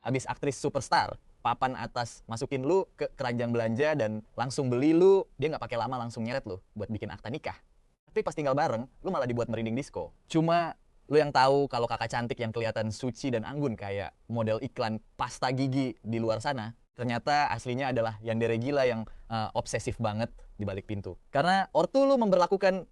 Habis aktris superstar, papan atas masukin lu ke keranjang belanja dan langsung beli lu, dia nggak pakai lama langsung nyeret lu buat bikin akta nikah. Tapi pas tinggal bareng, lu malah dibuat merinding disco. Cuma lu yang tahu kalau kakak cantik yang kelihatan suci dan anggun kayak model iklan pasta gigi di luar sana, ternyata aslinya adalah yandere gila yang obsesif banget di balik pintu. Karena ortu lu memperlakukan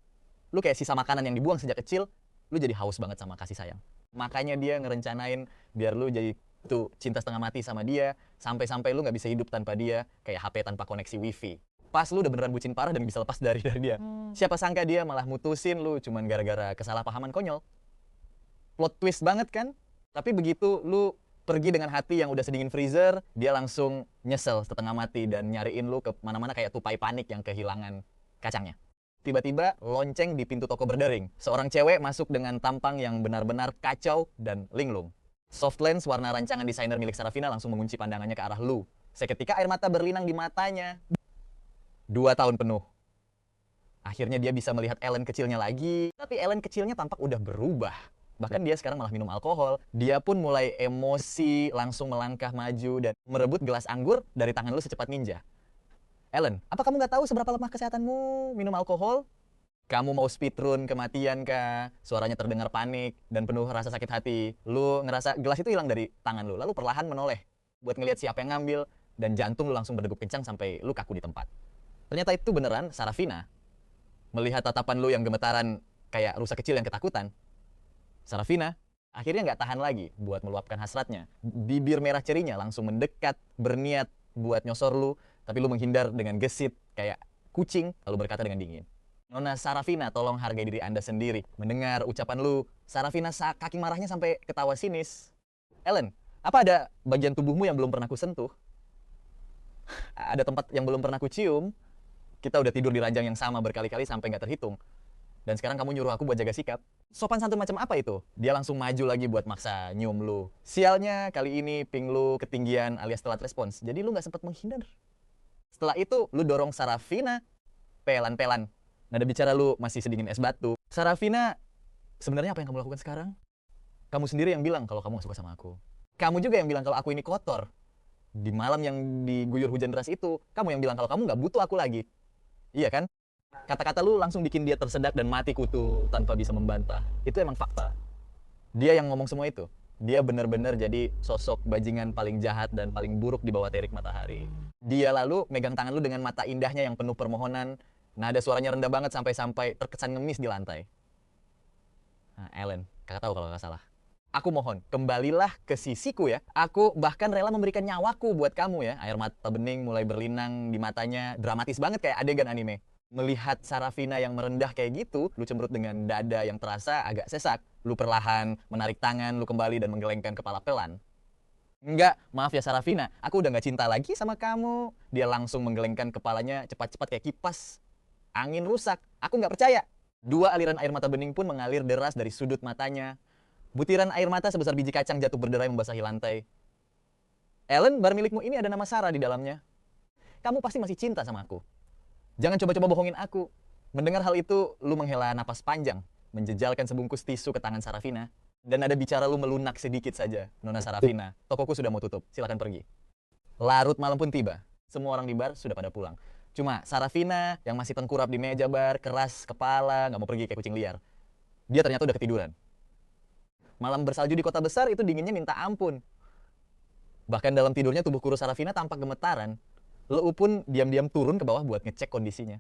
lu kayak sisa makanan yang dibuang sejak kecil, lu jadi haus banget sama kasih sayang. Makanya dia ngerencanain biar lu jadi tuh cinta setengah mati sama dia, sampai-sampai lu nggak bisa hidup tanpa dia, kayak HP tanpa koneksi wifi. Pas lu udah beneran bucin parah dan bisa lepas dari dia. Siapa sangka dia malah mutusin lu cuman gara-gara kesalahpahaman konyol. Plot twist banget kan? Tapi begitu lu pergi dengan hati yang udah sedingin freezer, dia langsung nyesel setengah mati dan nyariin lu ke mana-mana kayak tupai panik yang kehilangan kacangnya. Tiba-tiba lonceng di pintu toko berdering. Seorang cewek masuk dengan tampang yang benar-benar kacau dan linglung. Soft lens warna rancangan desainer milik Sarafina langsung mengunci pandangannya ke arah lu. Seketika air mata berlinang di matanya. 2 tahun penuh. Akhirnya dia bisa melihat Ellen kecilnya lagi. Tapi Ellen kecilnya tampak udah berubah. Bahkan dia sekarang malah minum alkohol. Dia pun mulai emosi, langsung melangkah maju dan merebut gelas anggur dari tangan lu secepat ninja. Ellen, apa kamu nggak tahu seberapa lemah kesehatanmu minum alkohol? Kamu mau speedrun kematian kah? Suaranya terdengar panik dan penuh rasa sakit hati. Lu ngerasa gelas itu hilang dari tangan lu, lalu perlahan menoleh buat ngelihat siapa yang ngambil, dan jantung lu langsung berdegup kencang sampai lu kaku di tempat. Ternyata itu beneran Sarafina. Melihat tatapan lu yang gemetaran kayak rusa kecil yang ketakutan, Sarafina akhirnya nggak tahan lagi buat meluapkan hasratnya. Bibir merah cerinya langsung mendekat, berniat buat nyosor lu, tapi lu menghindar dengan gesit kayak kucing, lalu berkata dengan dingin, Nona Sarafina, tolong hargai diri Anda sendiri. Mendengar ucapan lu, Sarafina kaki marahnya sampai ketawa sinis. Ellen, apa ada bagian tubuhmu yang belum pernah kusentuh? Ada tempat yang belum pernah kucium? Kita udah tidur di ranjang yang sama berkali-kali sampai nggak terhitung. Dan sekarang kamu nyuruh aku buat jaga sikap. Sopan santun macam apa itu? Dia langsung maju lagi buat maksa nyium lu. Sialnya kali ini ping lu ketinggian alias telat respons. Jadi lu nggak sempat menghindar. Setelah itu lu dorong Sarafina pelan-pelan. Nada bicara lu masih sedingin es batu. Sarafina, sebenarnya apa yang kamu lakukan sekarang? Kamu sendiri yang bilang kalau kamu gak suka sama aku. Kamu juga yang bilang kalau aku ini kotor. Di malam yang diguyur hujan deras itu, kamu yang bilang kalau kamu gak butuh aku lagi. Iya kan? Kata-kata lu langsung bikin dia tersedak dan mati kutu tanpa bisa membantah. Itu emang fakta. Dia yang ngomong semua itu. Dia benar-benar jadi sosok bajingan paling jahat dan paling buruk di bawah terik matahari. Dia lalu megang tangan lu dengan mata indahnya yang penuh permohonan. Nada suaranya rendah banget sampai-sampai terkesan ngemis di lantai. Nah, Ellen, kakak tahu kalau nggak salah. Aku mohon, kembalilah ke sisiku ya. Aku bahkan rela memberikan nyawaku buat kamu ya. Air mata bening mulai berlinang di matanya. Dramatis banget kayak adegan anime. Melihat Sarafina yang merendah kayak gitu, lu cemberut dengan dada yang terasa agak sesak. Lu perlahan menarik tangan, lu kembali dan menggelengkan kepala pelan. Enggak, maaf ya Sarafina, aku udah gak cinta lagi sama kamu. Dia langsung menggelengkan kepalanya cepat-cepat kayak kipas. Angin rusak, aku nggak percaya. 2 aliran air mata bening pun mengalir deras dari sudut matanya. Butiran air mata sebesar biji kacang jatuh berderai membasahi lantai. Ellen, bar milikmu ini ada nama Sarah di dalamnya. Kamu pasti masih cinta sama aku. Jangan coba-coba bohongin aku. Mendengar hal itu, lu menghela napas panjang, menjejalkan sebungkus tisu ke tangan Sarafina. Dan ada bicara lu melunak sedikit saja, Nona Sarafina. Tokoku sudah mau tutup, silakan pergi. Larut malam pun tiba. Semua orang di bar sudah pada pulang. Cuma Sarafina yang masih tengkurap di meja bar, keras kepala, nggak mau pergi kayak kucing liar. Dia ternyata udah ketiduran. Malam bersalju di kota besar itu dinginnya minta ampun. Bahkan dalam tidurnya tubuh kurus Sarafina tampak gemetaran. Leu pun diam-diam turun ke bawah buat ngecek kondisinya.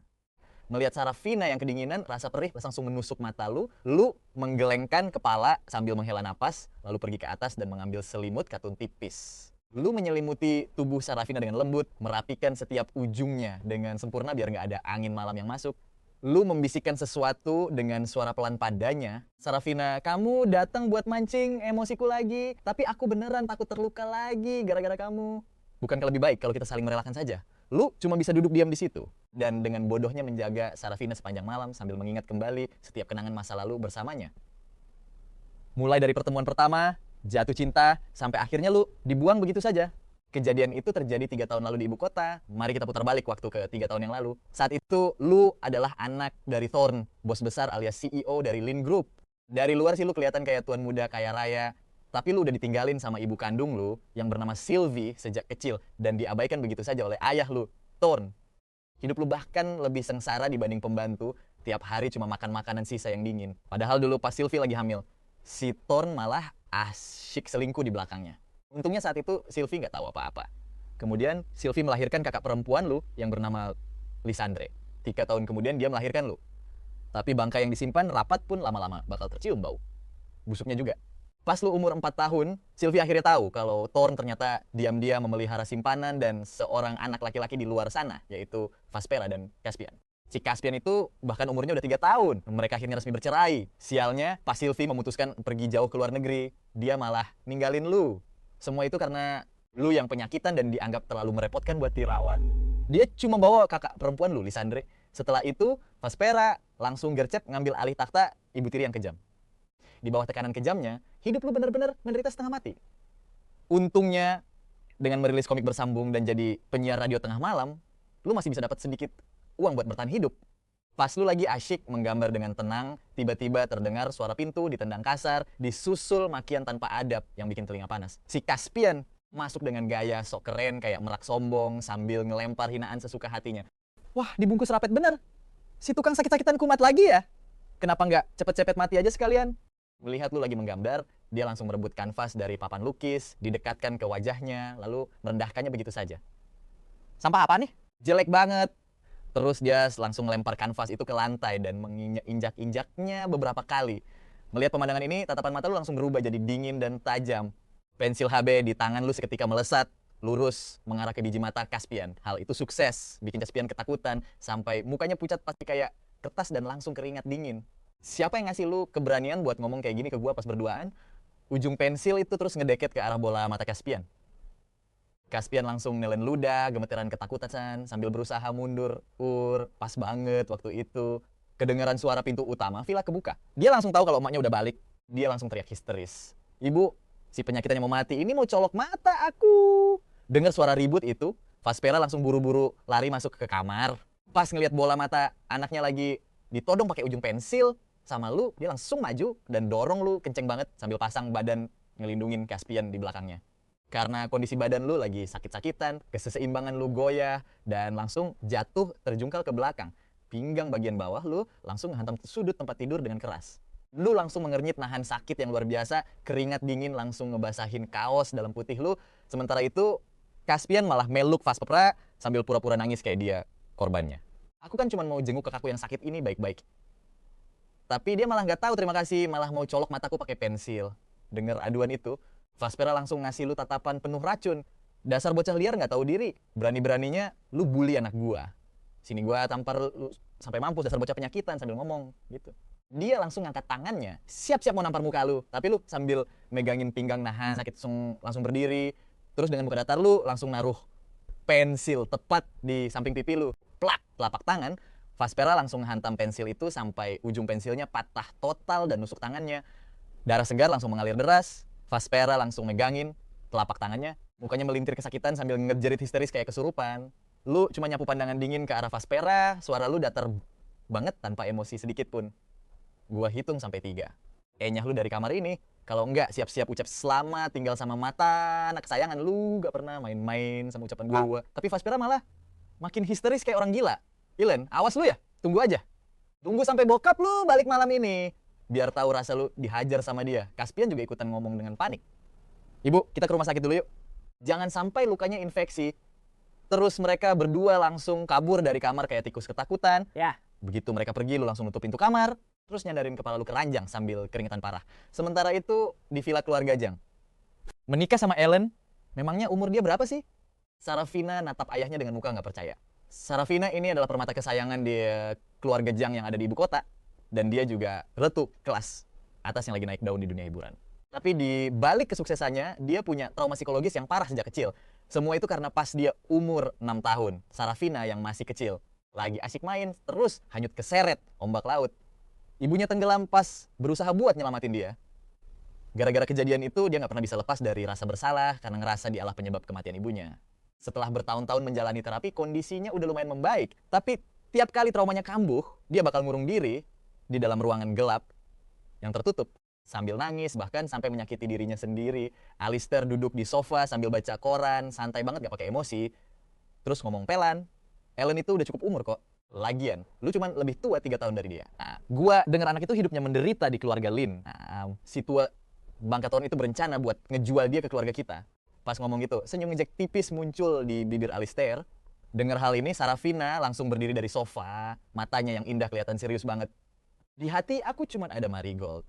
Melihat Sarafina yang kedinginan, rasa perih langsung menusuk mata lu. Lu menggelengkan kepala sambil menghela napas, lalu pergi ke atas dan mengambil selimut katun tipis. Lu menyelimuti tubuh Sarafina dengan lembut, merapikan setiap ujungnya dengan sempurna biar nggak ada angin malam yang masuk. Lu membisikkan sesuatu dengan suara pelan padanya. Sarafina, kamu datang buat mancing emosiku lagi, tapi aku beneran takut terluka lagi gara-gara kamu. Bukankah lebih baik kalau kita saling merelakan saja? Lu cuma bisa duduk diam di situ dan dengan bodohnya menjaga Sarafina sepanjang malam sambil mengingat kembali setiap kenangan masa lalu bersamanya. Mulai dari pertemuan pertama, jatuh cinta, sampai akhirnya lu dibuang begitu saja. Kejadian itu terjadi 3 tahun lalu di ibu kota. Mari kita putar balik waktu ke 3 tahun yang lalu. Saat itu, lu adalah anak dari Thorn, bos besar alias CEO dari Lin Group. Dari luar sih lu kelihatan kayak tuan muda kaya raya. Tapi lu udah ditinggalin sama ibu kandung lu yang bernama Sylvie sejak kecil dan diabaikan begitu saja oleh ayah lu, Thorne. Hidup lu bahkan lebih sengsara dibanding pembantu, tiap hari cuma makan makanan sisa yang dingin. Padahal dulu pas Sylvie lagi hamil, si Thorne malah asyik selingkuh di belakangnya. Untungnya saat itu Sylvie nggak tahu apa-apa. Kemudian Sylvie melahirkan kakak perempuan lu yang bernama Lysandre. 3 tahun kemudian dia melahirkan lu. Tapi bangkai yang disimpan rapat pun lama-lama bakal tercium bau. Busuknya juga. Pas lu umur 4 tahun, Sylvie akhirnya tahu kalau Thorne ternyata diam-diam memelihara simpanan dan seorang anak laki-laki di luar sana, yaitu Vaspera dan Caspian. Si Caspian itu bahkan umurnya udah 3 tahun. Mereka akhirnya resmi bercerai. Sialnya, pas Sylvie memutuskan pergi jauh ke luar negeri, dia malah ninggalin lu. Semua itu karena lu yang penyakitan dan dianggap terlalu merepotkan buat dirawat. Dia cuma bawa kakak perempuan lu, Lysandre. Setelah itu, Vaspera langsung gercep ngambil alih takhta ibu tiri yang kejam. Di bawah tekanan kejamnya, hidup lu benar-benar menderita setengah mati. Untungnya, dengan merilis komik bersambung dan jadi penyiar radio tengah malam, lu masih bisa dapat sedikit uang buat bertahan hidup. Pas lu lagi asyik menggambar dengan tenang, tiba-tiba terdengar suara pintu ditendang kasar, disusul makian tanpa adab yang bikin telinga panas. Si Caspian masuk dengan gaya sok keren kayak merak sombong sambil ngelempar hinaan sesuka hatinya. Wah, dibungkus rapet bener. Si tukang sakit-sakitan kumat lagi ya? Kenapa nggak cepet-cepet mati aja sekalian? Melihat lu lagi menggambar, dia langsung merebut kanvas dari papan lukis, didekatkan ke wajahnya, lalu merendahkannya begitu saja. Sampah apa nih? Jelek banget. Terus dia langsung melempar kanvas itu ke lantai dan menginjak-injaknya beberapa kali. Melihat pemandangan ini, tatapan mata lu langsung berubah jadi dingin dan tajam. Pensil HB di tangan lu seketika melesat, lurus mengarah ke biji mata Caspian. Hal itu sukses, bikin Caspian ketakutan, sampai mukanya pucat pasti kayak kertas dan langsung keringat dingin. Siapa yang ngasih lu keberanian buat ngomong kayak gini ke gua pas berduaan? Ujung pensil itu terus ngedeket ke arah bola mata Caspian. Caspian langsung nelen ludah, gemeteran ketakutan sambil berusaha mundur. Pas banget waktu itu. Kedengaran suara pintu utama villa kebuka. Dia langsung tahu kalau emaknya udah balik. Dia langsung teriak histeris. Ibu, si penyakitannya mau mati, ini mau colok mata aku. Dengar suara ribut itu, Vaspera langsung buru-buru lari masuk ke kamar. Pas ngelihat bola mata anaknya lagi ditodong pakai ujung pensil sama lu, dia langsung maju dan dorong lu kenceng banget sambil pasang badan ngelindungin Caspian di belakangnya. Karena kondisi badan lu lagi sakit-sakitan, keseimbangan lu goyah, dan langsung jatuh terjungkal ke belakang. Pinggang bagian bawah lu langsung hantam sudut tempat tidur dengan keras. Lu langsung mengernyit nahan sakit yang luar biasa, keringat dingin langsung ngebasahin kaos dalam putih lu. Sementara itu, Caspian malah meluk Vaspera sambil pura-pura nangis kayak dia korbannya. Aku kan cuma mau jenguk kakakku yang sakit ini baik-baik. Tapi dia malah nggak tahu terima kasih, malah mau colok mataku pakai pensil. Dengar aduan itu, Vaspera langsung ngasih lu tatapan penuh racun. Dasar bocah liar nggak tahu diri, berani-beraninya lu bully anak gua. Sini gua tampar lu sampai mampus, dasar bocah penyakitan, sambil ngomong gitu. Dia langsung ngangkat tangannya, siap-siap mau nampar muka lu, tapi lu sambil megangin pinggang nahan sakit langsung berdiri. Terus dengan muka datar lu langsung naruh pensil tepat di samping pipi lu. Plak, telapak tangan. Vaspera langsung hantam pensil itu sampai ujung pensilnya patah total dan nusuk tangannya. Darah segar langsung mengalir deras. Vaspera langsung megangin telapak tangannya. Mukanya melintir kesakitan sambil ngejerit histeris kayak kesurupan. Lu cuma nyapu pandangan dingin ke arah Vaspera. Suara lu datar banget tanpa emosi sedikit pun. Gua hitung sampai 3. Enyah lu dari kamar ini. Kalau enggak, siap-siap ucap selamat tinggal sama mata anak kesayangan. Lu gak pernah main-main sama ucapan gua. Tapi Vaspera malah makin histeris kayak orang gila. Ilen, awas lu ya, tunggu aja. Tunggu sampai bokap lu balik malam ini. Biar tahu rasa lu dihajar sama dia. Caspian juga ikutan ngomong dengan panik. Ibu, kita ke rumah sakit dulu yuk. Jangan sampai lukanya infeksi. Terus mereka berdua langsung kabur dari kamar kayak tikus ketakutan. Ya. Begitu mereka pergi, lu langsung nutup pintu kamar. Terus nyandarin kepala lu keranjang sambil keringetan parah. Sementara itu, di villa keluarga Jang. Menikah sama Ellen, memangnya umur dia berapa sih? Sarafina natap ayahnya dengan muka nggak percaya. Sarafina ini adalah permata kesayangan di keluarga Jang yang ada di ibu kota. Dan dia juga ratu kelas atas yang lagi naik daun di dunia hiburan. Tapi di balik kesuksesannya, dia punya trauma psikologis yang parah sejak kecil. Semua itu karena pas dia umur 6 tahun, Sarafina yang masih kecil, lagi asik main, terus hanyut keseret ombak laut. Ibunya tenggelam pas berusaha buat nyelamatin dia. Gara-gara kejadian itu, dia nggak pernah bisa lepas dari rasa bersalah karena ngerasa dialah penyebab kematian ibunya. Setelah bertahun-tahun menjalani terapi, kondisinya udah lumayan membaik. Tapi tiap kali traumanya kambuh, dia bakal ngurung diri di dalam ruangan gelap yang tertutup. sambil nangis, bahkan sampai menyakiti dirinya sendiri. Alistair duduk di sofa sambil baca koran, santai banget gak pakai emosi. Terus ngomong pelan, Ellen itu udah cukup umur kok. Lagian, lu cuman lebih tua 3 tahun dari dia. Nah, gua denger anak itu hidupnya menderita di keluarga Lynn. Nah, si tua bangka Thorne itu berencana buat ngejual dia ke keluarga kita. Pas ngomong gitu, senyum ngejek tipis muncul di bibir Alistair. Dengar hal ini, Sarafina langsung berdiri dari sofa, matanya yang indah kelihatan serius banget. Di hati aku cuma ada Marigold.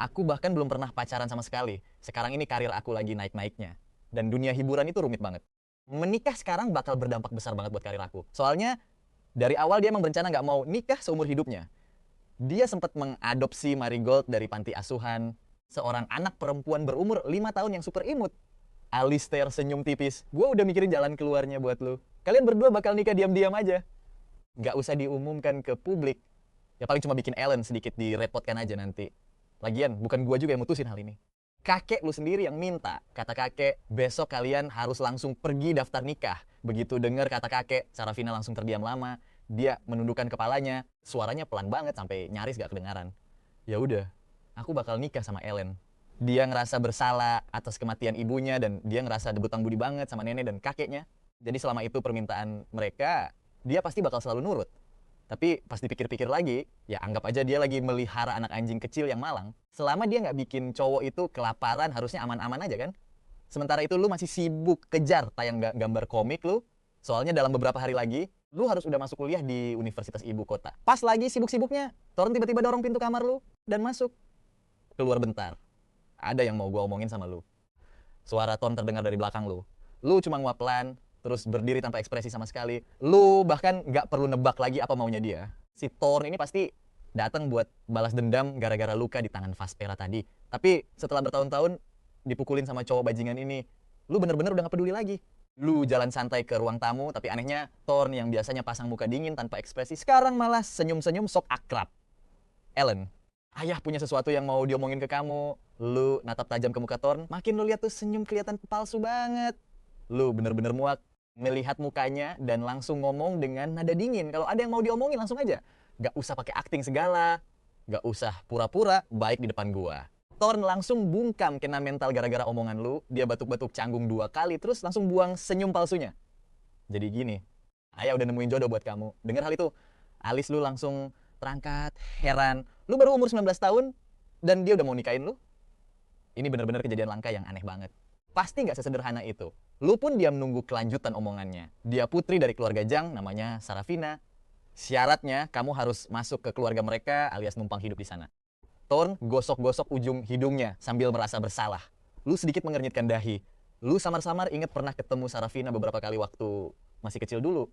Aku bahkan belum pernah pacaran sama sekali. Sekarang ini karir aku lagi naik-naiknya. Dan dunia hiburan itu rumit banget. Menikah sekarang bakal berdampak besar banget buat karir aku. Soalnya dari awal dia emang berencana nggak mau nikah seumur hidupnya. Dia sempat mengadopsi Marigold dari panti asuhan. Seorang anak perempuan berumur 5 tahun yang super imut. Alistair senyum tipis. Gue udah mikirin jalan keluarnya buat lu. Kalian berdua bakal nikah diam-diam aja. Nggak usah diumumkan ke publik. Ya paling cuma bikin Ellen sedikit direpotkan aja nanti. Lagian, bukan gue juga yang mutusin hal ini. Kakek lu sendiri yang minta. Kata kakek, besok kalian harus langsung pergi daftar nikah. Begitu dengar kata kakek, Sarafina langsung terdiam lama. Dia menundukkan kepalanya. Suaranya pelan banget sampai nyaris gak kedengaran. Ya udah, aku bakal nikah sama Ellen. Dia ngerasa bersalah atas kematian ibunya dan dia ngerasa berhutang budi banget sama nenek dan kakeknya. Jadi selama itu permintaan mereka, dia pasti bakal selalu nurut. Tapi pas dipikir-pikir lagi, ya anggap aja dia lagi melihara anak anjing kecil yang malang. Selama dia nggak bikin cowok itu kelaparan, harusnya aman-aman aja kan? Sementara itu lu masih sibuk kejar tayang gambar komik lu. Soalnya dalam beberapa hari lagi, lu harus udah masuk kuliah di Universitas Ibu Kota. Pas lagi sibuk-sibuknya, Thorne tiba-tiba dorong pintu kamar lu dan masuk. Keluar bentar. Ada yang mau gua omongin sama lu. Suara Thorne terdengar dari belakang lu. Lu cuma nguap pelan, terus berdiri tanpa ekspresi sama sekali. Lu bahkan nggak perlu nebak lagi apa maunya dia. Si Thorne ini pasti datang buat balas dendam gara-gara luka di tangan Vaspera tadi. Tapi setelah bertahun-tahun dipukulin sama cowok bajingan ini, lu bener-bener udah gak peduli lagi. Lu jalan santai ke ruang tamu, tapi anehnya Thorne yang biasanya pasang muka dingin tanpa ekspresi, sekarang malah senyum-senyum sok akrab. Ellen, ayah punya sesuatu yang mau diomongin ke kamu. Lu natap tajam ke muka Thorne, makin lu lihat tuh senyum kelihatan palsu banget. Lu bener-bener muak melihat mukanya dan langsung ngomong dengan nada dingin. Kalau ada yang mau diomongin langsung aja. Gak usah pakai acting segala. Gak usah pura-pura baik di depan gua. Thorne langsung bungkam kena mental gara-gara omongan lu. Dia batuk-batuk canggung 2 kali terus langsung buang senyum palsunya. Jadi gini, ayah udah nemuin jodoh buat kamu. Dengar hal itu, alis lu langsung terangkat, heran. Lu baru umur 19 tahun dan dia udah mau nikahin lu? Ini bener-bener kejadian langka yang aneh banget. Pasti nggak sesederhana itu. Lu pun diam nunggu kelanjutan omongannya. Dia putri dari keluarga Jang, namanya Sarafina. Syaratnya, kamu harus masuk ke keluarga mereka alias numpang hidup di sana. Thorne gosok-gosok ujung hidungnya sambil merasa bersalah. Lu sedikit mengernyitkan dahi. Lu samar-samar inget pernah ketemu Sarafina beberapa kali waktu masih kecil dulu.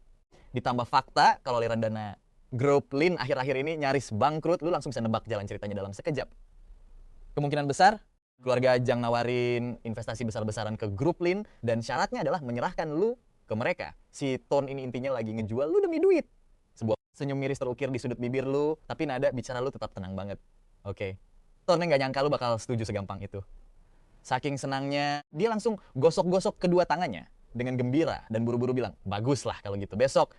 Ditambah fakta kalau aliran dana grup Lynn akhir-akhir ini nyaris bangkrut, lu langsung bisa nebak jalan ceritanya dalam sekejap. Kemungkinan besar, keluarga Jang nawarin investasi besar-besaran ke grup Lynn dan syaratnya adalah menyerahkan lu ke mereka. Si Thorne ini intinya lagi ngejual lu demi duit. Sebuah senyum miris terukir di sudut bibir lu, tapi nada bicara lu tetap tenang banget. Oke. Thorne nggak nyangka lu bakal setuju segampang itu. Saking senangnya, dia langsung gosok-gosok kedua tangannya dengan gembira dan buru-buru bilang, baguslah kalau gitu. Besok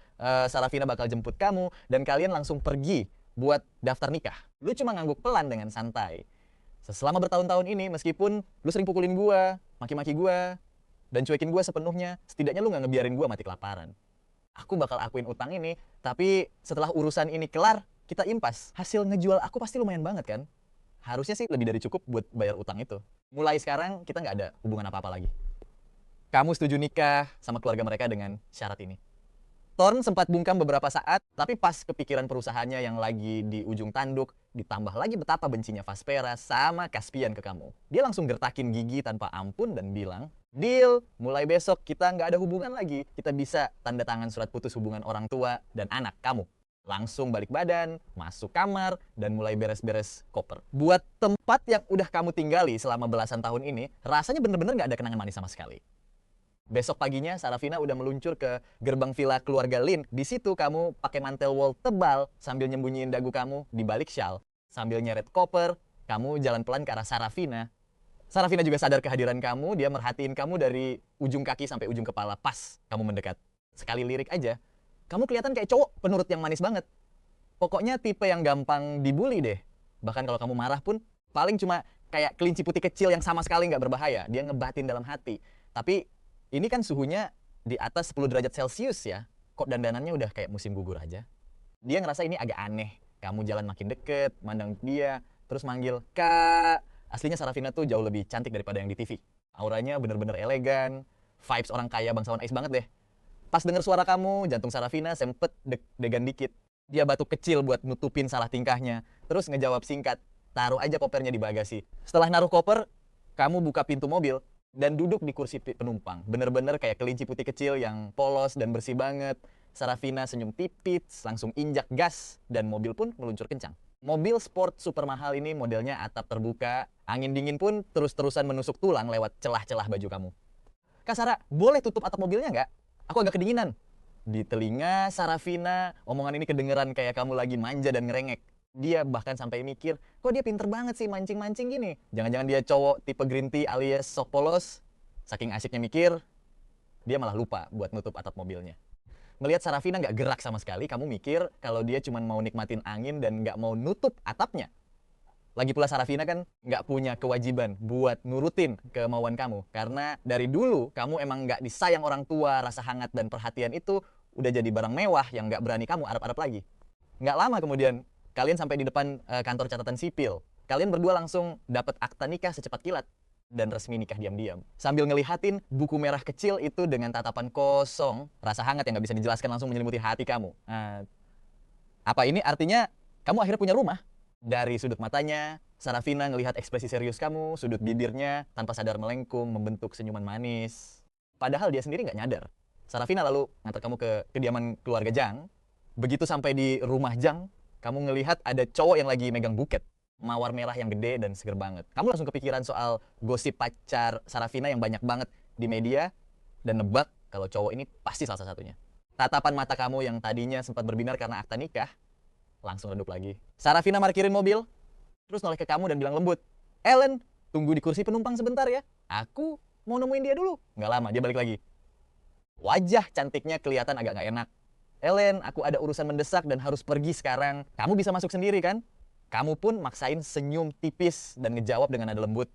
Sarafina bakal jemput kamu dan kalian langsung pergi buat daftar nikah. Lu cuma ngangguk pelan dengan santai. Selama bertahun-tahun ini, meskipun lu sering pukulin gua, maki-maki gua, dan cuekin gua sepenuhnya, setidaknya lu nggak ngebiarin gua mati kelaparan. Aku bakal akuin utang ini, tapi setelah urusan ini kelar, kita impas. Hasil ngejual aku pasti lumayan banget kan? Harusnya sih lebih dari cukup buat bayar utang itu. Mulai sekarang, kita nggak ada hubungan apa-apa lagi. Kamu setuju nikah sama keluarga mereka dengan syarat ini. Thorne sempat bungkam beberapa saat, tapi pas kepikiran perusahaannya yang lagi di ujung tanduk, ditambah lagi betapa bencinya Vaspera sama Caspian ke kamu. Dia langsung gertakin gigi tanpa ampun dan bilang, deal, mulai besok kita nggak ada hubungan lagi. Kita bisa tanda tangan surat putus hubungan orang tua dan anak kamu. Langsung balik badan, masuk kamar, dan mulai beres-beres koper. Buat tempat yang udah kamu tinggali selama belasan tahun ini, rasanya bener-bener nggak ada kenangan manis sama sekali. Besok paginya, Sarafina udah meluncur ke gerbang villa keluarga Lynn. Di situ kamu pakai mantel wool tebal sambil nyembunyiin dagu kamu di balik shawl. Sambil nyeret koper, kamu jalan pelan ke arah Sarafina. Sarafina juga sadar kehadiran kamu, dia merhatiin kamu dari ujung kaki sampai ujung kepala pas kamu mendekat. Sekali lirik aja, kamu kelihatan kayak cowok penurut yang manis banget. Pokoknya tipe yang gampang dibully deh. Bahkan kalau kamu marah pun, paling cuma kayak kelinci putih kecil yang sama sekali nggak berbahaya. Dia ngebatin dalam hati. Tapi ini kan suhunya di atas 10 derajat Celcius ya. Kok dandanannya udah kayak musim gugur aja? Dia ngerasa ini agak aneh. Kamu jalan makin deket, mandang dia, terus manggil, Kak. Aslinya Sarafina tuh jauh lebih cantik daripada yang di TV. Auranya bener-bener elegan, vibes orang kaya bangsawan Ais banget deh. Pas denger suara kamu, jantung Sarafina sempet deg-degan dikit. Dia batuk kecil buat nutupin salah tingkahnya, terus ngejawab singkat, taruh aja kopernya di bagasi. Setelah naruh koper, kamu buka pintu mobil dan duduk di kursi penumpang. Bener-bener kayak kelinci putih kecil yang polos dan bersih banget. Sarafina senyum tipis, langsung injak gas, dan mobil pun meluncur kencang. Mobil sport super mahal ini modelnya atap terbuka, angin dingin pun terus-terusan menusuk tulang lewat celah-celah baju kamu. Kak Sarah, boleh tutup atap mobilnya nggak? Aku agak kedinginan. Di telinga Sarafina, omongan ini kedengeran kayak kamu lagi manja dan ngerengek. Dia bahkan sampai mikir, kok dia pinter banget sih mancing-mancing gini? Jangan-jangan dia cowok tipe green tea alias sok polos? Saking asiknya mikir, dia malah lupa buat nutup atap mobilnya. Melihat Sarafina nggak gerak sama sekali, kamu mikir kalau dia cuma mau nikmatin angin dan nggak mau nutup atapnya. Lagi pula Sarafina kan nggak punya kewajiban buat nurutin kemauan kamu. Karena dari dulu kamu emang nggak disayang orang tua, rasa hangat dan perhatian itu udah jadi barang mewah yang nggak berani kamu arep-arep lagi. Nggak lama kemudian, kalian sampai di depan kantor catatan sipil. Kalian berdua langsung dapat akta nikah secepat kilat. Dan resmi nikah diam-diam. Sambil ngelihatin buku merah kecil itu dengan tatapan kosong, rasa hangat yang nggak bisa dijelaskan langsung menyelimuti hati kamu. Apa ini artinya kamu akhirnya punya rumah? Dari sudut matanya, Sarafina ngelihat ekspresi serius kamu, sudut bibirnya tanpa sadar melengkung, membentuk senyuman manis. Padahal dia sendiri nggak nyadar. Sarafina lalu ngantar kamu ke kediaman keluarga Jang. Begitu sampai di rumah Jang, kamu ngelihat ada cowok yang lagi megang buket. Mawar merah yang gede dan seger banget. Kamu langsung kepikiran soal gosip pacar Sarafina yang banyak banget di media dan nebak kalau cowok ini pasti salah satunya. Tatapan mata kamu yang tadinya sempat berbinar karena akta nikah langsung redup lagi. Sarafina parkirin mobil, terus noleh ke kamu dan bilang lembut, Ellen, tunggu di kursi penumpang sebentar ya. Aku mau nemuin dia dulu. Nggak lama, dia balik lagi. Wajah cantiknya kelihatan agak nggak enak. Ellen, aku ada urusan mendesak dan harus pergi sekarang. Kamu bisa masuk sendiri kan? Kamu pun maksain senyum tipis dan ngejawab dengan nada lembut.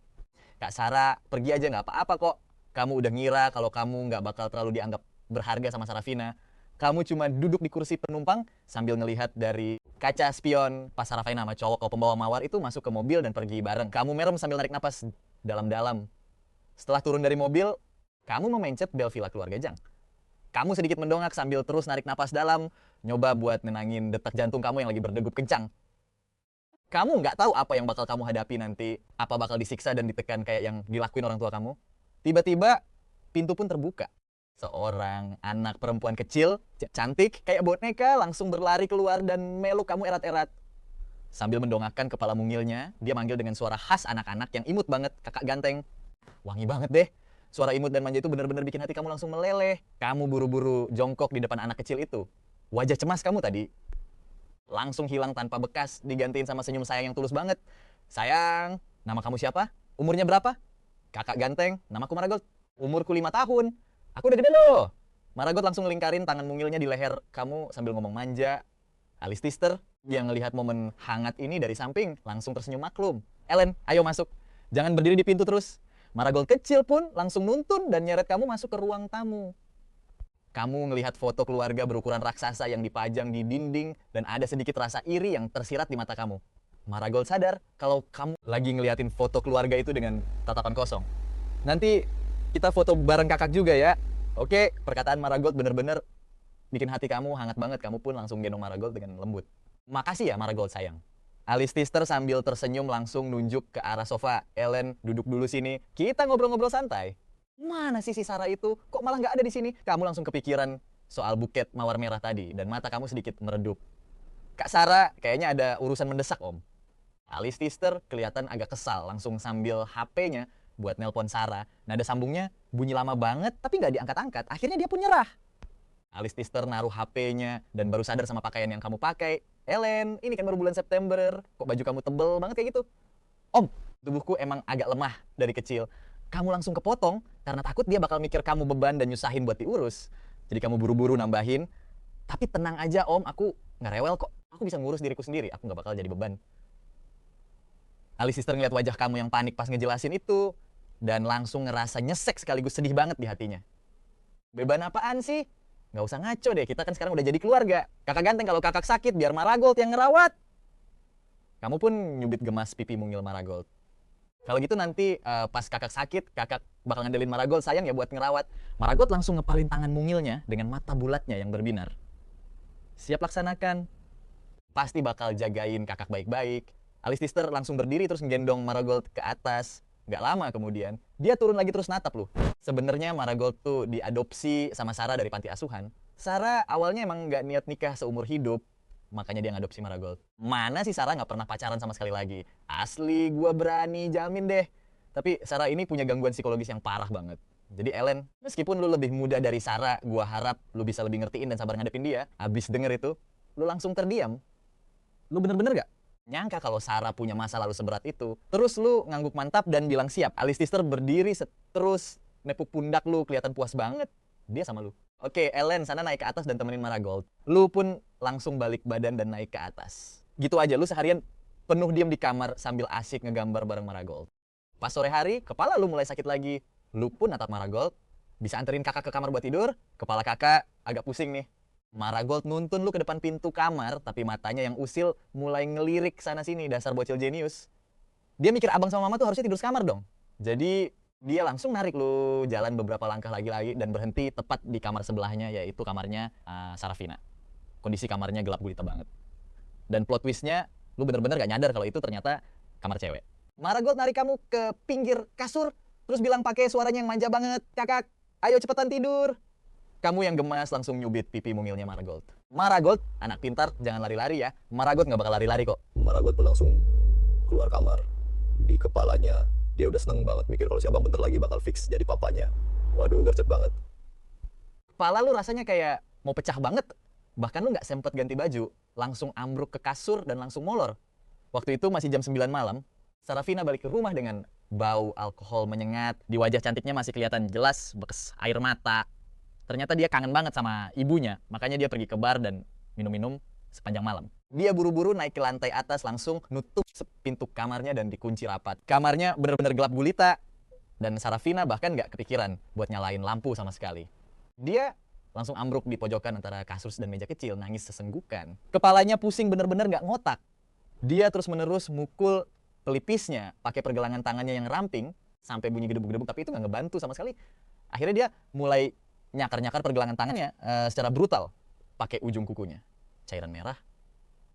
Kak Sarah, pergi aja nggak apa-apa kok. Kamu udah ngira kalau kamu nggak bakal terlalu dianggap berharga sama Sarafina. Kamu cuma duduk di kursi penumpang sambil ngelihat dari kaca spion pas Sarafina sama cowok kau pembawa mawar itu masuk ke mobil dan pergi bareng. Kamu merem sambil narik napas dalam-dalam. Setelah turun dari mobil, kamu memencet bel villa keluarga Jang. Kamu sedikit mendongak sambil terus narik napas dalam, nyoba buat nenangin detak jantung kamu yang lagi berdegup kencang. Kamu nggak tahu apa yang bakal kamu hadapi nanti, apa bakal disiksa dan ditekan kayak yang dilakuin orang tua kamu. Tiba-tiba, pintu pun terbuka. Seorang anak perempuan kecil, cantik, kayak boneka, langsung berlari keluar dan meluk kamu erat-erat. Sambil mendongakkan kepala mungilnya, dia manggil dengan suara khas anak-anak yang imut banget, kakak ganteng. Wangi banget deh. Suara imut dan manja itu benar-benar bikin hati kamu langsung meleleh. Kamu buru-buru jongkok di depan anak kecil itu. Wajah cemas kamu tadi langsung hilang tanpa bekas, digantiin sama senyum sayang yang tulus banget. Sayang, nama kamu siapa? Umurnya berapa? Kakak ganteng, namaku Maragot. Umurku 5 tahun. Aku udah gede loh. Maragot langsung ngelingkarin tangan mungilnya di leher kamu sambil ngomong manja. Alice Tister yang ngelihat momen hangat ini dari samping langsung tersenyum maklum. Ellen, ayo masuk. Jangan berdiri di pintu terus. Maragot kecil pun langsung nuntun dan nyeret kamu masuk ke ruang tamu. Kamu ngelihat foto keluarga berukuran raksasa yang dipajang di dinding dan ada sedikit rasa iri yang tersirat di mata kamu. Maragot sadar kalau kamu lagi ngeliatin foto keluarga itu dengan tatapan kosong. Nanti kita foto bareng kakak juga ya. Oke, perkataan Maragot bener-bener bikin hati kamu hangat banget. Kamu pun langsung gendong Maragot dengan lembut. Makasih ya Maragot sayang. Alice Tister sambil tersenyum langsung nunjuk ke arah sofa. Ellen, duduk dulu sini. Kita ngobrol-ngobrol santai. Mana sih si Sarah itu? Kok malah nggak ada di sini? Kamu langsung kepikiran soal buket mawar merah tadi dan mata kamu sedikit meredup. Kak Sarah, kayaknya ada urusan mendesak om. Alice Tister kelihatan agak kesal, langsung sambil HP-nya buat nelpon Sarah. Nada sambungnya bunyi lama banget, tapi nggak diangkat-angkat. Akhirnya dia pun nyerah. Alice Tister naruh HP-nya dan baru sadar sama pakaian yang kamu pakai. Ellen, ini kan baru bulan September. Kok baju kamu tebel banget kayak gitu? Om, tubuhku emang agak lemah dari kecil. Kamu langsung kepotong karena takut dia bakal mikir kamu beban dan nyusahin buat diurus. Jadi kamu buru-buru nambahin. Tapi tenang aja om, aku nggak rewel kok. Aku bisa ngurus diriku sendiri, aku nggak bakal jadi beban. Ali Sister ngeliat wajah kamu yang panik pas ngejelasin itu, dan langsung ngerasa nyesek sekaligus sedih banget di hatinya. Beban apaan sih? Nggak usah ngaco deh, kita kan sekarang udah jadi keluarga. Kakak ganteng kalau kakak sakit biar Maragold yang ngerawat. Kamu pun nyubit gemas pipi mungil Maragold. Kalau gitu nanti pas kakak sakit, kakak bakal ngandelin Maragold, sayang ya buat ngerawat. Maragold langsung ngepalin tangan mungilnya dengan mata bulatnya yang berbinar. Siap laksanakan. Pasti bakal jagain kakak baik-baik. Alistair langsung berdiri terus ngegendong Maragold ke atas. Nggak lama kemudian, dia turun lagi terus natap loh. Sebenarnya Maragold tuh diadopsi sama Sarah dari panti asuhan. Sarah awalnya emang nggak niat nikah seumur hidup, makanya dia ngadopsi Maragold. Mana sih Sarah nggak pernah pacaran sama sekali lagi? Asli, gua berani jamin deh. Tapi Sarah ini punya gangguan psikologis yang parah banget. Jadi Ellen, meskipun lu lebih muda dari Sarah, gua harap lu bisa lebih ngertiin dan sabar ngadepin dia. Abis denger itu, lu langsung terdiam. Lu bener-bener gak nyangka kalau Sarah punya masa lalu seberat itu? Terus lu ngangguk mantap dan bilang siap. Alistair berdiri terus nepuk pundak lu, kelihatan puas banget. Dia sama lu. Oke, Ellen, sana naik ke atas dan temenin Maragold. Lu pun langsung balik badan dan naik ke atas. Gitu aja, lu seharian penuh diam di kamar sambil asik ngegambar bareng Maragold. Pas sore hari, kepala lu mulai sakit lagi. Lu pun natap Maragold. Bisa anterin kakak ke kamar buat tidur. Kepala kakak agak pusing nih. Maragold nuntun lu ke depan pintu kamar, tapi matanya yang usil mulai ngelirik sana-sini, dasar bocil jenius. Dia mikir abang sama mama tuh harusnya tidur sekamar dong. Jadi dia langsung narik lu jalan beberapa langkah lagi dan berhenti tepat di kamar sebelahnya, yaitu kamarnya Sarafina. Kondisi kamarnya gelap gulita banget. Dan plot twistnya, lu bener-bener gak nyadar kalau itu ternyata kamar cewek. Maragold narik kamu ke pinggir kasur, terus bilang pakai suaranya yang manja banget, kakak, ayo cepetan tidur. Kamu yang gemas langsung nyubit pipi mungilnya Maragold. Maragold, anak pintar, jangan lari-lari ya. Maragold nggak bakal lari-lari kok. Maragold pun langsung keluar kamar. Di kepalanya, dia udah seneng banget mikir kalau si abang bentar lagi bakal fix jadi papanya. Waduh, gercep banget. Kepala lu rasanya kayak mau pecah banget. Bahkan lu nggak sempet ganti baju. Langsung ambruk ke kasur dan langsung molor. Waktu itu masih jam 9 malam. Sarafina balik ke rumah dengan bau alkohol menyengat. Di wajah cantiknya masih kelihatan jelas bekas air mata. Ternyata dia kangen banget sama ibunya, makanya dia pergi ke bar dan minum-minum sepanjang malam. Dia buru-buru naik ke lantai atas, langsung nutup pintu kamarnya dan dikunci rapat. Kamarnya bener-bener gelap gulita, dan Sarafina bahkan nggak kepikiran buat nyalain lampu sama sekali. Dia langsung ambruk di pojokan antara kasur dan meja kecil, nangis sesenggukan. Kepalanya pusing bener-bener nggak ngotak. Dia terus-menerus mukul pelipisnya pakai pergelangan tangannya yang ramping, sampai bunyi gedebuk-gedebuk, tapi itu nggak ngebantu sama sekali. Akhirnya dia mulai nyakar-nyakar pergelangan tangannya secara brutal pakai ujung kukunya. Cairan merah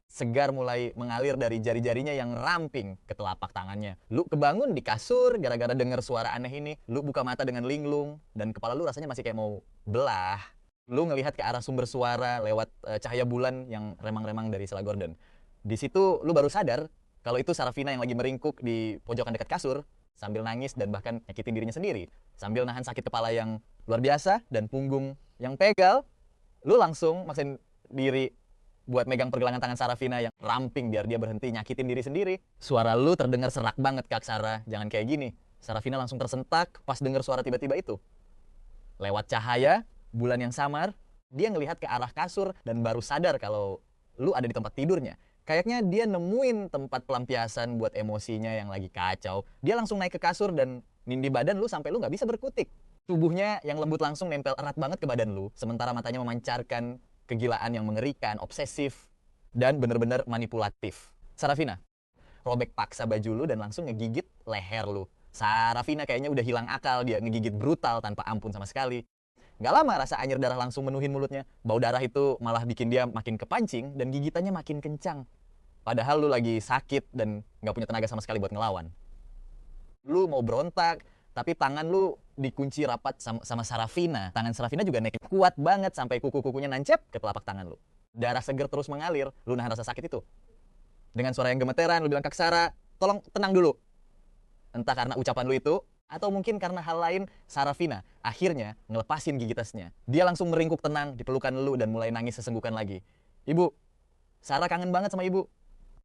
segar mulai mengalir dari jari-jarinya yang ramping ke telapak tangannya. Lu kebangun di kasur gara-gara denger suara aneh ini. Lu buka mata dengan linglung dan kepala lu rasanya masih kayak mau belah. Lu ngelihat ke arah sumber suara lewat cahaya bulan yang remang-remang dari Sela Gordon. Di situ lu baru sadar kalau itu Sarafina yang lagi meringkuk di pojokan dekat kasur sambil nangis dan bahkan nyakitin dirinya sendiri. Sambil nahan sakit kepala yang luar biasa dan punggung yang pegal, lu langsung maksain diri buat megang pergelangan tangan Sarafina yang ramping biar dia berhenti nyakitin diri sendiri. Suara lu terdengar serak banget, Kak Sarah. Jangan kayak gini. Sarafina langsung tersentak pas dengar suara tiba-tiba itu. Lewat cahaya bulan yang samar, dia ngelihat ke arah kasur dan baru sadar kalau lu ada di tempat tidurnya. Kayaknya dia nemuin tempat pelampiasan buat emosinya yang lagi kacau. Dia langsung naik ke kasur dan nindih badan lu sampai lu nggak bisa berkutik. Tubuhnya yang lembut langsung nempel erat banget ke badan lu, sementara matanya memancarkan kegilaan yang mengerikan, obsesif, dan bener-bener manipulatif. Sarafina, robek paksa baju lu dan langsung ngegigit leher lu. Sarafina kayaknya udah hilang akal, dia ngegigit brutal tanpa ampun sama sekali. Gak lama rasa anyir darah langsung menuhin mulutnya. Bau darah itu malah bikin dia makin kepancing dan gigitannya makin kencang. Padahal lu lagi sakit dan gak punya tenaga sama sekali buat ngelawan. Lu mau berontak, tapi tangan lu dikunci rapat sama Sarafina. Tangan Sarafina juga naik kuat banget sampai kuku-kukunya nancep ke telapak tangan lu. Darah seger terus mengalir, lu nahan rasa sakit itu. Dengan suara yang gemeteran, lu bilang, "Kak Sarah, tolong tenang dulu." Entah karena ucapan lu itu, atau mungkin karena hal lain, Sarafina akhirnya ngelepasin gigitasnya. Dia langsung meringkuk tenang di pelukan lu dan mulai nangis sesenggukan lagi. "Ibu, Sarah kangen banget sama ibu."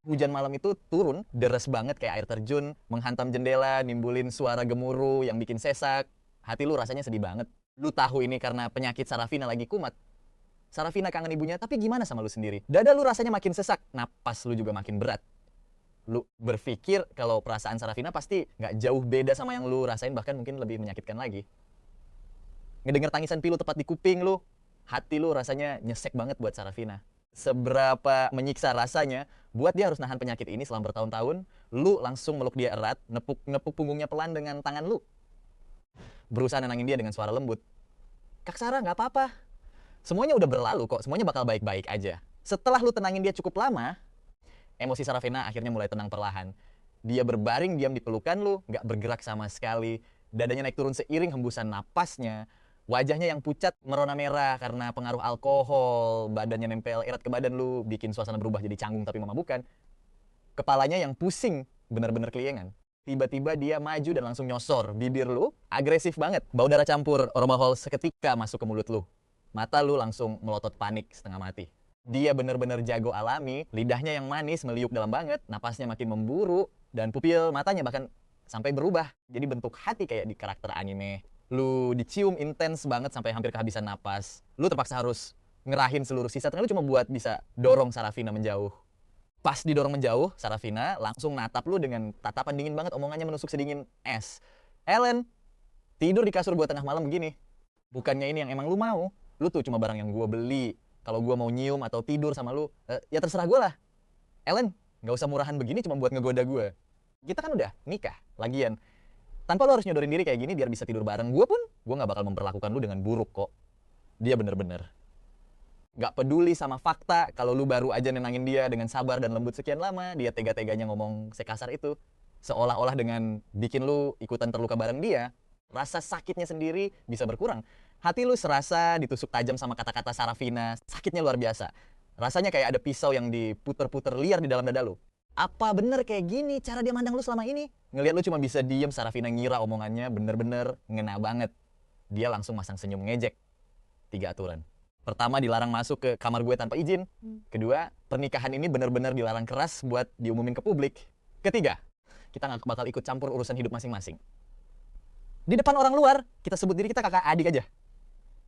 Hujan malam itu turun, deres banget kayak air terjun, menghantam jendela, nimbulin suara gemuruh yang bikin sesak. Hati lu rasanya sedih banget. Lu tahu ini karena penyakit Sarafina lagi kumat. Sarafina kangen ibunya, tapi gimana sama lu sendiri? Dada lu rasanya makin sesak, napas lu juga makin berat. Lu berpikir kalau perasaan Sarafina pasti nggak jauh beda sama yang lu rasain, bahkan mungkin lebih menyakitkan lagi. Ngedenger tangisan Pilu tepat di kuping lu, hati lu rasanya nyesek banget buat Sarafina. Seberapa menyiksa rasanya buat dia harus nahan penyakit ini selama bertahun-tahun, lu langsung meluk dia erat, nepuk punggungnya pelan dengan tangan lu. Berusaha nenangin dia dengan suara lembut. Kak Sarah, nggak apa-apa. Semuanya udah berlalu kok, semuanya bakal baik-baik aja. Setelah lu tenangin dia cukup lama, emosi Sarafina akhirnya mulai tenang perlahan. Dia berbaring diam di pelukan lu, nggak bergerak sama sekali. Dadanya naik turun seiring hembusan napasnya. Wajahnya yang pucat merona merah karena pengaruh alkohol. Badannya nempel erat ke badan lu, bikin suasana berubah jadi canggung tapi memabukan. Kepalanya yang pusing, bener-bener keliengan. Tiba-tiba dia maju dan langsung nyosor. Bibir lu agresif banget. Bau darah campur aromahol seketika masuk ke mulut lu. Mata lu langsung melotot panik setengah mati. Dia bener-bener jago alami, lidahnya yang manis meliuk dalam banget, napasnya makin memburu, dan pupil matanya bahkan sampai berubah. Jadi bentuk hati kayak di karakter anime. Lu dicium intens banget sampai hampir kehabisan napas. Lu terpaksa harus ngerahin seluruh sisa tenaga lu cuma buat bisa dorong Sarafina menjauh. Pas didorong menjauh, Sarafina langsung natap lu dengan tatapan dingin banget, omongannya menusuk sedingin es. Ellen, tidur di kasur gua tengah malam begini. Bukannya ini yang emang lu mau. Lu tuh cuma barang yang gua beli. Kalau gua mau nyium atau tidur sama lu, ya terserah gua lah. Ellen, gak usah murahan begini cuma buat ngegoda gua. Kita kan udah nikah, lagian. Tanpa lu harus nyodorin diri kayak gini biar bisa tidur bareng gua pun, gua gak bakal memperlakukan lu dengan buruk kok. Dia bener-bener gak peduli sama fakta kalau lu baru aja nenangin dia dengan sabar dan lembut sekian lama, dia tega-teganya ngomong sekasar itu. Seolah-olah dengan bikin lu ikutan terluka bareng dia, rasa sakitnya sendiri bisa berkurang. Hati lu serasa ditusuk tajam sama kata-kata Sarafina, sakitnya luar biasa. Rasanya kayak ada pisau yang diputer-puter liar di dalam dada lu. Apa bener kayak gini cara dia mandang lu selama ini? Ngeliat lu cuma bisa diem, Sarafina ngira omongannya bener-bener ngena banget. Dia langsung masang senyum ngejek. 3 aturan. Pertama, dilarang masuk ke kamar gue tanpa izin. Kedua, pernikahan ini bener-bener dilarang keras buat diumumin ke publik. Ketiga, kita gak bakal ikut campur urusan hidup masing-masing. Di depan orang luar, kita sebut diri kita kakak adik aja.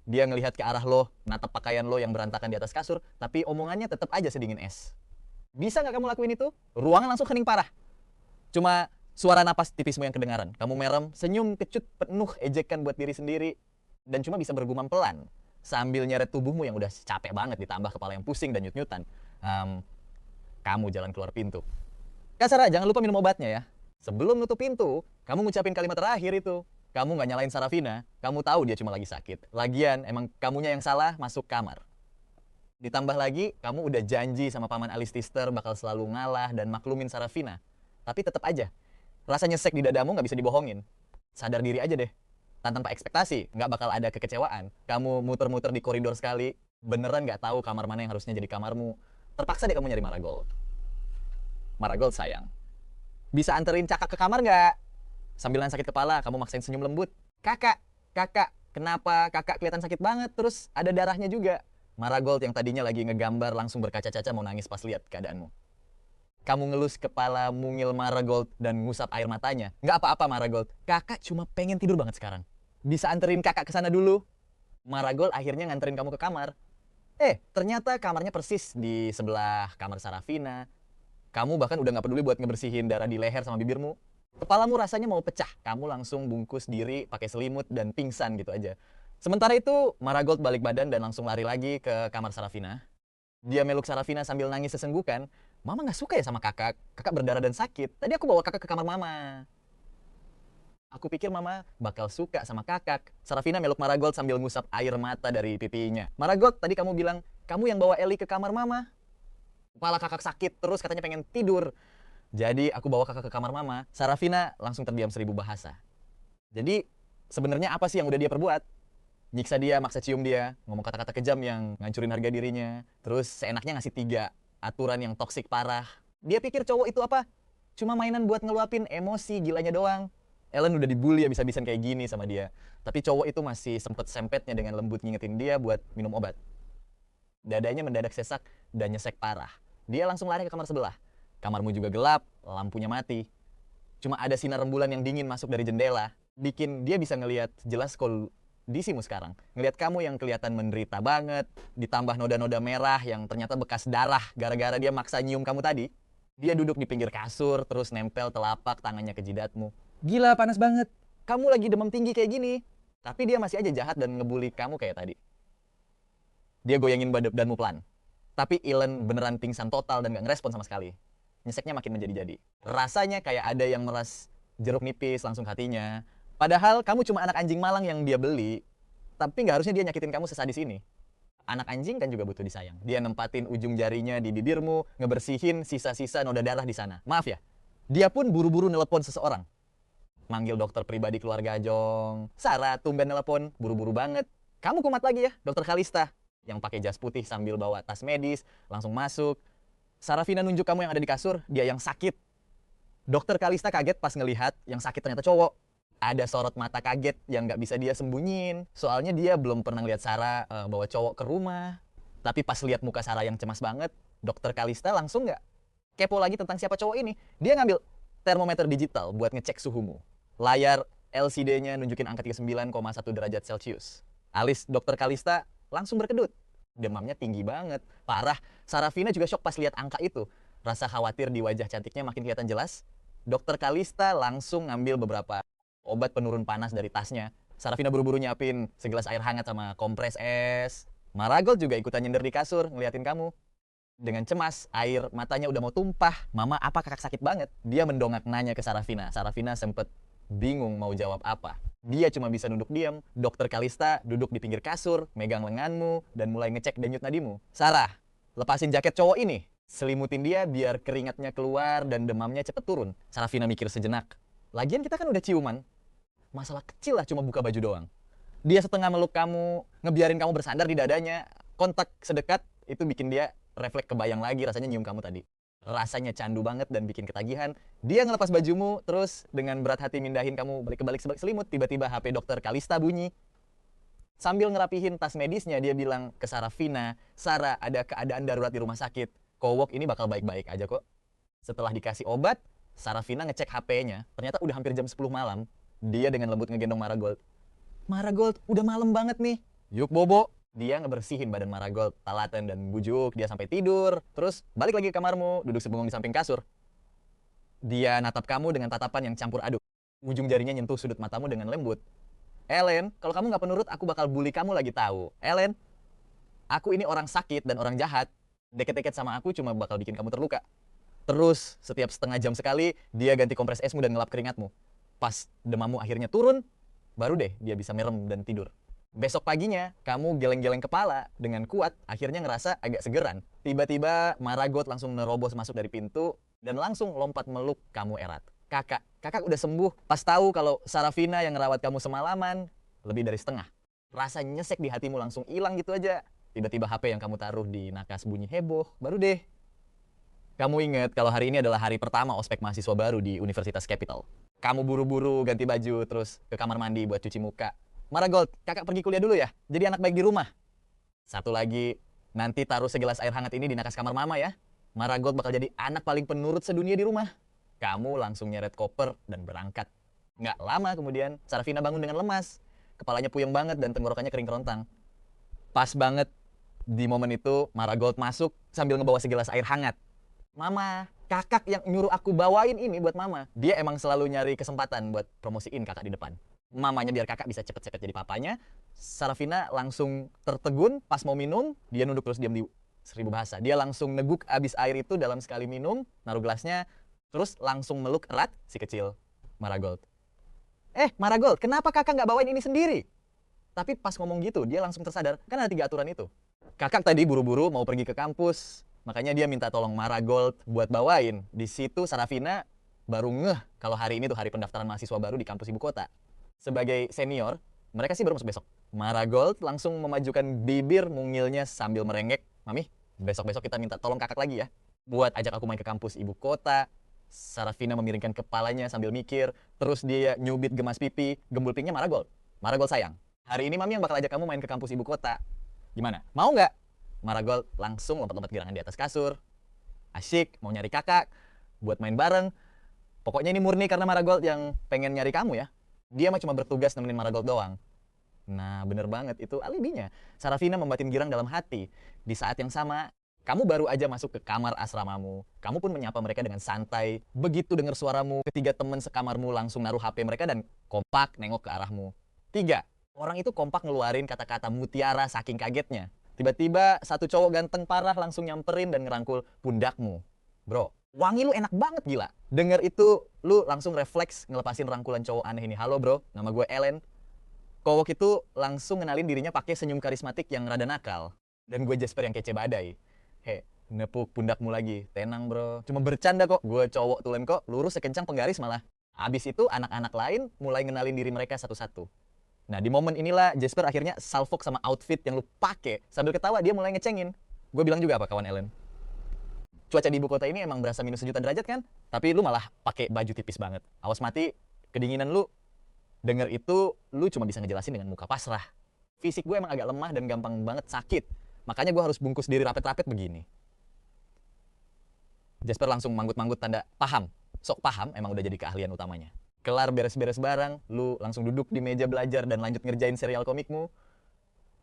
Dia ngelihat ke arah lo, natap pakaian lo yang berantakan di atas kasur, tapi omongannya tetap aja sedingin es. Bisa nggak kamu lakuin itu? Ruangan langsung hening parah. Cuma suara napas tipismu yang kedengaran. Kamu merem, senyum kecut penuh ejekan buat diri sendiri. Dan cuma bisa bergumam pelan. Sambil nyeret tubuhmu yang udah capek banget ditambah kepala yang pusing dan nyut-nyutan. Kamu jalan keluar pintu. Kak Sarah, jangan lupa minum obatnya ya. Sebelum nutup pintu, kamu ngucapin kalimat terakhir itu. Kamu nggak nyalain Sarafina, kamu tahu dia cuma lagi sakit. Lagian, emang kamunya yang salah masuk kamar. Ditambah lagi, kamu udah janji sama Paman Alistister bakal selalu ngalah dan maklumin Sarafina. Tapi tetap aja, rasa nyesek di dadamu nggak bisa dibohongin. Sadar diri aja deh. Tanpa ekspektasi, nggak bakal ada kekecewaan. Kamu muter-muter di koridor sekali, beneran nggak tahu kamar mana yang harusnya jadi kamarmu. Terpaksa deh kamu nyari Marigold. Marigold sayang, bisa anterin Cakak ke kamar nggak? Sambil sakit kepala, kamu maksain senyum lembut. Kakak, kenapa kakak kelihatan sakit banget? Terus ada darahnya juga. Marigold yang tadinya lagi ngegambar langsung berkaca-kaca mau nangis pas lihat keadaanmu. Kamu ngelus kepala mungil Marigold dan ngusap air matanya. Nggak apa-apa Marigold, kakak cuma pengen tidur banget sekarang. Bisa anterin kakak ke sana dulu? Marigold akhirnya nganterin kamu ke kamar. Ternyata kamarnya persis di sebelah kamar Sarafina. Kamu bahkan udah nggak peduli buat ngebersihin darah di leher sama bibirmu. Kepalamu rasanya mau pecah, kamu langsung bungkus diri pakai selimut dan pingsan gitu aja. Sementara itu, Marigold balik badan dan langsung lari lagi ke kamar Sarafina. Dia meluk Sarafina sambil nangis sesenggukan. Mama gak suka ya sama kakak, kakak berdarah dan sakit. Tadi aku bawa kakak ke kamar mama. Aku pikir mama bakal suka sama kakak. Sarafina meluk Marigold sambil ngusap air mata dari pipinya. Marigold, tadi kamu bilang, kamu yang bawa Ellie ke kamar mama. Kepala kakak sakit, terus katanya pengen tidur. Jadi aku bawa kakak ke kamar mama. Sarafina langsung terdiam 1000 bahasa. Jadi sebenarnya apa sih yang udah dia perbuat? Nyiksa dia, maksa cium dia, ngomong kata-kata kejam yang ngancurin harga dirinya. Terus seenaknya ngasih 3 aturan yang toksik parah. Dia pikir cowok itu apa? Cuma mainan buat ngeluapin emosi gilanya doang. Ellen udah dibully habis-habisan kayak gini sama dia. Tapi cowok itu masih sempet sempetnya dengan lembut ngingetin dia buat minum obat. Dadanya mendadak sesak dan nyesek parah. Dia langsung lari ke kamar sebelah. Kamarmu juga gelap, lampunya mati. Cuma ada sinar rembulan yang dingin masuk dari jendela, bikin dia bisa ngelihat jelas kondisimu sekarang. Ngelihat kamu yang kelihatan menderita banget, ditambah noda-noda merah yang ternyata bekas darah gara-gara dia maksa nyium kamu tadi. Dia duduk di pinggir kasur, terus nempel telapak tangannya ke jidatmu. Gila, panas banget. Kamu lagi demam tinggi kayak gini, tapi dia masih aja jahat dan ngebully kamu kayak tadi. Dia goyangin badanmu pelan. Tapi Ilen beneran pingsan total dan gak ngerespon sama sekali. Nyeseknya makin menjadi-jadi. Rasanya kayak ada yang meras jeruk nipis langsung ke hatinya. Padahal kamu cuma anak anjing malang yang dia beli, tapi gak harusnya dia nyakitin kamu sesadis ini. Anak anjing kan juga butuh disayang. Dia nempatin ujung jarinya di bibirmu, ngebersihin sisa-sisa noda darah di sana. Maaf ya, dia pun buru-buru nelpon seseorang. Manggil dokter pribadi keluarga Jong. Sarah tumben nelpon, buru-buru banget. Kamu kumat lagi ya, dokter Kalista. Yang pakai jas putih sambil bawa tas medis, langsung masuk. Sarafina nunjuk kamu yang ada di kasur, dia yang sakit. Dokter Kalista kaget pas ngelihat yang sakit ternyata cowok. Ada sorot mata kaget yang nggak bisa dia sembunyiin. Soalnya dia belum pernah lihat Sarah bawa cowok ke rumah. Tapi pas lihat muka Sarah yang cemas banget, dokter Kalista langsung nggak kepo lagi tentang siapa cowok ini. Dia ngambil termometer digital buat ngecek suhumu. Layar LCD-nya nunjukin angka 39,1 derajat Celcius. Alis dokter Kalista langsung berkedut. Demamnya tinggi banget, parah. Sarafina juga shock pas lihat angka itu. Rasa khawatir di wajah cantiknya makin kelihatan jelas. Dokter Kalista langsung ngambil beberapa obat penurun panas dari tasnya. Sarafina buru-buru nyiapin segelas air hangat sama kompres es. Marigold juga ikutan nyender di kasur ngeliatin kamu. Dengan cemas, air matanya udah mau tumpah. Mama, apa kakak sakit banget? Dia mendongak nanya ke Sarafina. Sarafina sempet bingung mau jawab apa. Dia cuma bisa duduk diam. Dokter Kalista duduk di pinggir kasur, megang lenganmu, dan mulai ngecek denyut nadimu. Sarah, lepasin jaket cowok ini. Selimutin dia biar keringatnya keluar dan demamnya cepet turun. Sarafina mikir sejenak. Lagian kita kan udah ciuman. Masalah kecil lah cuma buka baju doang. Dia setengah meluk kamu, ngebiarin kamu bersandar di dadanya. Kontak sedekat itu bikin dia refleks kebayang lagi rasanya nyium kamu tadi. Rasanya candu banget dan bikin ketagihan. Dia ngelepas bajumu, terus dengan berat hati mindahin kamu balik selimut. Tiba-tiba HP dokter Kalista bunyi. Sambil ngerapihin tas medisnya, dia bilang ke Sarafina, Sarah, ada keadaan darurat di rumah sakit. Kowok ini bakal baik-baik aja kok. Setelah dikasih obat, Sarafina ngecek HP-nya. Ternyata udah hampir jam 10 malam. Dia dengan lembut ngegendong Marigold. Marigold, udah malam banget nih. Yuk bobo. Dia ngebersihin badan Marigold, talatan dan bujuk dia sampai tidur. Terus balik lagi ke kamarmu, duduk sebengong di samping kasur. Dia natap kamu dengan tatapan yang campur aduk. Ujung jarinya nyentuh sudut matamu dengan lembut. Ellen, kalau kamu nggak penurut, aku bakal bully kamu lagi tahu. Ellen, aku ini orang sakit dan orang jahat. Deket-deket sama aku cuma bakal bikin kamu terluka. Terus, setiap setengah jam sekali, dia ganti kompres esmu dan ngelap keringatmu. Pas demammu akhirnya turun, baru deh dia bisa merem dan tidur. Besok paginya, kamu geleng-geleng kepala dengan kuat, akhirnya ngerasa agak segeran. Tiba-tiba Marigold langsung nerobos masuk dari pintu dan langsung lompat meluk kamu erat. Kakak udah sembuh. Pas tahu kalau Sarafina yang ngerawat kamu semalaman, lebih dari setengah. Rasa nyesek di hatimu langsung hilang gitu aja. Tiba-tiba HP yang kamu taruh di nakas bunyi heboh, baru deh. Kamu ingat kalau hari ini adalah hari pertama ospek mahasiswa baru di Universitas Capital. Kamu buru-buru ganti baju, terus ke kamar mandi buat cuci muka. Marigold, kakak pergi kuliah dulu ya, jadi anak baik di rumah. Satu lagi, nanti taruh segelas air hangat ini di nakas kamar mama ya. Marigold bakal jadi anak paling penurut sedunia di rumah. Kamu langsung nyeret koper dan berangkat. Nggak lama kemudian, Sarafina bangun dengan lemas. Kepalanya puyeng banget dan tenggorokannya kering kerontang. Pas banget di momen itu, Marigold masuk sambil ngebawa segelas air hangat. Mama, kakak yang nyuruh aku bawain ini buat mama. Dia emang selalu nyari kesempatan buat promosiin kakak di depan. Mamanya biar kakak bisa cepet-cepet jadi papanya. Sarafina langsung tertegun pas mau minum, dia nunduk terus diam di 1000 bahasa. Dia langsung neguk abis air itu dalam sekali minum, naruh gelasnya, terus langsung meluk erat si kecil Marigold. Marigold, kenapa kakak nggak bawain ini sendiri? Tapi pas ngomong gitu, dia langsung tersadar, kan ada 3 aturan itu. Kakak tadi buru-buru mau pergi ke kampus, makanya dia minta tolong Marigold buat bawain. Di situ Sarafina baru ngeh kalau hari ini tuh hari pendaftaran mahasiswa baru di kampus ibu kota. Sebagai senior, mereka sih baru masuk besok. Marigold langsung memajukan bibir mungilnya sambil merengek. Mami, besok-besok kita minta tolong kakak lagi ya. Buat ajak aku main ke kampus ibu kota. Sarafina memiringkan kepalanya sambil mikir. Terus dia nyubit gemas pipi. Gembul pinknya Marigold. Marigold sayang, hari ini mami yang bakal ajak kamu main ke kampus ibu kota. Gimana? Mau nggak? Marigold langsung lompat-lompat gerangan di atas kasur. Asyik, mau nyari kakak. Buat main bareng. Pokoknya ini murni karena Marigold yang pengen nyari kamu ya. Dia mah cuma bertugas nemenin Marigold doang. Nah, bener banget, itu alibinya. Sarafina membatin girang dalam hati. Di saat yang sama, Kamu baru aja masuk ke kamar asramamu. Kamu pun menyapa mereka dengan santai. Begitu dengar suaramu, ketiga teman sekamarmu langsung naruh HP mereka dan kompak nengok ke arahmu. 3. Orang itu kompak ngeluarin kata-kata mutiara saking kagetnya. Tiba-tiba satu cowok ganteng parah langsung nyamperin dan ngerangkul pundakmu. Bro, wangi lu enak banget gila. Dengar itu, lu langsung refleks ngelepasin rangkulan cowok aneh ini. Halo bro, nama gue Ellen. Cowok itu langsung ngenalin dirinya pakai senyum karismatik yang rada nakal. Dan gue Jasper yang kece badai. Nepuk pundakmu lagi. Tenang bro, cuma bercanda kok. Gue cowok tulen kok, lurus sekencang penggaris malah. Habis itu anak-anak lain mulai ngenalin diri mereka satu-satu. Nah di momen inilah Jasper akhirnya salfok sama outfit yang lu pake. Sambil ketawa dia mulai ngecengin. Gue bilang juga apa kawan Ellen? Cuaca di ibu kota ini emang berasa minus 1 juta derajat kan? Tapi lu malah pakai baju tipis banget. Awas mati, kedinginan lu. Denger itu, lu cuma bisa ngejelasin dengan muka pasrah. Fisik gue emang agak lemah dan gampang banget sakit. Makanya gue harus bungkus diri rapet-rapet begini. Jasper langsung manggut-manggut tanda paham. Sok paham emang udah jadi keahlian utamanya. Kelar beres-beres barang, lu langsung duduk di meja belajar dan lanjut ngerjain serial komikmu.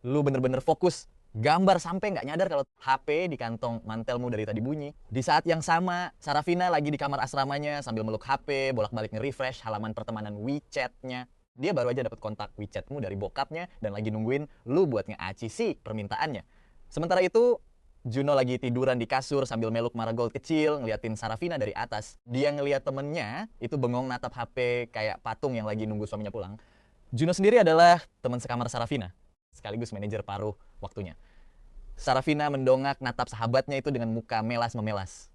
Lu bener-bener fokus, gambar sampai nggak nyadar kalau HP di kantong mantelmu dari tadi bunyi. Di saat yang sama, Sarafina lagi di kamar asramanya sambil meluk HP, bolak-balik nge-refresh halaman pertemanan WeChat-nya. Dia baru aja dapat kontak WeChat-mu dari bokapnya dan lagi nungguin lu buat nge-aci sih permintaannya. Sementara itu, Juno lagi tiduran di kasur sambil meluk marigold kecil, ngeliatin Sarafina dari atas. Dia ngeliat temennya, itu bengong natap HP kayak patung yang lagi nunggu suaminya pulang. Juno sendiri adalah teman sekamar Sarafina, sekaligus manajer paruh waktunya. Sarafina mendongak natap sahabatnya itu dengan muka melas-memelas.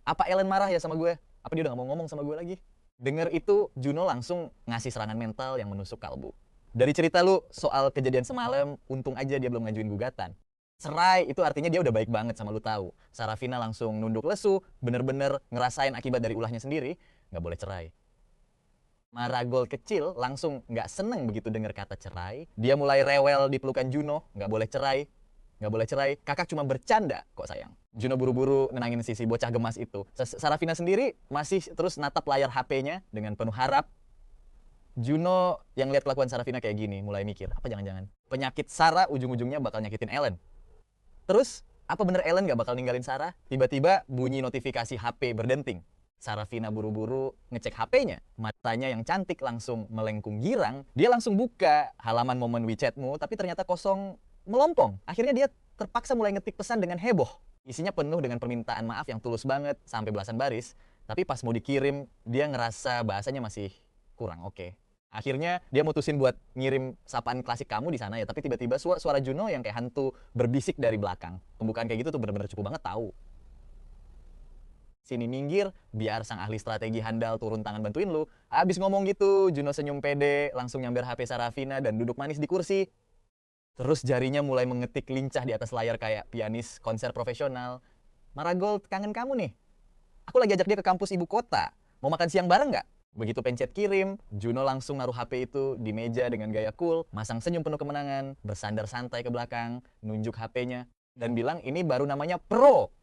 Apa Ellen marah ya sama gue? Apa dia udah gak mau ngomong sama gue lagi? Dengar itu, Juno langsung ngasih serangan mental yang menusuk kalbu. Dari cerita lu soal kejadian semalam, untung aja dia belum ngajuin gugatan. Cerai itu artinya dia udah baik banget sama lu tahu. Sarafina langsung nunduk lesu, bener-bener ngerasain akibat dari ulahnya sendiri, nggak boleh cerai. Marigold kecil langsung nggak seneng begitu denger kata cerai. Dia mulai rewel di pelukan Juno, nggak boleh cerai. Nggak boleh cerai, kakak cuma bercanda kok sayang. Juno buru-buru nenangin sisi bocah gemas itu. Sarafina sendiri masih terus natap layar HP-nya dengan penuh harap. Juno yang lihat kelakuan Sarafina kayak gini, mulai mikir, apa jangan-jangan penyakit Sarah ujung-ujungnya bakal nyakitin Ellen. Terus, apa bener Ellen gak bakal ninggalin Sarah? Tiba-tiba bunyi notifikasi HP berdenting. Sarafina buru-buru ngecek HP-nya. Matanya yang cantik langsung melengkung girang. Dia langsung buka halaman momen WeChat-mu, tapi ternyata kosong melompong. Akhirnya dia terpaksa mulai ngetik pesan dengan heboh. Isinya penuh dengan permintaan maaf yang tulus banget, sampai belasan baris. Tapi pas mau dikirim, dia ngerasa bahasanya masih kurang oke. Akhirnya dia mutusin buat ngirim sapaan klasik kamu di sana ya, tapi tiba-tiba suara Juno yang kayak hantu berbisik dari belakang. Pembukaan kayak gitu tuh bener-bener cukup banget tahu. Sini minggir, biar sang ahli strategi handal turun tangan bantuin lu. Abis ngomong gitu, Juno senyum pede, langsung nyamber HP Sarafina dan duduk manis di kursi. Terus jarinya mulai mengetik lincah di atas layar kayak pianis konser profesional. Marigold, kangen kamu nih. Aku lagi ajak dia ke kampus ibu kota. Mau makan siang bareng nggak? Begitu pencet kirim, Juno langsung naruh HP itu di meja dengan gaya cool, masang senyum penuh kemenangan, bersandar santai ke belakang, nunjuk HP-nya, dan bilang ini baru namanya pro.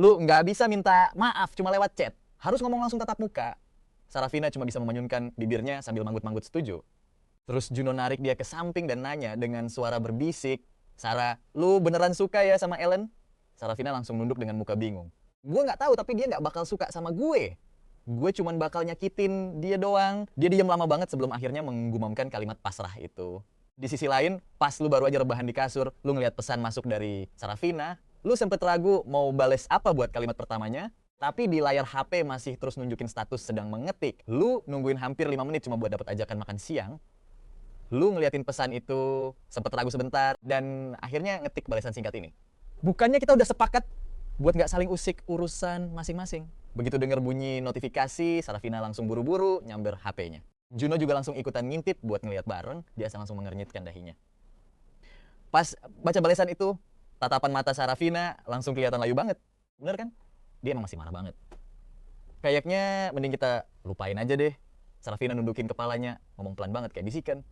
Lu nggak bisa minta maaf cuma lewat chat, harus ngomong langsung tatap muka. Sarafina cuma bisa memanyunkan bibirnya sambil manggut-manggut setuju. Terus Juno narik dia ke samping dan nanya dengan suara berbisik, Sarah, lu beneran suka ya sama Ellen? Sarafina langsung nunduk dengan muka bingung. Gue nggak tahu, tapi dia nggak bakal suka sama gue. Gue cuman bakal nyakitin dia doang. Dia diam lama banget sebelum akhirnya menggumamkan kalimat pasrah itu. Di sisi lain, pas lu baru aja rebahan di kasur, lu ngeliat pesan masuk dari Sarafina, lu sempet ragu mau bales apa buat kalimat pertamanya, tapi di layar HP masih terus nunjukin status sedang mengetik. Lu nungguin hampir 5 menit cuma buat dapat ajakan makan siang. Lu ngeliatin pesan itu, sempet ragu sebentar, dan akhirnya ngetik balasan singkat ini. Bukannya kita udah sepakat buat nggak saling usik urusan masing-masing. Begitu dengar bunyi notifikasi, Sarafina langsung buru-buru nyamber HP-nya. Juno juga langsung ikutan ngintip buat ngeliat bareng, dia langsung mengernyitkan dahinya. Pas baca balasan itu, tatapan mata Sarafina langsung kelihatan layu banget. Bener kan? Dia emang masih marah banget. Kayaknya mending kita lupain aja deh. Sarafina nundukin kepalanya, ngomong pelan banget kayak bisikan.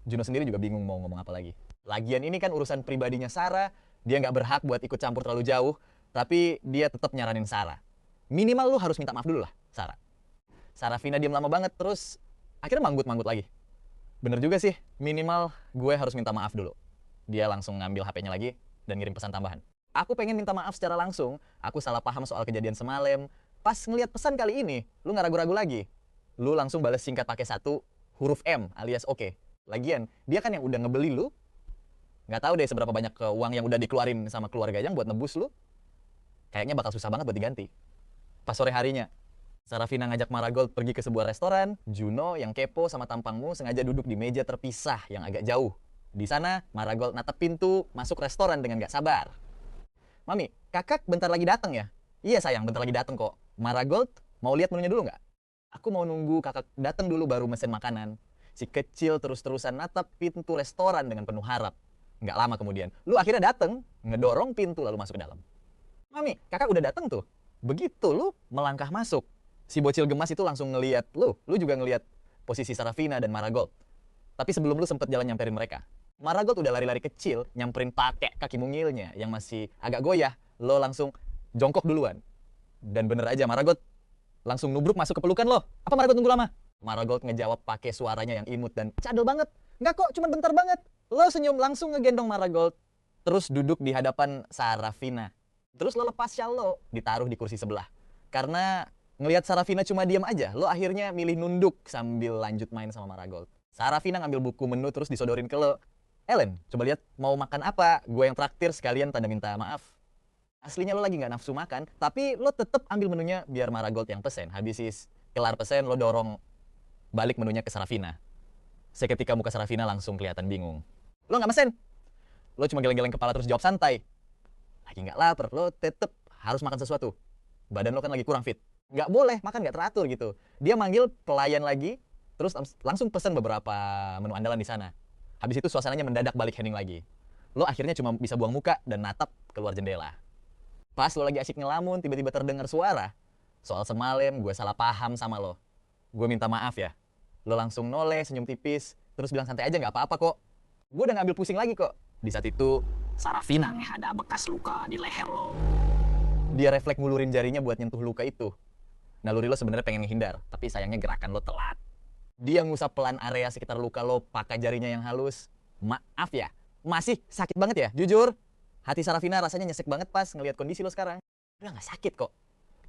Juno sendiri juga bingung mau ngomong apa lagi. Lagian ini kan urusan pribadinya Sarah, dia nggak berhak buat ikut campur terlalu jauh, tapi dia tetap nyaranin Sarah. Minimal lu harus minta maaf dulu lah, Sarah. Sarafina diam lama banget, terus akhirnya manggut-manggut lagi. Bener juga sih, minimal gue harus minta maaf dulu. Dia langsung ngambil HP-nya lagi dan ngirim pesan tambahan. Aku pengen minta maaf secara langsung. Aku salah paham soal kejadian semalam. Pas ngelihat pesan kali ini, lu nggak ragu-ragu lagi. Lu langsung balas singkat pakai satu huruf M alias oke. Lagian, dia kan yang udah ngebeli lu. Nggak tahu deh seberapa banyak uang yang udah dikeluarin sama keluarga yang buat nebus lu. Kayaknya bakal susah banget buat diganti. Pas sore harinya, Sarafina ngajak Marigold pergi ke sebuah restoran. Juno yang kepo sama tampangmu sengaja duduk di meja terpisah yang agak jauh. Di sana, Marigold natap pintu masuk restoran dengan gak sabar. Mami, kakak bentar lagi datang ya? Iya sayang, bentar lagi datang kok. Marigold, mau lihat menunya dulu nggak? Aku mau nunggu kakak datang dulu baru mesen makanan. Si kecil terus-terusan natap pintu restoran dengan penuh harap. Nggak lama kemudian, lu akhirnya datang, ngedorong pintu lalu masuk ke dalam. Mami, kakak udah datang tuh. Begitu lu melangkah masuk, si bocil gemas itu langsung ngeliat lu juga ngeliat posisi Sarafina dan Marigold. Tapi sebelum lu sempet jalan nyamperin mereka, Marigold udah lari-lari kecil, nyamperin pakai kaki mungilnya yang masih agak goyah. Lo langsung jongkok duluan. Dan bener aja, Marigold langsung nubruk masuk ke pelukan lo. Apa Marigold tunggu lama? Marigold ngejawab pakai suaranya yang imut dan cadel banget. Enggak kok, cuma bentar banget. Lo senyum langsung ngegendong Marigold. Terus duduk di hadapan Sarafina. Terus lo lepas shawl lo, ditaruh di kursi sebelah. Karena ngelihat Sarafina cuma diam aja, lo akhirnya milih nunduk sambil lanjut main sama Marigold. Sarafina ngambil buku menu terus disodorin ke lo. Ellen, coba lihat mau makan apa? Gue yang traktir sekalian tanda minta maaf. Aslinya lo lagi nggak nafsu makan, tapi lo tetep ambil menunya biar Marigold yang pesen. Habis kelar pesen, lo dorong balik menunya ke Sarafina. Seketika muka Sarafina langsung kelihatan bingung. Lo nggak mesen? Lo cuma geleng-geleng kepala terus jawab santai. Lagi nggak lapar, lo tetep harus makan sesuatu. Badan lo kan lagi kurang fit. Nggak boleh makan nggak teratur gitu. Dia manggil pelayan lagi, terus langsung pesen beberapa menu andalan di sana. Habis itu suasananya mendadak balik hening lagi. Lo akhirnya cuma bisa buang muka dan natap keluar jendela. Pas lo lagi asik ngelamun, tiba-tiba terdengar suara. Soal semalam gue salah paham sama lo. Gue minta maaf ya. Lo langsung noleh, senyum tipis, terus bilang santai aja nggak apa-apa kok. Gue udah ngambil pusing lagi kok. Di saat itu, Sarafina ada bekas luka di leher lo. Dia refleks ngulurin jarinya buat nyentuh luka itu. Naluri lo sebenarnya pengen menghindar, tapi sayangnya gerakan lo telat. Dia ngusap pelan area sekitar luka lo pakai jarinya yang halus. Maaf ya, masih sakit banget ya? Jujur, hati Sarafina rasanya nyesek banget pas ngelihat kondisi lo sekarang. Udah nggak sakit kok.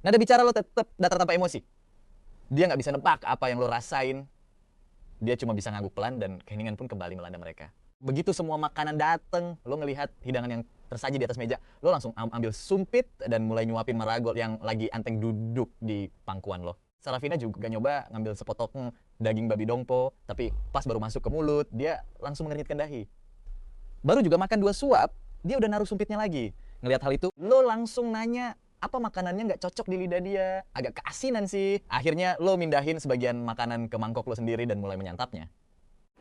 Nada bicara lo tetap datar tanpa emosi. Dia nggak bisa nebak apa yang lo rasain. Dia cuma bisa ngangguk pelan dan keheningan pun kembali melanda mereka. Begitu semua makanan dateng, lo ngelihat hidangan yang tersaji di atas meja, lo langsung ambil sumpit dan mulai nyuapin Marigold yang lagi anteng duduk di pangkuan lo. Sarafina juga nyoba ngambil sepotong daging babi dongpo, tapi pas baru masuk ke mulut, dia langsung mengernyitkan dahi. Baru juga makan 2 suap, dia udah naruh sumpitnya lagi. Ngelihat hal itu, lo langsung nanya, apa makanannya nggak cocok di lidah dia? Agak keasinan sih. Akhirnya lo mindahin sebagian makanan ke mangkok lo sendiri dan mulai menyantapnya.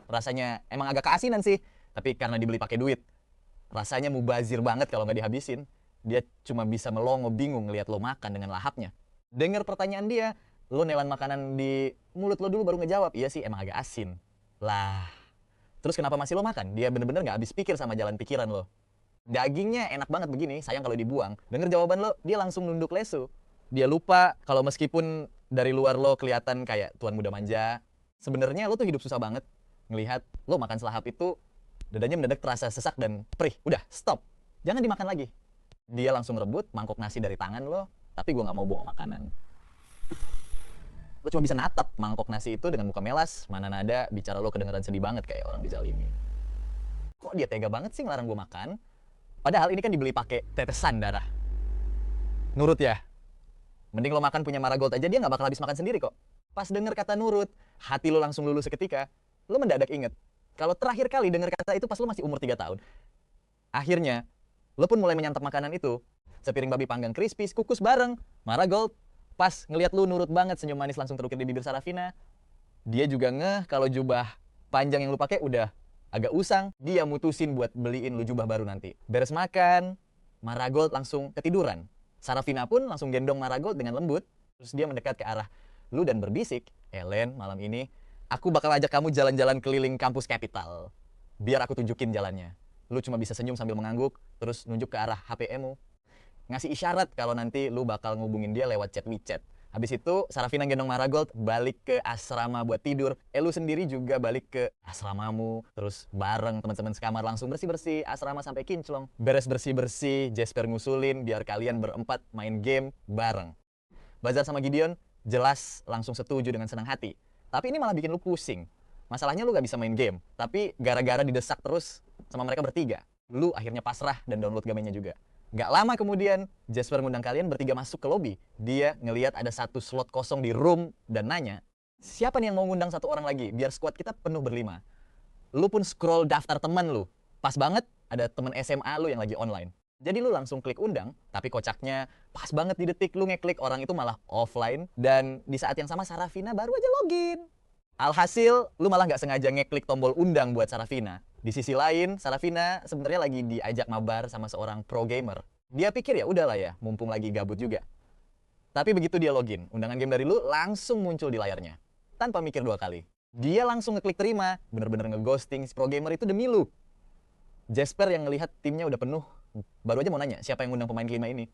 Rasanya emang agak keasinan sih, tapi karena dibeli pakai duit, rasanya mubazir banget kalau nggak dihabisin. Dia cuma bisa melongo bingung ngelihat lo makan dengan lahapnya. Dengar pertanyaan dia, lo nelan makanan di mulut lo dulu baru ngejawab, iya sih emang agak asin. Lah, terus kenapa masih lo makan? Dia bener-bener nggak habis pikir sama jalan pikiran lo. Dagingnya enak banget begini, sayang kalau dibuang. Dengar jawaban lo, dia langsung nunduk lesu. Dia lupa kalau meskipun dari luar lo kelihatan kayak tuan muda manja, sebenarnya lo tuh hidup susah banget. Ngelihat lo makan selahap itu, dadanya mendadak terasa sesak dan perih. Udah, stop. Jangan dimakan lagi. Dia langsung rebut mangkok nasi dari tangan lo, tapi gue nggak mau bawa makanan. Lo cuma bisa natap mangkok nasi itu dengan muka melas, mana nada bicara lo kedengeran sedih banget kayak orang dizalimi. Kok dia tega banget sih ngelarang gue makan? Padahal ini kan dibeli pakai tetesan darah. Nurut ya? Mending lo makan punya Marigold aja, dia nggak bakal habis makan sendiri kok. Pas denger kata nurut, hati lo langsung luluh seketika. Lo mendadak inget, kalau terakhir kali denger kata itu pas lo masih umur 3 tahun. Akhirnya, lo pun mulai menyantap makanan itu. Sepiring babi panggang crispy, kukus bareng, Marigold. Pas ngelihat lu nurut banget, senyum manis langsung terukir di bibir Sarafina. Dia juga ngeh kalau jubah panjang yang lu pakai udah agak usang. Dia mutusin buat beliin lu jubah baru nanti. Beres makan, Marigold langsung ketiduran. Sarafina pun langsung gendong Marigold dengan lembut. Terus dia mendekat ke arah lu dan berbisik, Ellen, malam ini aku bakal ajak kamu jalan-jalan keliling kampus Capital. Biar aku tunjukin jalannya. Lu cuma bisa senyum sambil mengangguk, terus nunjuk ke arah HP-mu. Ngasih isyarat kalau nanti lu bakal ngubungin dia lewat chat WeChat. Habis itu Sarafina gendong Marigold balik ke asrama buat tidur. Lu sendiri juga balik ke asramamu. Terus bareng teman-teman sekamar langsung bersih-bersih asrama sampai kinclong. Beres bersih-bersih, Jasper ngusulin biar kalian berempat main game bareng. Bazar sama Gideon jelas langsung setuju dengan senang hati. Tapi ini malah bikin lu pusing. Masalahnya lu gak bisa main game. Tapi gara-gara didesak terus sama mereka bertiga, lu akhirnya pasrah dan download gamenya juga. Gak lama kemudian, Jasper ngundang kalian bertiga masuk ke lobby. Dia ngelihat ada satu slot kosong di room dan nanya, siapa nih yang mau ngundang satu orang lagi biar squad kita penuh berlima. Lu pun scroll daftar teman lu. Pas banget ada temen SMA lu yang lagi online. Jadi lu langsung klik undang, tapi kocaknya pas banget di detik lu ngeklik orang itu malah offline. Dan di saat yang sama Sarafina baru aja login. Alhasil, lu malah nggak sengaja ngeklik tombol undang buat Sarafina. Di sisi lain, Sarafina sebenarnya lagi diajak mabar sama seorang pro gamer. Dia pikir ya udahlah ya, mumpung lagi gabut juga. Tapi begitu dia login, undangan game dari lu langsung muncul di layarnya. Tanpa mikir dua kali. Dia langsung ngeklik terima, bener-bener ngeghosting si pro gamer itu demi lu. Jasper yang ngelihat timnya udah penuh, baru aja mau nanya siapa yang ngundang pemain kelima ini.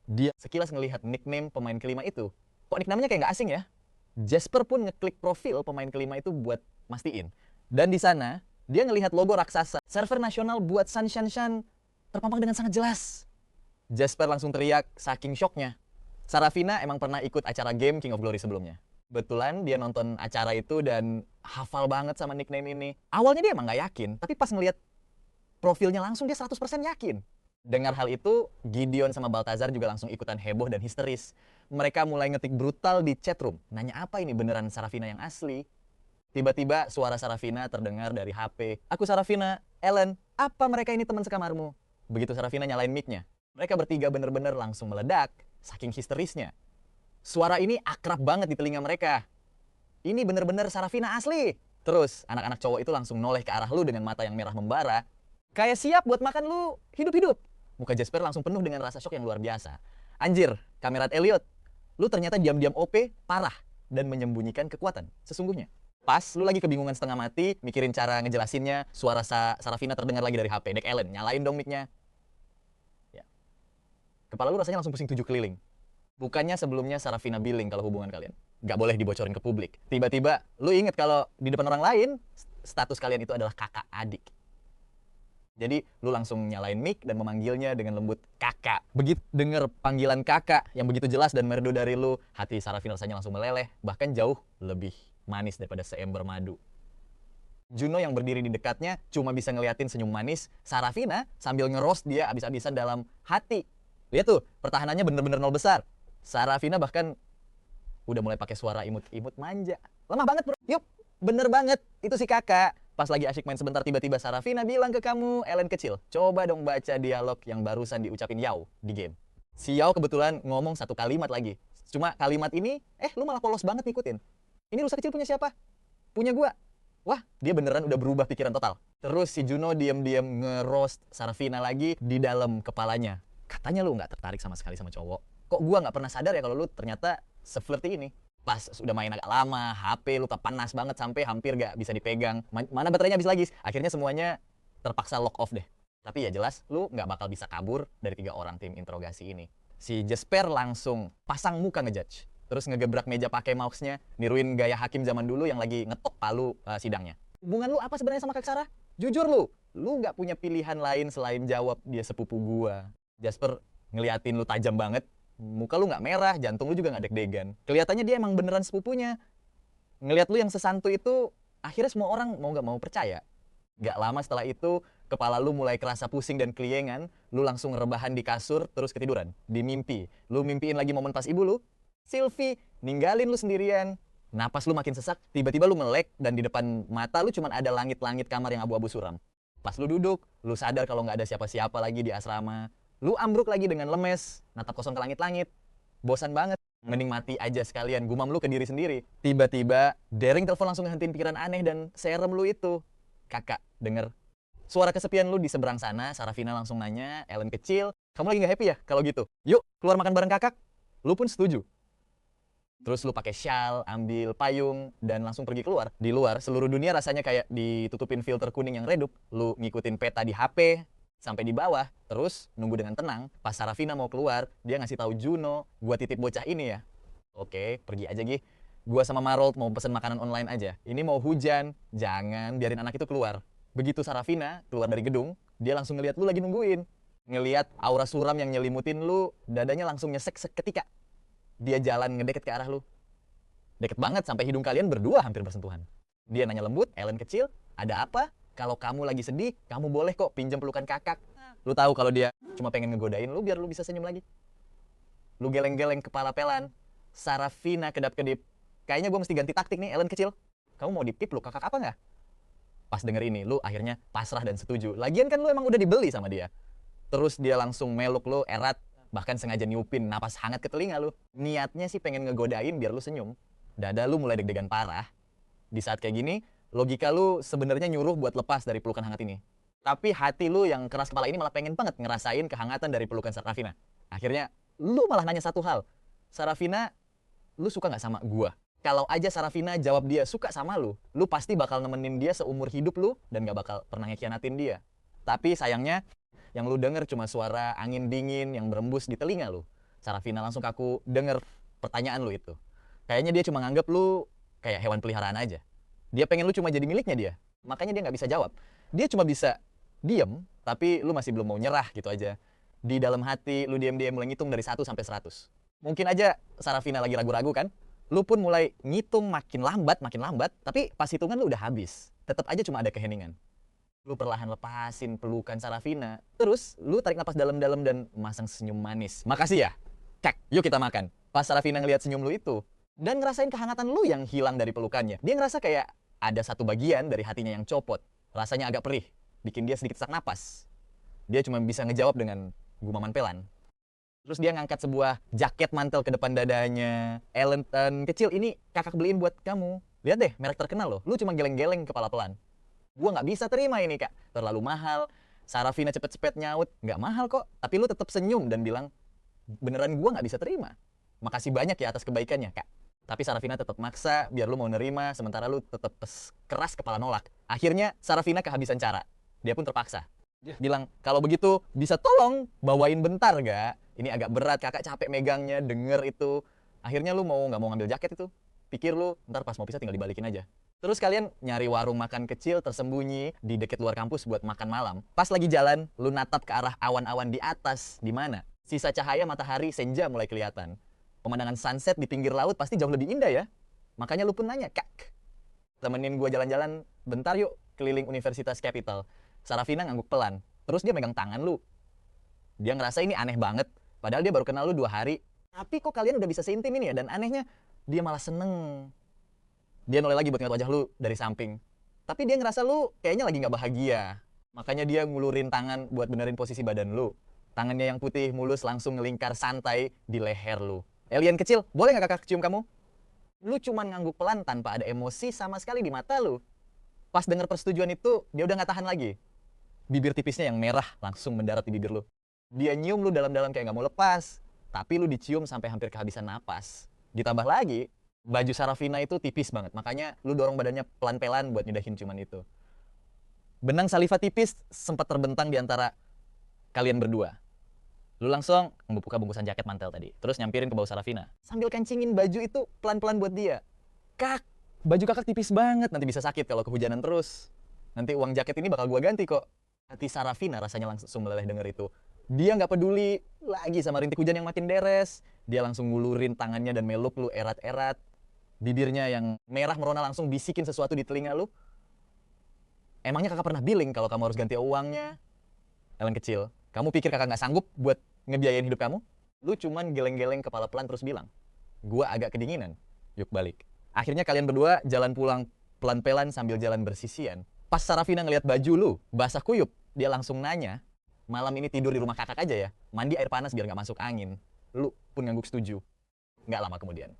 Dia sekilas ngelihat nickname pemain kelima itu. Kok nickname-nya kayak nggak asing ya? Jasper pun ngeklik profil pemain kelima itu buat mastiin. Dan di sana, dia ngelihat logo raksasa. Server nasional buat Shanshan terpampang dengan sangat jelas. Jasper langsung teriak saking shocknya. Sarafina emang pernah ikut acara game King of Glory sebelumnya. Betulan dia nonton acara itu dan hafal banget sama nickname ini. Awalnya dia emang nggak yakin, tapi pas ngelihat profilnya langsung dia 100% yakin. Dengar hal itu, Gideon sama Baltazar juga langsung ikutan heboh dan histeris. Mereka mulai ngetik brutal di chatroom. Nanya apa ini beneran Sarafina yang asli? Tiba-tiba suara Sarafina terdengar dari HP. Aku Sarafina, Ellen, apa mereka ini teman sekamarmu? Begitu Sarafina nyalain mic-nya, mereka bertiga bener-bener langsung meledak, saking histerisnya. Suara ini akrab banget di telinga mereka. Ini bener-bener Sarafina asli. Terus anak-anak cowok itu langsung noleh ke arah lu dengan mata yang merah membara. Kayak siap buat makan lu hidup-hidup. Muka Jasper langsung penuh dengan rasa shock yang luar biasa. Anjir, Kamerat Elliot, lu ternyata diam-diam OP parah dan menyembunyikan kekuatan sesungguhnya. Pas lu lagi kebingungan setengah mati, mikirin cara ngejelasinnya, suara Sarafina terdengar lagi dari HP. Dek Ellen, nyalain dong mic-nya. Ya. Kepala lu rasanya langsung pusing 7 keliling. Bukannya sebelumnya Sarafina billing kalau hubungan kalian nggak boleh dibocorin ke publik. Tiba-tiba lu inget kalau di depan orang lain, status kalian itu adalah kakak adik. Jadi lu langsung nyalain mic dan memanggilnya dengan lembut kakak. Begitu denger panggilan kakak yang begitu jelas dan merdu dari lu, hati Sarafina rasanya langsung meleleh, bahkan jauh lebih manis daripada seember madu. Juno yang berdiri di dekatnya cuma bisa ngeliatin senyum manis Sarafina sambil ngeroast dia abis-abisan dalam hati. Lihat tuh, pertahanannya bener-bener nol besar. Sarafina bahkan udah mulai pakai suara imut-imut manja. Lemah banget bro. Yup, bener banget. Itu si kakak. Pas lagi asyik main sebentar tiba-tiba Sarafina bilang ke kamu, Ellen kecil, coba dong baca dialog yang barusan diucapin Yao di game. Si Yao kebetulan ngomong satu kalimat lagi. Cuma kalimat ini, lu malah polos banget ngikutin. Ini rusa kecil punya siapa? Punya gua. Wah, dia beneran udah berubah pikiran total. Terus si Juno diam-diam nge-roast Sarafina lagi di dalam kepalanya. Katanya lu nggak tertarik sama sekali sama cowok. Kok gua nggak pernah sadar ya kalau lu ternyata se-flirty ini. Pas udah main agak lama, HP lupa panas banget sampai hampir gak bisa dipegang. Mana baterainya habis lagi. Akhirnya semuanya terpaksa lock off deh. Tapi ya jelas, lu nggak bakal bisa kabur dari 3 orang tim interogasi ini. Si Jasper langsung pasang muka ngejudge. Terus ngegebrak meja pakai mouse-nya, niruin gaya hakim zaman dulu yang lagi ngetok palu sidangnya. Hubungan lu apa sebenarnya sama Kak Sarah? Jujur lu nggak punya pilihan lain selain jawab dia sepupu gua. Jasper ngeliatin lu tajam banget. Muka lu nggak merah, jantung lu juga nggak deg-degan. Kelihatannya dia emang beneran sepupunya. Ngeliat lu yang sesantu itu, akhirnya semua orang mau nggak mau percaya. Gak lama setelah itu, kepala lu mulai kerasa pusing dan keliengan. Lu langsung rebahan di kasur, terus ketiduran. Di mimpi. Lu mimpiin lagi momen pas ibu lu, Sylvie, ninggalin lu sendirian. Napas lu makin sesak, tiba-tiba lu melek, dan di depan mata lu cuman ada langit-langit kamar yang abu-abu suram. Pas lu duduk, lu sadar kalau nggak ada siapa-siapa lagi di asrama. Lu ambruk lagi dengan lemes, natap kosong ke langit-langit. Bosan banget, mending mati aja sekalian, gumam lu ke diri sendiri. Tiba-tiba, Daring telepon langsung ngehentiin pikiran aneh dan serem lu itu. Kakak, denger. Suara kesepian lu di seberang sana, Sarafina langsung nanya, Ellen kecil, kamu lagi nggak happy ya kalau gitu? Yuk, keluar makan bareng kakak. Lu pun setuju. Terus lu pakai shawl, ambil payung, dan langsung pergi keluar. Di luar, seluruh dunia rasanya kayak ditutupin filter kuning yang redup. Lu ngikutin peta di HP, sampai di bawah, terus nunggu dengan tenang. Pas Sarafina mau keluar, dia ngasih tahu Juno, gua titip bocah ini ya. Oke, pergi aja Gi. Gua sama Marold mau pesen makanan online aja. Ini mau hujan, jangan biarin anak itu keluar. Begitu Sarafina keluar dari gedung, dia langsung ngeliat lu lagi nungguin. Ngeliat aura suram yang nyelimutin lu, dadanya langsung nyesek seketika. Dia jalan ngedeket ke arah lu. Deket banget sampai hidung kalian berdua hampir bersentuhan. Dia nanya lembut, Ellen kecil, ada apa? Kalau kamu lagi sedih, kamu boleh kok pinjam pelukan kakak. Lu tahu kalau dia cuma pengen ngegodain lu biar lu bisa senyum lagi. Lu geleng-geleng kepala pelan. Sarafina kedap-kedip. Kayaknya gue mesti ganti taktik nih, Ellen kecil. Kamu mau dipeluk kakak apa nggak? Pas denger ini, lu akhirnya pasrah dan setuju. Lagian kan lu emang udah dibeli sama dia. Terus dia langsung meluk lu erat, bahkan sengaja niupin napas hangat ke telinga lu. Niatnya sih pengen ngegodain biar lu senyum. Dada lu mulai deg-degan parah. Di saat kayak gini, logika lu sebenarnya nyuruh buat lepas dari pelukan hangat ini. Tapi hati lu yang keras kepala ini malah pengen banget ngerasain kehangatan dari pelukan Sarafina. Akhirnya, lu malah nanya satu hal. Sarafina, lu suka nggak sama gua? Kalau aja Sarafina jawab dia suka sama lu pasti bakal nemenin dia seumur hidup lu dan gak bakal pernah ngekianatin dia. Tapi sayangnya, yang lu denger cuma suara angin dingin yang berembus di telinga lu. Sarafina langsung kaku denger pertanyaan lu itu. Kayaknya dia cuma nganggep lu kayak hewan peliharaan aja. Dia pengen lu cuma jadi miliknya dia. Makanya dia nggak bisa jawab. Dia cuma bisa diem, tapi lu masih belum mau nyerah gitu aja. Di dalam hati, lu diam-diam mulai ngitung dari 1 sampai 100. Mungkin aja Sarafina lagi ragu-ragu kan? Lu pun mulai ngitung makin lambat, tapi pas hitungan lu udah habis. Tetap aja cuma ada keheningan. Lu perlahan lepasin pelukan Sarafina. Terus, lu tarik napas dalam-dalam dan masang senyum manis. Makasih ya? Cek, yuk kita makan. Pas Sarafina ngeliat senyum lu itu, dan ngerasain kehangatan lu yang hilang dari pelukannya. Dia ngerasa kayak ada satu bagian dari hatinya yang copot. Rasanya agak perih, bikin dia sedikit sesak napas. Dia cuma bisa ngejawab dengan gumaman pelan. Terus dia ngangkat sebuah jaket mantel ke depan dadanya. Ellen kecil, ini kakak beliin buat kamu. Lihat deh, merek terkenal loh. Lu cuma geleng-geleng kepala pelan. Gua nggak bisa terima ini kak, terlalu mahal. Sarafina cepet-cepet nyaut, nggak mahal kok. Tapi lu tetap senyum dan bilang, beneran gua nggak bisa terima. Makasih banyak ya atas kebaikannya kak. Tapi Sarafina tetap maksa biar lu mau nerima, sementara lu tetap keras kepala nolak. Akhirnya Sarafina kehabisan cara. Dia pun terpaksa. Bilang, kalau begitu bisa tolong bawain bentar gak? Ini agak berat, kakak capek megangnya, denger itu. Akhirnya lu nggak mau ngambil jaket itu. Pikir lu, ntar pas mau pisah tinggal dibalikin aja. Terus kalian nyari warung makan kecil tersembunyi di dekat luar kampus buat makan malam. Pas lagi jalan, lu natap ke arah awan-awan di atas. Di mana? Sisa cahaya matahari senja mulai kelihatan. Pemandangan sunset di pinggir laut pasti jauh lebih indah ya. Makanya lu pun nanya, kak, temenin gua jalan-jalan bentar yuk keliling Universitas Capital. Sarafina ngangguk pelan. Terus dia megang tangan lu. Dia ngerasa ini aneh banget. Padahal dia baru kenal lu 2 hari. Tapi kok kalian udah bisa seintim ini ya? Dan anehnya, dia malah seneng. Dia noleh lagi buat ngeliat wajah lu dari samping. Tapi dia ngerasa lu kayaknya lagi gak bahagia. Makanya dia ngulurin tangan buat benerin posisi badan lu. Tangannya yang putih mulus langsung ngelingkar santai di leher lu. Alien kecil, boleh gak kakak cium kamu? Lu cuman ngangguk pelan tanpa ada emosi sama sekali di mata lu. Pas denger persetujuan itu, dia udah gak tahan lagi. Bibir tipisnya yang merah langsung mendarat di bibir lu. Dia nyium lu dalam-dalam kayak gak mau lepas. Tapi lu dicium sampai hampir kehabisan napas. Ditambah lagi, baju Sarafina itu tipis banget. Makanya lu dorong badannya pelan-pelan buat nyudahin ciuman itu. Benang saliva tipis sempat terbentang di antara kalian berdua. Lu langsung membuka bungkusan jaket mantel tadi. Terus nyampirin ke bawah Sarafina. Sambil kencingin baju itu pelan-pelan buat dia. Kak, baju kakak tipis banget. Nanti bisa sakit kalau kehujanan terus. Nanti uang jaket ini bakal gua ganti kok. Hati Sarafina rasanya langsung meleleh denger itu. Dia nggak peduli lagi sama rintik hujan yang makin deres. Dia langsung ngulurin tangannya dan meluk lu erat-erat. Bibirnya yang merah merona langsung bisikin sesuatu di telinga lu. Emangnya kakak pernah billing kalau kamu harus ganti uangnya? Ellen kecil, kamu pikir kakak nggak sanggup buat ngebiayain hidup kamu? Lu cuman geleng-geleng kepala pelan terus bilang, gua agak kedinginan, yuk balik. Akhirnya kalian berdua jalan pulang pelan-pelan sambil jalan bersisian. Pas Sarafina ngeliat baju lu, basah kuyup, dia langsung nanya, malam ini tidur di rumah kakak aja ya, mandi air panas biar nggak masuk angin. Lu pun ngangguk setuju. Nggak lama kemudian,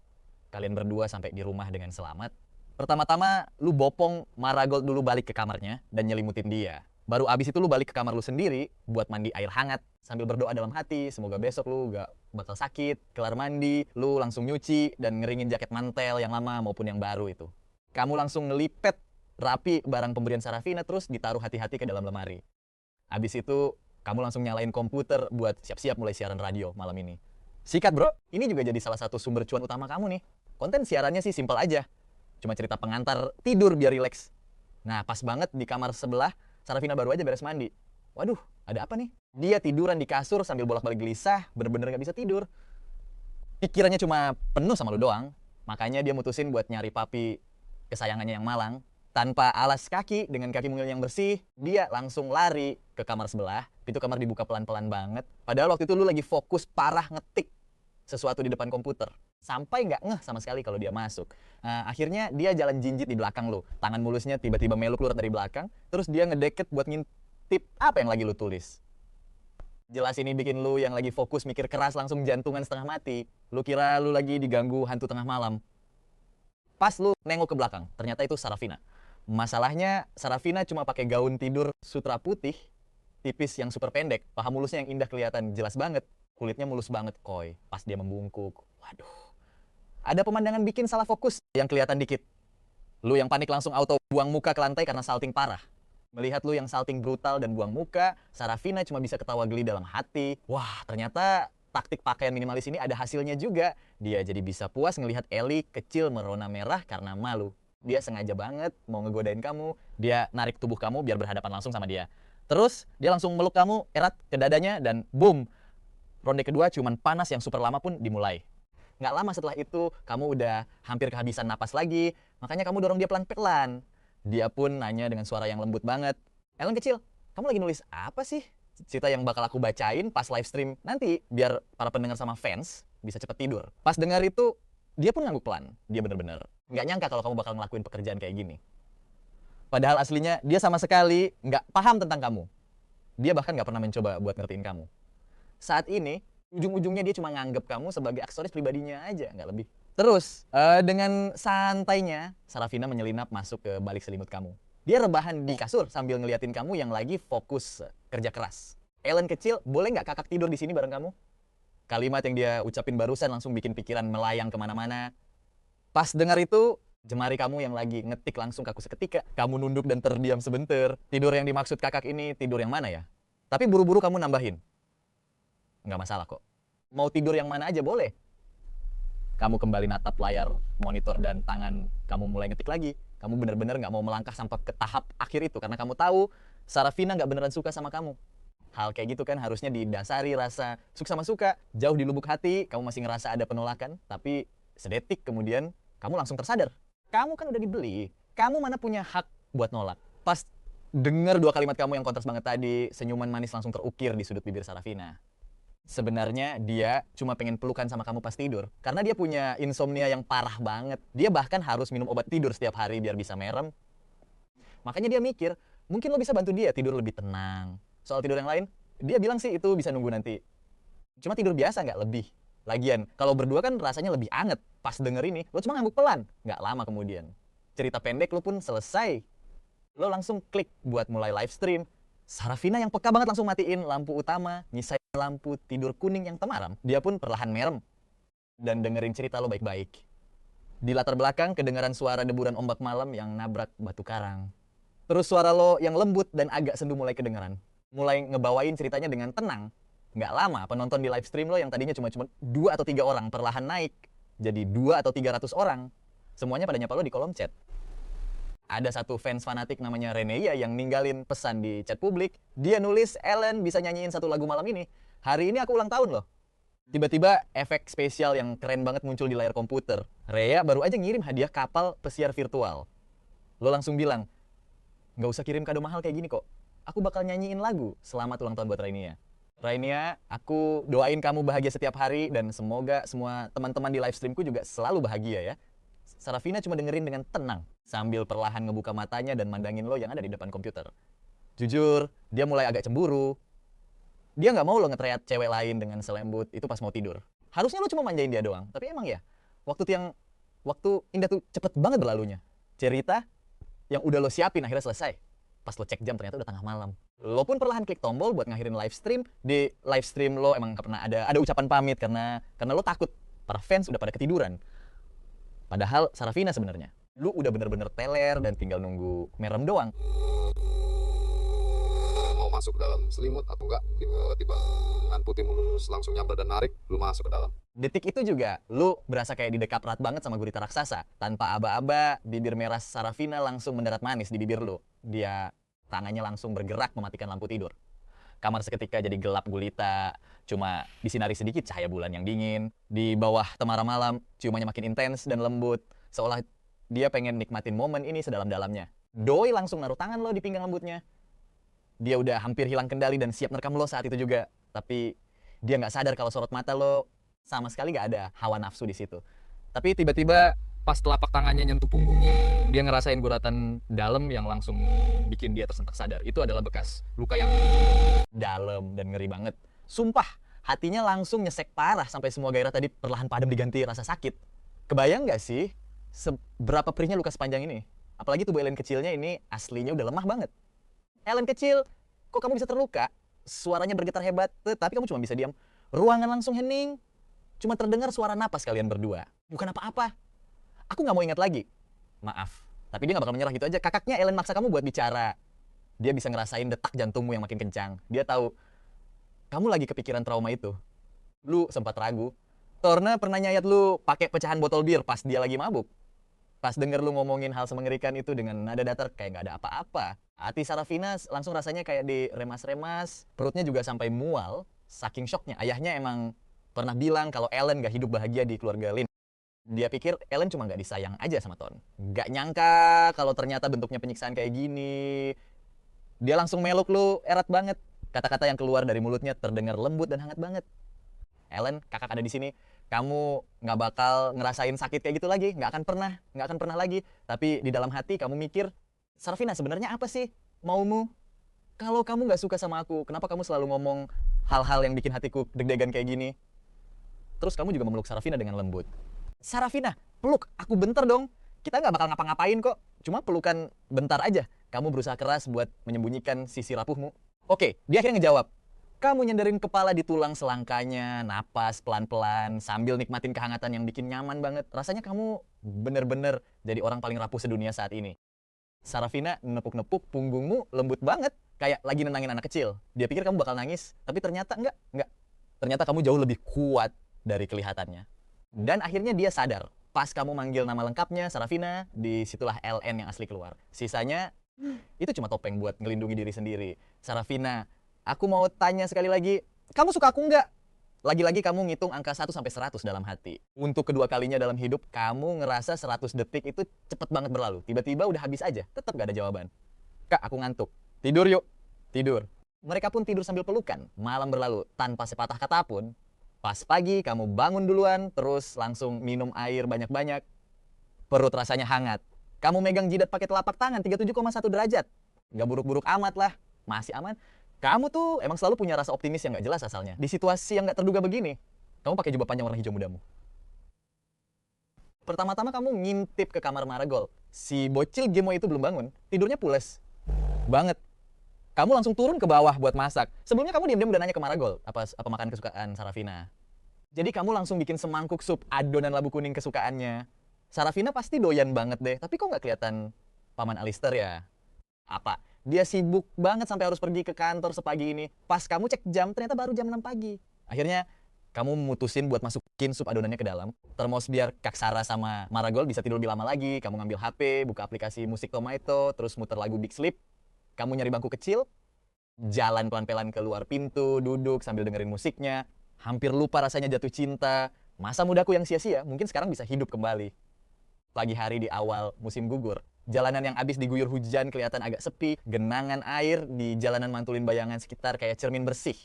kalian berdua sampai di rumah dengan selamat. Pertama-tama, lu bopong Marigold dulu balik ke kamarnya dan nyelimutin dia. Baru abis itu lu balik ke kamar lu sendiri buat mandi air hangat sambil berdoa dalam hati, semoga besok lu gak bakal sakit. Kelar mandi, lu langsung nyuci dan ngeringin jaket mantel yang lama maupun yang baru itu. Kamu langsung ngelipet rapi barang pemberian Sarafina terus ditaruh hati-hati ke dalam lemari. Abis itu, kamu langsung nyalain komputer buat siap-siap mulai siaran radio malam ini. Sikat bro, ini juga jadi salah satu sumber cuan utama kamu nih. Konten siarannya sih simpel aja. Cuma cerita pengantar tidur biar rileks. Nah pas banget di kamar sebelah, Sarafina baru aja beres mandi. Waduh, ada apa nih? Dia tiduran di kasur sambil bolak-balik gelisah, bener-bener gak bisa tidur. Pikirannya cuma penuh sama lu doang. Makanya dia mutusin buat nyari papi kesayangannya yang malang. Tanpa alas kaki, dengan kaki mungil yang bersih, dia langsung lari ke kamar sebelah. Pintu kamar dibuka pelan-pelan banget. Padahal waktu itu lu lagi fokus parah ngetik sesuatu di depan komputer. Sampai nggak ngeh sama sekali kalau dia masuk. Nah, akhirnya dia jalan jinjit di belakang lu. Tangan mulusnya tiba-tiba melu keluar dari belakang. Terus dia ngedeket buat ngintip apa yang lagi lu tulis. Jelas ini bikin lu yang lagi fokus mikir keras langsung jantungan setengah mati. Lu kira lu lagi diganggu hantu tengah malam. Pas lu nengok ke belakang, ternyata itu Sarafina. Masalahnya Sarafina cuma pakai gaun tidur sutra putih, tipis yang super pendek, paha mulusnya yang indah kelihatan jelas banget, kulitnya mulus banget koy. Pas dia membungkuk, waduh. Ada pemandangan bikin salah fokus yang kelihatan dikit. Lu yang panik langsung auto buang muka ke lantai karena salting parah. Melihat lu yang salting brutal dan buang muka, Sarafina cuma bisa ketawa geli dalam hati. Wah, ternyata taktik pakaian minimalis ini ada hasilnya juga. Dia jadi bisa puas ngelihat Ellie kecil merona merah karena malu. Dia sengaja banget mau ngegodain kamu. Dia narik tubuh kamu biar berhadapan langsung sama dia. Terus dia langsung meluk kamu erat ke dadanya dan boom. Ronde kedua cuman panas yang super lama pun dimulai. Nggak lama setelah itu kamu udah hampir kehabisan napas lagi. Makanya kamu dorong dia pelan-pelan. Dia pun nanya dengan suara yang lembut banget. Ellen kecil, kamu lagi nulis apa sih? Cerita yang bakal aku bacain pas live stream nanti biar para pendengar sama fans bisa cepet tidur. Pas dengar itu, dia pun ngangguk pelan. Dia bener-bener nggak nyangka kalau kamu bakal ngelakuin pekerjaan kayak gini. Padahal aslinya dia sama sekali nggak paham tentang kamu. Dia bahkan nggak pernah mencoba buat ngertiin kamu. Saat ini, ujung-ujungnya dia cuma nganggep kamu sebagai aksesoris pribadinya aja, nggak lebih. Terus, dengan santainya, Sarafina menyelinap masuk ke balik selimut kamu. Dia rebahan di kasur sambil ngeliatin kamu yang lagi fokus kerja keras. Ellen kecil, boleh nggak kakak tidur di sini bareng kamu? Kalimat yang dia ucapin barusan langsung bikin pikiran melayang kemana-mana. Pas dengar itu, jemari kamu yang lagi ngetik langsung kaku seketika. Kamu nunduk dan terdiam sebentar. Tidur yang dimaksud kakak ini tidur yang mana ya? Tapi buru-buru kamu nambahin. Nggak masalah kok. Mau tidur yang mana aja boleh. Kamu kembali natap layar monitor dan tangan kamu mulai ngetik lagi. Kamu benar-benar nggak mau melangkah sampai ke tahap akhir itu. Karena kamu tahu Sarafina nggak beneran suka sama kamu. Hal kayak gitu kan harusnya didasari rasa suka sama suka. Jauh di lubuk hati, kamu masih ngerasa ada penolakan. Tapi sedetik kemudian, kamu langsung tersadar. Kamu kan udah dibeli. Kamu mana punya hak buat nolak. Pas denger dua kalimat kamu yang kontras banget tadi, senyuman manis langsung terukir di sudut bibir Sarafina. Sebenarnya dia cuma pengen pelukan sama kamu pas tidur. Karena dia punya insomnia yang parah banget. Dia bahkan harus minum obat tidur setiap hari biar bisa merem. Makanya dia mikir, mungkin lo bisa bantu dia tidur lebih tenang. Soal tidur yang lain, dia bilang sih itu bisa nunggu nanti. Cuma tidur biasa nggak lebih. Lagian, kalau berdua kan rasanya lebih anget. Pas denger ini, lo cuma ngangguk pelan. Nggak lama kemudian. Cerita pendek lo pun selesai. Lo langsung klik buat mulai live stream. Sarafina yang peka banget langsung matiin lampu utama, nyisain lampu tidur kuning yang temaram. Dia pun perlahan merem dan dengerin cerita lo baik-baik. Di latar belakang kedengaran suara deburan ombak malam yang nabrak batu karang. Terus suara lo yang lembut dan agak sendu mulai kedengaran. Mulai ngebawain ceritanya dengan tenang. Nggak lama penonton di live stream lo yang tadinya cuma 2 atau 3 orang perlahan naik jadi 2 atau 300 orang. Semuanya pada nyapa lo di kolom chat. Ada satu fans fanatik namanya Reneya yang ninggalin pesan di chat publik. Dia nulis, Ellen bisa nyanyiin satu lagu malam ini. Hari ini aku ulang tahun loh. Tiba-tiba efek spesial yang keren banget muncul di layar komputer. Rea baru aja ngirim hadiah kapal pesiar virtual. Lo langsung bilang, nggak usah kirim kado mahal kayak gini kok. Aku bakal nyanyiin lagu selamat ulang tahun buat Reneya. Reneya, aku doain kamu bahagia setiap hari dan semoga semua teman-teman di live streamku juga selalu bahagia ya. Sarafina cuma dengerin dengan tenang sambil perlahan ngebuka matanya dan mandangin lo yang ada di depan komputer. Jujur, dia mulai agak cemburu. Dia nggak mau lo nge-thread cewek lain dengan selembut itu pas mau tidur. Harusnya lo cuma manjain dia doang. Tapi emang ya, waktu indah tuh cepet banget berlalunya. Cerita yang udah lo siapin akhirnya selesai. Pas lo cek jam ternyata udah tengah malam. Lo pun perlahan klik tombol buat ngakhirin live stream. Di live stream lo emang gak pernah ada ucapan pamit karena lo takut para fans udah pada ketiduran. Padahal Sarafina sebenarnya, lu udah bener-bener teler dan tinggal nunggu merem doang. masuk ke dalam selimut atau enggak tiba-tiba tangan putih mulus langsung nyamber dan narik lu masuk ke dalam. Detik itu juga, lu berasa kayak didekap erat banget sama gurita raksasa. Tanpa aba-aba, bibir merah Sarafina langsung mendarat manis di bibir lu. Dia tangannya langsung bergerak mematikan lampu tidur. Kamar seketika jadi gelap gulita, cuma disinari sedikit cahaya bulan yang dingin. Di bawah temara malam, ciumannya makin intens dan lembut, seolah dia pengen nikmatin momen ini sedalam-dalamnya. Doi langsung naruh tangan lo di pinggang lembutnya. Dia udah hampir hilang kendali dan siap nerekam lo saat itu juga. Tapi dia nggak sadar kalau sorot mata lo sama sekali nggak ada hawa nafsu di situ. Tapi tiba-tiba pas telapak tangannya nyentuh punggungnya, dia ngerasain guratan dalam yang langsung bikin dia tersentak sadar. Itu adalah bekas luka yang dalam dan ngeri banget. Sumpah, hatinya langsung nyesek parah sampai semua gairah tadi perlahan padam diganti rasa sakit. Kebayang nggak sih seberapa perihnya luka sepanjang ini? Apalagi tubuh Ellen kecilnya ini aslinya udah lemah banget. Ellen kecil, kok kamu bisa terluka? Suaranya bergetar hebat, tapi kamu cuma bisa diam. Ruangan langsung hening. Cuma terdengar suara napas kalian berdua. Bukan apa-apa. Aku nggak mau ingat lagi. Maaf. Tapi dia nggak bakal menyerah gitu aja. Kakaknya Ellen maksa kamu buat bicara. Dia bisa ngerasain detak jantungmu yang makin kencang. Dia tahu kamu lagi kepikiran trauma itu. Lu sempat ragu. Torna pernah nyayat lu pakai pecahan botol bir pas dia lagi mabuk. Pas denger lu ngomongin hal semengerikan itu dengan nada datar kayak nggak ada apa-apa. Hati Sarafina langsung rasanya kayak diremas-remas. Perutnya juga sampai mual. Saking shocknya. Ayahnya emang pernah bilang kalau Ellen gak hidup bahagia di keluarga Lin. Dia pikir Ellen cuma gak disayang aja sama Ton. Gak nyangka kalau ternyata bentuknya penyiksaan kayak gini. Dia langsung meluk lu erat banget. Kata-kata yang keluar dari mulutnya terdengar lembut dan hangat banget. Ellen, kakak ada di sini. Kamu gak bakal ngerasain sakit kayak gitu lagi. Gak akan pernah lagi. Tapi di dalam hati kamu mikir, Sarafina sebenarnya apa sih maumu? Kalau kamu gak suka sama aku, kenapa kamu selalu ngomong hal-hal yang bikin hatiku deg-degan kayak gini? Terus kamu juga memeluk Sarafina dengan lembut. Sarafina, peluk aku bentar dong. Kita nggak bakal ngapa-ngapain kok. Cuma pelukan bentar aja. Kamu berusaha keras buat menyembunyikan sisi rapuhmu. Oke, dia akhirnya ngejawab. Kamu nyandarin kepala di tulang selangkanya, napas pelan-pelan, sambil nikmatin kehangatan yang bikin nyaman banget. Rasanya kamu bener-bener jadi orang paling rapuh sedunia saat ini. Sarafina nepuk-nepuk punggungmu lembut banget. Kayak lagi nenangin anak kecil. Dia pikir kamu bakal nangis, tapi ternyata enggak. Ternyata kamu jauh lebih kuat dari kelihatannya. Dan akhirnya dia sadar. Pas kamu manggil nama lengkapnya, Sarafina, disitulah LN yang asli keluar. Sisanya, itu cuma topeng buat ngelindungi diri sendiri. Sarafina, aku mau tanya sekali lagi, kamu suka aku nggak? Lagi-lagi kamu ngitung angka 1-100 dalam hati. Untuk kedua kalinya dalam hidup, kamu ngerasa 100 detik itu cepet banget berlalu. Tiba-tiba udah habis aja, tetap gak ada jawaban. Kak, aku ngantuk. Tidur yuk. Tidur. Mereka pun tidur sambil pelukan. Malam berlalu tanpa sepatah kata pun. Pas pagi kamu bangun duluan, terus langsung minum air banyak-banyak. Perut rasanya hangat. Kamu megang jidat pakai telapak tangan 37,1 derajat. Gak buruk-buruk amat lah. Masih aman. Kamu tuh emang selalu punya rasa optimis yang gak jelas asalnya. Di situasi yang gak terduga begini, kamu pakai jubah panjang warna hijau mudamu. Pertama-tama kamu ngintip ke kamar Maragol. Si bocil Gemoy itu belum bangun. Tidurnya pules banget. Kamu langsung turun ke bawah buat masak. Sebelumnya kamu diam-diam udah nanya ke Maragol, apa makan kesukaan Sarafina. Jadi kamu langsung bikin semangkuk sup adonan labu kuning kesukaannya. Sarafina pasti doyan banget deh, tapi kok nggak kelihatan Paman Alister ya? Apa? Dia sibuk banget sampai harus pergi ke kantor sepagi ini. Pas kamu cek jam, ternyata baru jam 6 pagi. Akhirnya kamu mutusin buat masukin sup adonannya ke dalam. Termos biar Kak Sarah sama Maragol bisa tidur lebih lama lagi. Kamu ngambil HP, buka aplikasi musik Tomato, terus muter lagu Big Sleep. Kamu nyari bangku kecil, jalan pelan-pelan keluar pintu, duduk sambil dengerin musiknya. Hampir lupa rasanya jatuh cinta. Masa mudaku yang sia-sia, mungkin sekarang bisa hidup kembali. Pagi hari di awal musim gugur. Jalanan yang abis diguyur hujan kelihatan agak sepi. Genangan air di jalanan mantulin bayangan sekitar kayak cermin bersih.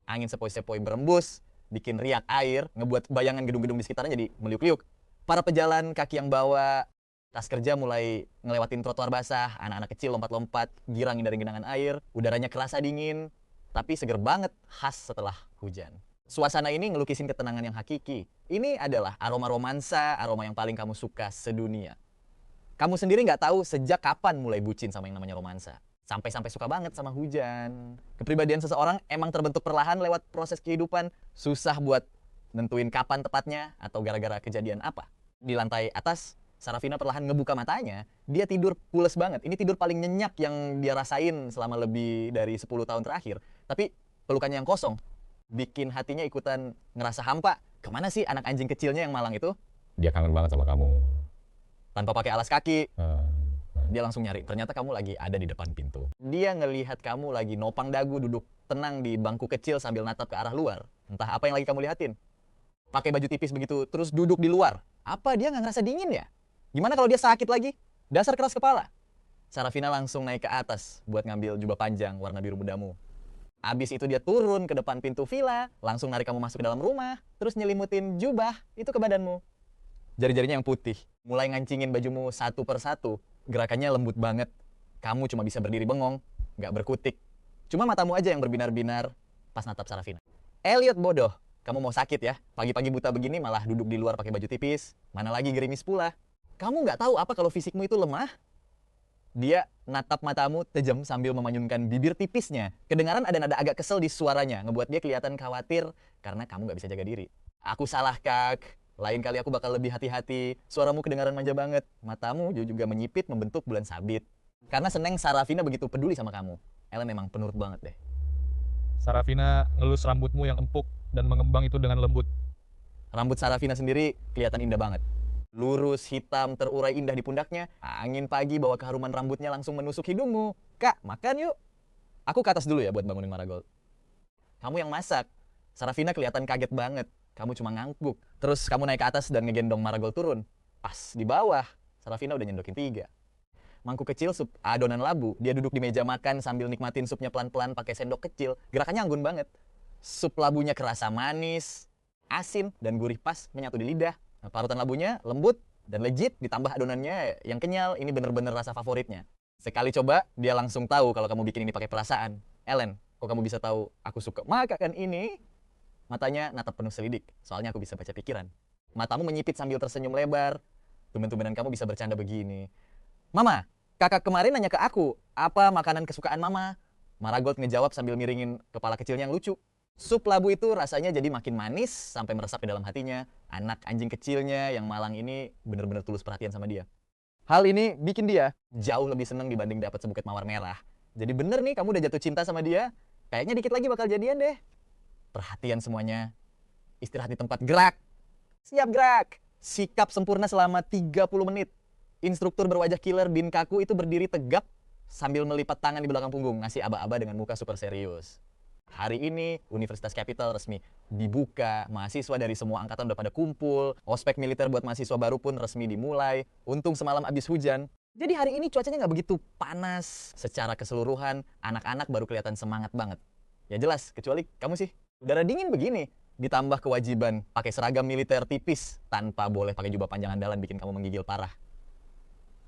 Angin sepoi-sepoi berembus, bikin riak air, ngebuat bayangan gedung-gedung di sekitarnya jadi meliuk-liuk. Para pejalan kaki yang bawa tas kerja mulai ngelewatin trotoar basah, anak-anak kecil lompat-lompat, girang dari genangan air, udaranya kerasa dingin, tapi seger banget, khas setelah hujan. Suasana ini ngelukisin ketenangan yang hakiki. Ini adalah aroma romansa, aroma yang paling kamu suka sedunia. Kamu sendiri nggak tahu sejak kapan mulai bucin sama yang namanya romansa. Sampai-sampai suka banget sama hujan. Kepribadian seseorang emang terbentuk perlahan lewat proses kehidupan, susah buat nentuin kapan tepatnya atau gara-gara kejadian apa. Di lantai atas, Sarafina perlahan ngebuka matanya, dia tidur pules banget. Ini tidur paling nyenyak yang dia rasain selama lebih dari 10 tahun terakhir. Tapi pelukannya yang kosong, bikin hatinya ikutan ngerasa hampa. Kemana sih anak anjing kecilnya yang malang itu? Dia kangen banget sama kamu. Tanpa pakai alas kaki, Ah, dia langsung nyari. Ternyata kamu lagi ada di depan pintu. Dia ngelihat kamu lagi nopang dagu duduk tenang di bangku kecil sambil natap ke arah luar. Entah apa yang lagi kamu lihatin. Pakai baju tipis begitu, terus duduk di luar. Apa dia nggak ngerasa dingin ya? Gimana kalau dia sakit lagi? Dasar keras kepala. Sarafina langsung naik ke atas buat ngambil jubah panjang warna biru mudamu. Abis itu dia turun ke depan pintu villa, langsung narik kamu masuk ke dalam rumah, terus nyelimutin jubah itu ke badanmu. Jari-jarinya yang putih, mulai ngancingin bajumu satu persatu. Gerakannya lembut banget. Kamu cuma bisa berdiri bengong, nggak berkutik. Cuma matamu aja yang berbinar-binar pas natap Sarafina. Elliot bodoh, kamu mau sakit ya? Pagi-pagi buta begini malah duduk di luar pakai baju tipis. Mana lagi gerimis pula. Kamu nggak tahu apa kalau fisikmu itu lemah? Dia natap matamu tajam sambil memanyunkan bibir tipisnya. Kedengaran ada nada agak kesel di suaranya, ngebuat dia kelihatan khawatir karena kamu nggak bisa jaga diri. Aku salah, Kak. Lain kali aku bakal lebih hati-hati. Suaramu kedengaran manja banget. Matamu juga menyipit membentuk bulan sabit. Karena seneng Sarafina begitu peduli sama kamu. Ellen memang penurut banget deh. Sarafina ngelus rambutmu yang empuk dan mengembang itu dengan lembut. Rambut Sarafina sendiri kelihatan indah banget. Lurus, hitam, terurai indah di pundaknya. Angin pagi bawa keharuman rambutnya langsung menusuk hidungmu. Kak, makan yuk. Aku ke atas dulu ya buat bangunin Marigold. Kamu yang masak. Sarafina kelihatan kaget banget. Kamu cuma ngangguk. Terus kamu naik ke atas dan ngegendong Marigold turun. Pas di bawah, Sarafina udah nyendokin 3. Mangkuk kecil sup adonan labu. Dia duduk di meja makan sambil nikmatin supnya pelan-pelan pakai sendok kecil. Gerakannya anggun banget. Sup labunya kerasa manis, asin, dan gurih pas menyatu di lidah. Nah, parutan labunya lembut dan legit, ditambah adonannya yang kenyal. Ini bener-bener rasa favoritnya. Sekali coba, dia langsung tahu kalau kamu bikin ini pakai perasaan. Ellen, kok kamu bisa tahu aku suka makan ini? Matanya natap penuh selidik, soalnya aku bisa baca pikiran. Matamu menyipit sambil tersenyum lebar. Tumben-tumbenan kamu bisa bercanda begini. Mama, kakak kemarin nanya ke aku, apa makanan kesukaan Mama? Marigold ngejawab sambil miringin kepala kecilnya yang lucu. Sup labu itu rasanya jadi makin manis sampai meresap ke dalam hatinya. Anak anjing kecilnya yang malang ini bener-bener tulus perhatian sama dia. Hal ini bikin dia jauh lebih seneng dibanding dapat sebuket mawar merah. Jadi bener nih kamu udah jatuh cinta sama dia. Kayaknya dikit lagi bakal jadian deh. Perhatian semuanya. Istirahat di tempat, gerak. Siap gerak. Sikap sempurna selama 30 menit. Instruktur berwajah killer Bin Kaku itu berdiri tegap sambil melipat tangan di belakang punggung, ngasih aba-aba dengan muka super serius. Hari ini Universitas Capital resmi dibuka, mahasiswa dari semua angkatan udah pada kumpul, ospek militer buat mahasiswa baru pun resmi dimulai. Untung semalam abis hujan. Jadi hari ini cuacanya nggak begitu panas. Secara keseluruhan, anak-anak baru kelihatan semangat banget. Ya jelas, kecuali kamu sih. Udara dingin begini, ditambah kewajiban pakai seragam militer tipis tanpa boleh pakai jubah panjang andalan bikin kamu menggigil parah.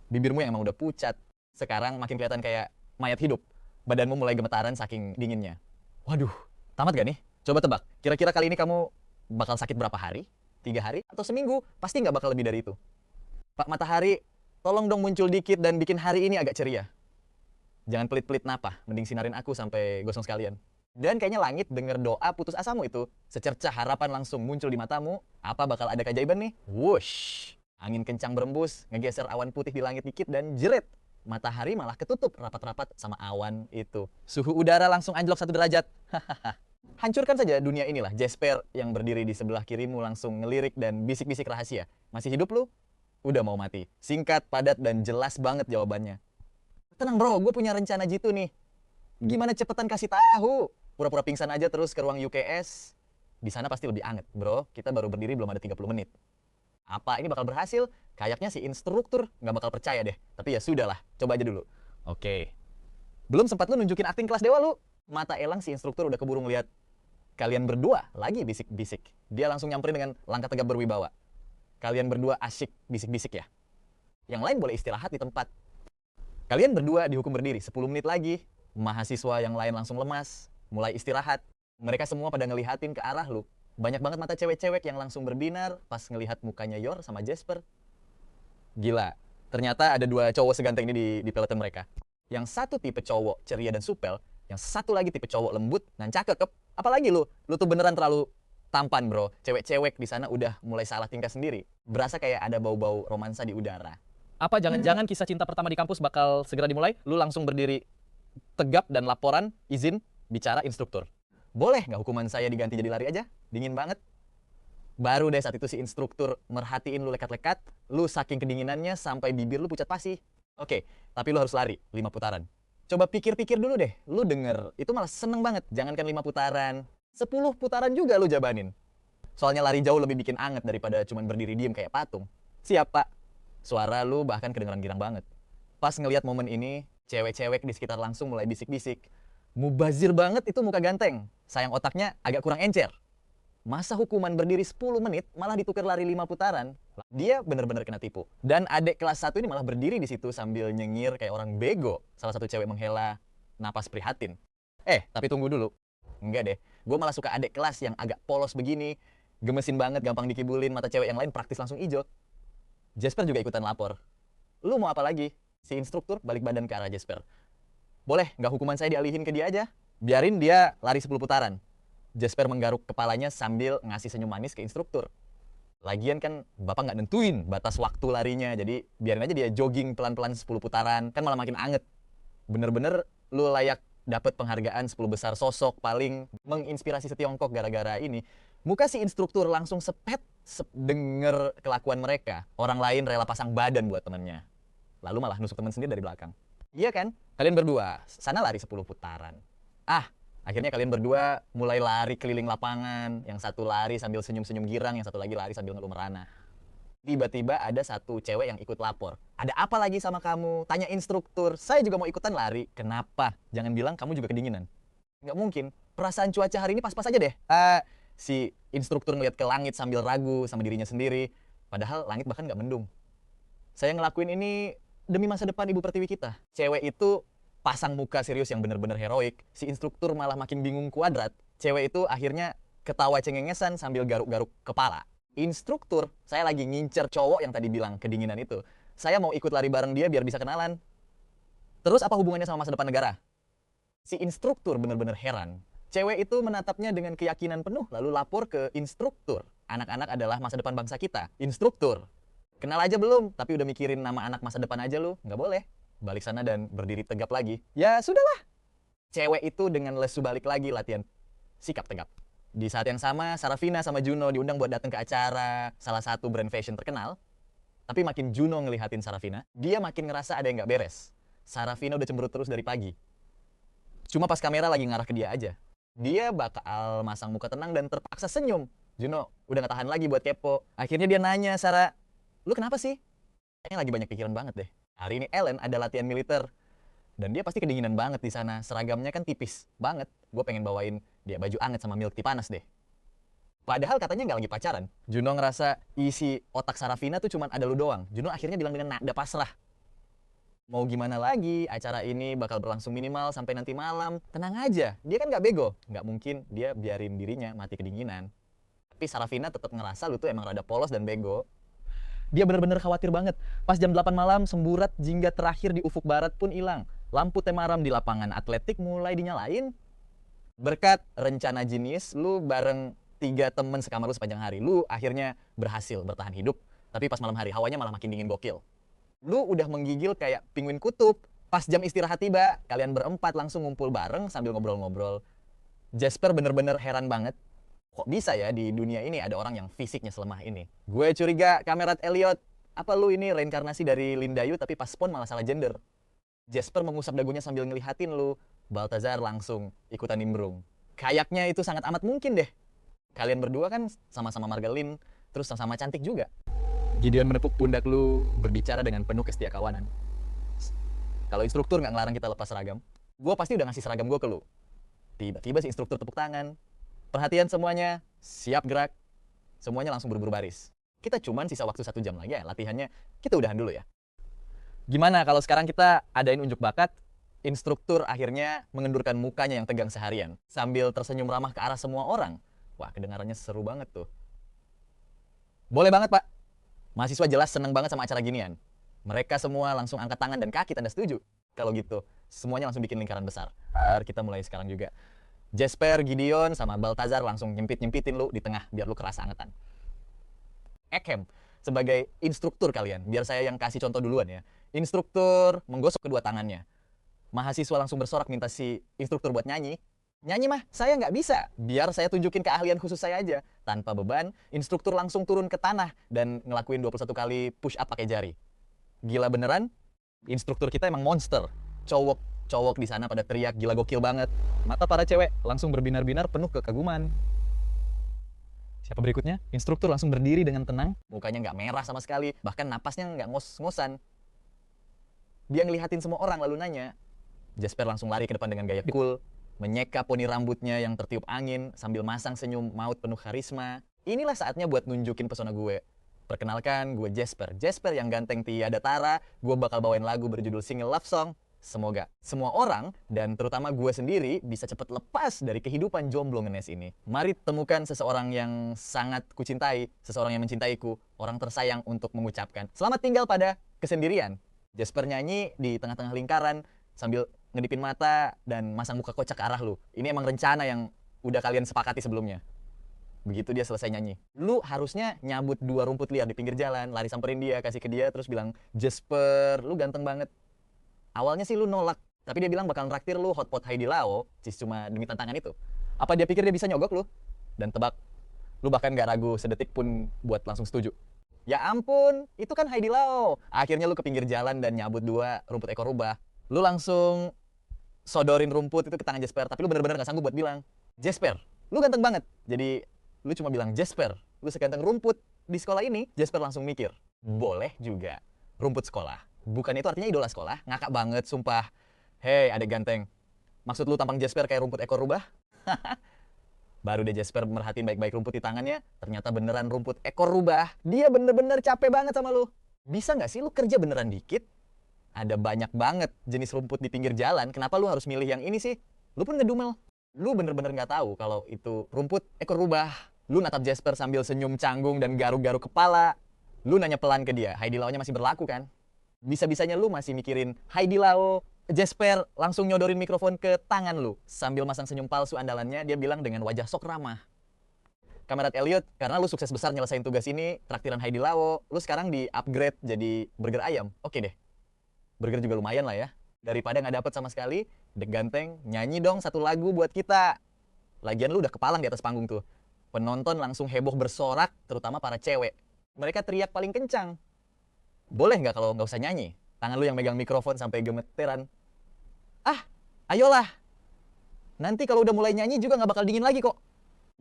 Bibirmu yang emang udah pucat, sekarang makin kelihatan kayak mayat hidup. Badanmu mulai gemetaran saking dinginnya. Waduh, tamat gak nih? Coba tebak, kira-kira kali ini kamu bakal sakit berapa hari? 3 hari? Atau seminggu? Pasti nggak bakal lebih dari itu. Pak Matahari, tolong dong muncul dikit dan bikin hari ini agak ceria. Jangan pelit-pelit napah, mending sinarin aku sampai gosong sekalian. Dan kayaknya langit denger doa putus asamu itu. Secercah harapan langsung muncul di matamu. Apa bakal ada keajaiban nih? Wush! Angin kencang berembus, ngegeser awan putih di langit dikit dan jeret. Matahari malah ketutup rapat-rapat sama awan itu. Suhu udara langsung anjlok 1 derajat. Hancurkan saja dunia inilah. Jasper yang berdiri di sebelah kirimu langsung ngelirik dan bisik-bisik rahasia. Masih hidup lu? Udah mau mati. Singkat, padat, dan jelas banget jawabannya. Tenang bro, gue punya rencana jitu nih. Gimana cepetan kasih tahu? Pura-pura pingsan aja terus ke ruang UKS. Di sana pasti lebih anget bro. Kita baru berdiri belum ada 30 menit. Apa ini bakal berhasil? Kayaknya si instruktur nggak bakal percaya deh. Tapi ya sudahlah, coba aja dulu. Oke. Belum sempat lu nunjukin akting kelas dewa lu. Mata elang si instruktur udah keburu ngeliat kalian berdua lagi bisik-bisik. Dia langsung nyamperin dengan langkah tegap berwibawa. Kalian berdua asyik bisik-bisik ya. Yang lain boleh istirahat di tempat. Kalian berdua dihukum berdiri 10 menit lagi. Mahasiswa yang lain langsung lemas, mulai istirahat. Mereka semua pada ngelihatin ke arah lu. Banyak banget mata cewek-cewek yang langsung berbinar pas ngelihat mukanya Yor sama Jasper. Gila, ternyata ada 2 cowok seganteng ini di peloton mereka. Yang satu tipe cowok ceria dan supel, yang satu lagi tipe cowok lembut dan cakep. Apalagi lu tuh beneran terlalu tampan bro. Cewek-cewek di sana udah mulai salah tingkah sendiri. Berasa kayak ada bau-bau romansa di udara. Apa jangan-jangan kisah cinta pertama di kampus bakal segera dimulai? Lu langsung berdiri tegap dan laporan, izin, bicara instruktur. Boleh nggak hukuman saya diganti jadi lari aja? Dingin banget. Baru deh saat itu si instruktur merhatiin lu lekat-lekat, lu saking kedinginannya sampai bibir lu pucat pasi. Oke, tapi lu harus lari 5 putaran. Coba pikir-pikir dulu deh, lu denger, itu malah seneng banget. Jangankan 5 putaran, 10 putaran juga lu jabanin. Soalnya lari jauh lebih bikin anget daripada cuman berdiri diem kayak patung. Siap pak? Suara lu bahkan kedengeran girang banget. Pas ngelihat momen ini, cewek-cewek di sekitar langsung mulai bisik-bisik. Mubazir banget itu muka ganteng. Sayang otaknya agak kurang encer. Masa hukuman berdiri 10 menit malah ditukar lari 5 putaran. Dia bener-bener kena tipu. Dan adik kelas 1 ini malah berdiri di situ sambil nyengir kayak orang bego. Salah satu cewek menghela napas prihatin. Tapi tunggu dulu. Enggak deh. Gue malah suka adik kelas yang agak polos begini. Gemesin banget, gampang dikibulin, mata cewek yang lain praktis langsung ijo. Jasper juga ikutan lapor. Lu mau apa lagi? Si instruktur balik badan ke arah Jasper. Boleh, nggak hukuman saya dialihin ke dia aja? Biarin dia lari 10 putaran. Jasper menggaruk kepalanya sambil ngasih senyum manis ke instruktur. Lagian kan bapak nggak nentuin batas waktu larinya, jadi biarin aja dia jogging pelan-pelan 10 putaran, kan malah makin anget. Bener-bener lu layak dapat penghargaan 10 besar sosok paling menginspirasi setiongkok gara-gara ini. Muka si instruktur langsung denger kelakuan mereka. Orang lain rela pasang badan buat temennya. Lalu malah nusuk temen sendiri dari belakang. Iya kan? Kalian berdua, sana lari 10 putaran. Akhirnya kalian berdua mulai lari keliling lapangan. Yang satu lari sambil senyum-senyum girang, yang satu lagi lari sambil ngeluh merana. Tiba-tiba ada satu cewek yang ikut lapor. Ada apa lagi sama kamu? Tanya instruktur. Saya juga mau ikutan lari. Kenapa? Jangan bilang kamu juga kedinginan. Nggak mungkin. Perasaan cuaca hari ini pas-pas aja deh. Si instruktur ngeliat ke langit sambil ragu sama dirinya sendiri. Padahal langit bahkan nggak mendung. Saya ngelakuin ini demi masa depan ibu pertiwi kita. Cewek itu pasang muka serius yang bener-bener heroik. Si instruktur malah makin bingung kuadrat. Cewek itu akhirnya ketawa cengengesan sambil garuk-garuk kepala. Instruktur, saya lagi ngincer cowok yang tadi bilang kedinginan itu. Saya mau ikut lari bareng dia biar bisa kenalan. Terus apa hubungannya sama masa depan negara? Si instruktur bener-bener heran. Cewek itu menatapnya dengan keyakinan penuh lalu lapor ke instruktur. Anak-anak adalah masa depan bangsa kita. Instruktur. Kenal aja belum? Tapi udah mikirin nama anak masa depan aja lu. Nggak boleh. Balik sana dan berdiri tegap lagi. Ya sudahlah. Cewek itu dengan lesu balik lagi latihan sikap tegap. Di saat yang sama, Sarafina sama Juno diundang buat datang ke acara salah satu brand fashion terkenal. Tapi makin Juno ngelihatin Sarafina, dia makin ngerasa ada yang nggak beres. Sarafina udah cemberut terus dari pagi. Cuma pas kamera lagi ngarah ke dia aja. Dia bakal masang muka tenang dan terpaksa senyum. Juno udah gak tahan lagi buat kepo. Akhirnya dia nanya, Sarah, lu kenapa sih? Kayaknya lagi banyak pikiran banget deh. Hari ini Ellen ada latihan militer. Dan dia pasti kedinginan banget di sana. Seragamnya kan tipis banget. Gue pengen bawain dia baju anget sama milk tea panas deh. Padahal katanya gak lagi pacaran. Juno ngerasa isi otak Sarafina tuh cuman ada lu doang. Juno akhirnya bilang dengan nada pasrah. Mau gimana lagi, acara ini bakal berlangsung minimal sampai nanti malam. Tenang aja, dia kan gak bego. Gak mungkin dia biarin dirinya mati kedinginan. Tapi Sarafina tetap ngerasa lu tuh emang rada polos dan bego. Dia bener-bener khawatir banget. Pas jam 8 malam, semburat jingga terakhir di ufuk barat pun hilang. Lampu temaram di lapangan atletik mulai dinyalain. Berkat rencana jenius, lu bareng 3 temen sekamar lu sepanjang hari. Lu akhirnya berhasil bertahan hidup. Tapi pas malam hari, hawanya malah makin dingin gokil. Lu udah menggigil kayak penguin kutub. Pas jam istirahat tiba, kalian berempat langsung ngumpul bareng sambil ngobrol-ngobrol. Jasper bener-bener heran banget. Kok bisa ya di dunia ini ada orang yang fisiknya selemah ini? Gue curiga Kamerat Elliot, apa lu ini reinkarnasi dari Lindayu tapi pas spawn malah salah gender? Jasper mengusap dagunya sambil ngelihatin lu. Baltazar langsung ikutan nimbrung. Kayaknya itu sangat amat mungkin deh. Kalian berdua kan sama-sama Margalin, terus sama-sama cantik juga. Gideon menepuk pundak lu, berbicara dengan penuh kesetiakawanan. Kalau instruktur nggak ngelarang kita lepas seragam, gue pasti udah ngasih seragam gue ke lu. Tiba-tiba si instruktur tepuk tangan. Perhatian semuanya, siap gerak. Semuanya langsung berburu baris. Kita cuman sisa waktu 1 jam lagi ya latihannya. Kita udahan dulu ya. Gimana kalau sekarang kita adain unjuk bakat? Instruktur akhirnya mengendurkan mukanya yang tegang seharian. Sambil tersenyum ramah ke arah semua orang. Wah, kedengarannya seru banget tuh. Boleh banget, Pak. Mahasiswa jelas seneng banget sama acara ginian. Mereka semua langsung angkat tangan dan kaki tanda setuju. Kalau gitu, semuanya langsung bikin lingkaran besar. Kita mulai sekarang juga. Jasper, Gideon, sama Baltazar langsung nyempit-nyempitin lu di tengah biar lu kerasa angetan. Ekhem sebagai instruktur kalian, biar saya yang kasih contoh duluan ya. Instruktur menggosok kedua tangannya. Mahasiswa langsung bersorak minta si instruktur buat nyanyi. Nyanyi mah saya nggak bisa, biar saya tunjukin keahlian khusus saya aja. Tanpa beban, instruktur langsung turun ke tanah dan ngelakuin 21 kali push up pakai jari. Gila beneran, instruktur kita emang monster. Cowok di sana pada teriak gila gokil banget. Mata para cewek langsung berbinar-binar penuh kekaguman. Siapa berikutnya? Instruktur langsung berdiri dengan tenang, mukanya nggak merah sama sekali, bahkan napasnya nggak ngos-ngosan. Dia ngelihatin semua orang lalu nanya. Jasper langsung lari ke depan dengan gaya cool, menyeka poni rambutnya yang tertiup angin sambil masang senyum maut penuh karisma. Inilah saatnya buat nunjukin pesona gue. Perkenalkan, gue Jasper. Jasper yang ganteng tiada tara. Gue bakal bawain lagu berjudul Single Love Song. Semoga semua orang, dan terutama gue sendiri, bisa cepat lepas dari kehidupan jomblo ngenes ini. Mari temukan seseorang yang sangat kucintai, seseorang yang mencintaiku, orang tersayang untuk mengucapkan selamat tinggal pada kesendirian. Jasper nyanyi di tengah-tengah lingkaran sambil ngedipin mata dan masang muka kocak ke arah lu. Ini emang rencana yang udah kalian sepakati sebelumnya. Begitu dia selesai nyanyi, lu harusnya nyabut 2 rumput liar di pinggir jalan, lari samperin dia, kasih ke dia, terus bilang, Jasper, lu ganteng banget. Awalnya sih lu nolak, tapi dia bilang bakal nraktir lu hotpot Heidi Lao, cuma demi tantangan itu. Apa dia pikir dia bisa nyogok lu? Dan tebak, lu bahkan gak ragu sedetik pun buat langsung setuju. Ya ampun, itu kan Heidi Lao. Akhirnya lu ke pinggir jalan dan nyabut 2 rumput ekor rubah. Lu langsung sodorin rumput itu ke tangan Jasper, tapi lu bener-bener gak sanggup buat bilang, Jasper, lu ganteng banget. Jadi lu cuma bilang, Jasper, lu seganteng rumput di sekolah ini. Jasper langsung mikir, boleh juga, rumput sekolah. Bukan itu artinya idola sekolah, ngakak banget, sumpah. Hei adek ganteng, maksud lu tampang Jasper kayak rumput ekor rubah? Baru deh Jasper merhatiin baik-baik rumput di tangannya, ternyata beneran rumput ekor rubah. Dia bener-bener capek banget sama lu. Bisa nggak sih lu kerja beneran dikit? Ada banyak banget jenis rumput di pinggir jalan, kenapa lu harus milih yang ini sih? Lu pun ngedumel. Lu bener-bener nggak tahu kalau itu rumput ekor rubah. Lu natap Jasper sambil senyum canggung dan garuk-garuk kepala. Lu nanya pelan ke dia, Heidi Lao-nya masih berlaku kan? Bisa-bisanya lu masih mikirin Heidi Lao. Jasper langsung nyodorin mikrofon ke tangan lu. Sambil masang senyum palsu andalannya, dia bilang dengan wajah sok ramah, Kamerat Elliot, karena lu sukses besar nyelesain tugas ini, traktiran Heidi Lao, lu sekarang di-upgrade jadi burger ayam. Oke deh. Burger juga lumayan lah ya. Daripada nggak dapet sama sekali, dek ganteng, nyanyi dong 1 lagu buat kita. Lagian lu udah kepalang di atas panggung tuh. Penonton langsung heboh bersorak, terutama para cewek. Mereka teriak paling kencang. Boleh nggak kalau nggak usah nyanyi? Tangan lu yang megang mikrofon sampai gemeteran. Ah, ayolah. Nanti kalau udah mulai nyanyi juga nggak bakal dingin lagi kok.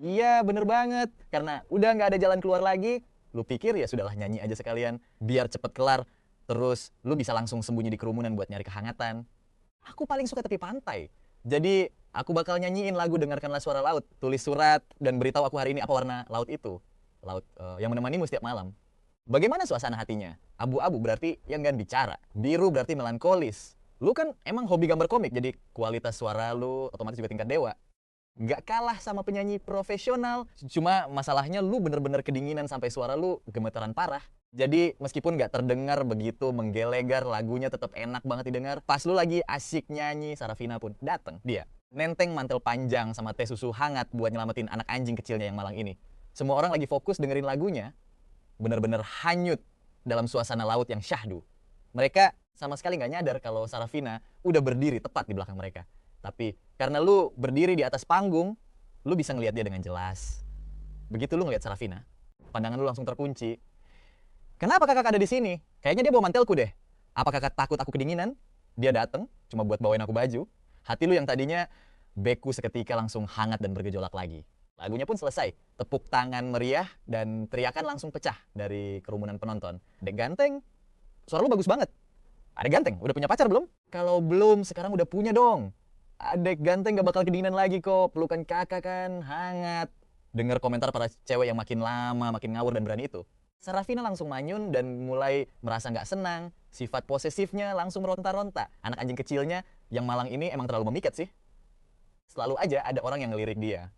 Iya, bener banget. Karena udah nggak ada jalan keluar lagi. Lu pikir ya sudahlah nyanyi aja sekalian. Biar cepet kelar. Terus lu bisa langsung sembunyi di kerumunan buat nyari kehangatan. Aku paling suka tepi pantai. Jadi aku bakal nyanyiin lagu Dengarkanlah Suara Laut. Tulis surat dan beritahu aku hari ini apa warna laut itu. Laut yang menemanimu setiap malam. Bagaimana suasana hatinya? Abu-abu berarti yang enggan bicara. Biru berarti melankolis. Lu kan emang hobi gambar komik, jadi kualitas suara lu otomatis juga tingkat dewa. Nggak kalah sama penyanyi profesional. Cuma masalahnya lu bener-bener kedinginan sampai suara lu gemeteran parah. Jadi meskipun nggak terdengar begitu menggelegar, lagunya tetap enak banget didengar. Pas lu lagi asik nyanyi, Sarafina pun dateng. Dia nenteng mantel panjang sama teh susu hangat buat nyelamatin anak anjing kecilnya yang malang ini. Semua orang lagi fokus dengerin lagunya. Bener-bener hanyut dalam suasana laut yang syahdu. Mereka sama sekali nggak nyadar kalau Sarafina udah berdiri tepat di belakang mereka. Tapi karena lu berdiri di atas panggung, lu bisa ngelihat dia dengan jelas. Begitu lu ngelihat Sarafina, pandangan lu langsung terkunci. Kenapa kakak ada di sini? Kayaknya dia bawa mantelku deh. Apa kakak takut aku kedinginan? Dia dateng cuma buat bawain aku baju. Hati lu yang tadinya beku seketika langsung hangat dan bergejolak lagi. Lagunya pun selesai. Tepuk tangan meriah dan teriakan langsung pecah dari kerumunan penonton. Dek ganteng, suara lu bagus banget. Adek ganteng, udah punya pacar belum? Kalau belum, sekarang udah punya dong. Adek ganteng gak bakal kedinginan lagi kok. Pelukan kakak kan hangat. Dengar komentar para cewek yang makin lama, makin ngawur dan berani itu. Sarafina langsung manyun dan mulai merasa gak senang. Sifat posesifnya langsung ronta-ronta. Anak anjing kecilnya yang malang ini emang terlalu memikat sih. Selalu aja ada orang yang ngelirik dia.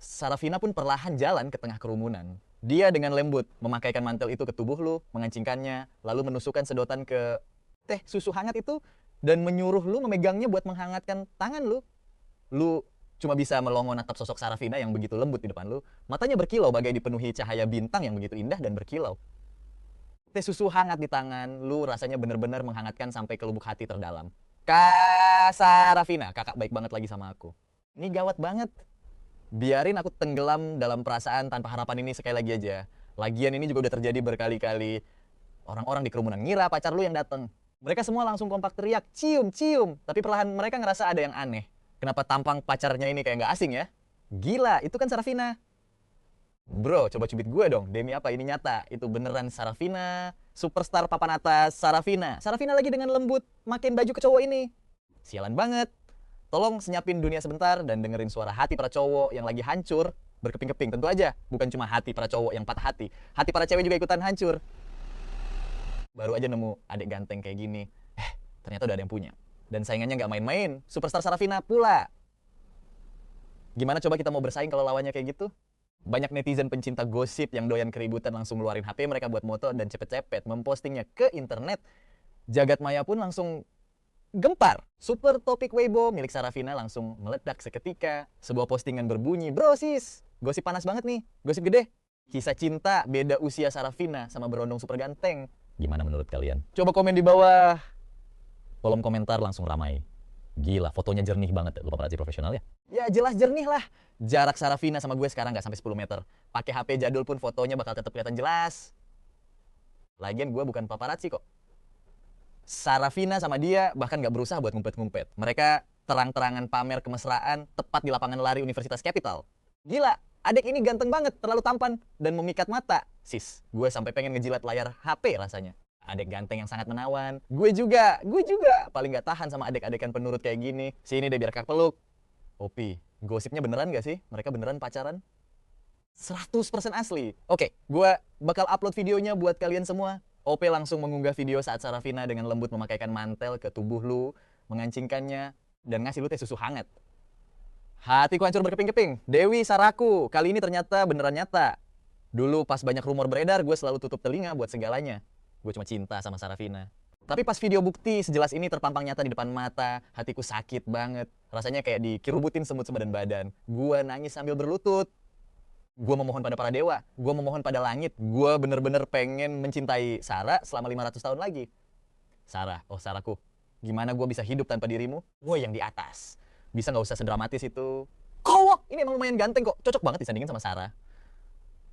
Sarafina pun perlahan jalan ke tengah kerumunan. Dia dengan lembut memakaikan mantel itu ke tubuh lu, mengancingkannya, lalu menusukkan sedotan ke teh susu hangat itu, dan menyuruh lu memegangnya buat menghangatkan tangan lu. Lu cuma bisa melongo natap sosok Sarafina yang begitu lembut di depan lu. Matanya berkilau bagai dipenuhi cahaya bintang yang begitu indah dan berkilau. Teh susu hangat di tangan lu rasanya bener-bener menghangatkan sampai ke lubuk hati terdalam. Kak Sarafina, kakak baik banget lagi sama aku. Ini gawat banget. Biarin aku tenggelam dalam perasaan tanpa harapan ini sekali lagi aja. Lagian ini juga udah terjadi berkali-kali. Orang-orang di kerumunan ngira pacar lu yang datang. Mereka semua langsung kompak teriak, cium, cium. Tapi perlahan mereka ngerasa ada yang aneh. Kenapa tampang pacarnya ini kayak nggak asing ya? Gila, itu kan Sarafina. Bro, coba cubit gue dong. Demi apa ini nyata? Itu beneran Sarafina. Superstar papan atas Sarafina. Sarafina lagi dengan lembut makin baju ke cowok ini. Sialan banget. Tolong senyapin dunia sebentar dan dengerin suara hati para cowok yang lagi hancur. Berkeping-keping tentu aja. Bukan cuma hati para cowok yang patah hati. Hati para cewek juga ikutan hancur. Baru aja nemu adik ganteng kayak gini. Ternyata udah ada yang punya. Dan saingannya nggak main-main. Superstar Sarafina pula. Gimana coba kita mau bersaing kalau lawannya kayak gitu? Banyak netizen pencinta gosip yang doyan keributan langsung ngeluarin HP mereka buat moto dan cepet-cepet mempostingnya ke internet. Jagat maya pun langsung gempar. Super topik Weibo milik Sarafina langsung meledak seketika. Sebuah postingan berbunyi, "Bro sis, gosip panas banget nih, gosip gede. Kisah cinta beda usia Sarafina sama berondong super ganteng." Gimana menurut kalian? Coba komen di bawah. Kolom komentar langsung ramai. Gila, fotonya jernih banget. Lu paparazzi profesional ya? Ya jelas jernih lah. Jarak Sarafina sama gue sekarang nggak sampai 10 meter. Pakai HP jadul pun fotonya bakal tetap kelihatan jelas. Lagian gue bukan paparazzi kok. Sarafina sama dia bahkan nggak berusaha buat ngumpet-ngumpet. Mereka terang-terangan pamer kemesraan tepat di lapangan lari Universitas Capital. Gila, adik ini ganteng banget, terlalu tampan dan memikat mata. Sis, gue sampai pengen ngejilat layar HP rasanya. Adik ganteng yang sangat menawan. Gue juga. Paling gak tahan sama adik-adikan penurut kayak gini. Sini deh biar kak peluk. Opi, gosipnya beneran gak sih? Mereka beneran pacaran? 100% asli. Oke, gue bakal upload videonya buat kalian semua. OP langsung mengunggah video saat Sarafina dengan lembut memakaikan mantel ke tubuh lu, mengancingkannya, dan ngasih lu teh susu hangat. Hatiku hancur berkeping-keping. Dewi Saraku, kali ini ternyata beneran nyata. Dulu pas banyak rumor beredar, gue selalu tutup telinga buat segalanya. Gue cuma cinta sama Sarafina. Tapi pas video bukti sejelas ini terpampang nyata di depan mata, hatiku sakit banget. Rasanya kayak dikirubutin semut-semut dan badan. Gue nangis sambil berlutut. Gue memohon pada para dewa. Gue memohon pada langit. Gue bener-bener pengen mencintai Sarah selama 500 tahun lagi. Sarah, oh Sarahku, gimana gue bisa hidup tanpa dirimu? Gue yang di atas. Bisa gak usah sedramatis itu. Kowok, ini emang lumayan ganteng kok. Cocok banget disandingin sama Sarah.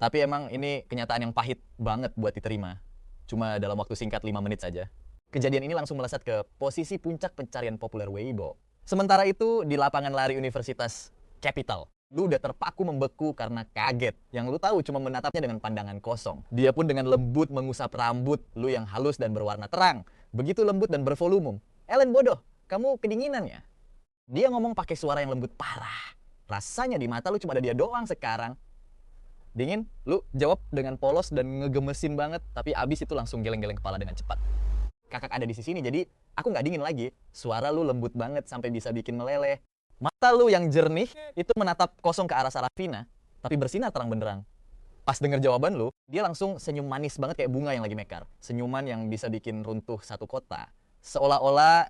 Tapi emang ini kenyataan yang pahit banget buat diterima. Cuma dalam waktu singkat 5 menit saja. Kejadian ini langsung melesat ke posisi puncak pencarian populer Weibo. Sementara itu, di lapangan lari Universitas Capital, lu udah terpaku membeku karena kaget. Yang lu tahu cuma menatapnya dengan pandangan kosong. Dia pun dengan lembut mengusap rambut lu yang halus dan berwarna terang. Begitu lembut dan bervolumum. Ellen bodoh, kamu kedinginan ya? Dia ngomong pakai suara yang lembut parah. Rasanya di mata lu cuma ada dia doang sekarang. Dingin, lu jawab dengan polos dan ngegemesin banget, tapi abis itu langsung geleng-geleng kepala dengan cepat. Kakak ada di sini, jadi aku nggak dingin lagi. Suara lu lembut banget sampai bisa bikin meleleh. Mata lu yang jernih itu menatap kosong ke arah Sarafina, tapi bersinar terang benderang. Pas denger jawaban lu, dia langsung senyum manis banget kayak bunga yang lagi mekar. Senyuman yang bisa bikin runtuh satu kota. Seolah-olah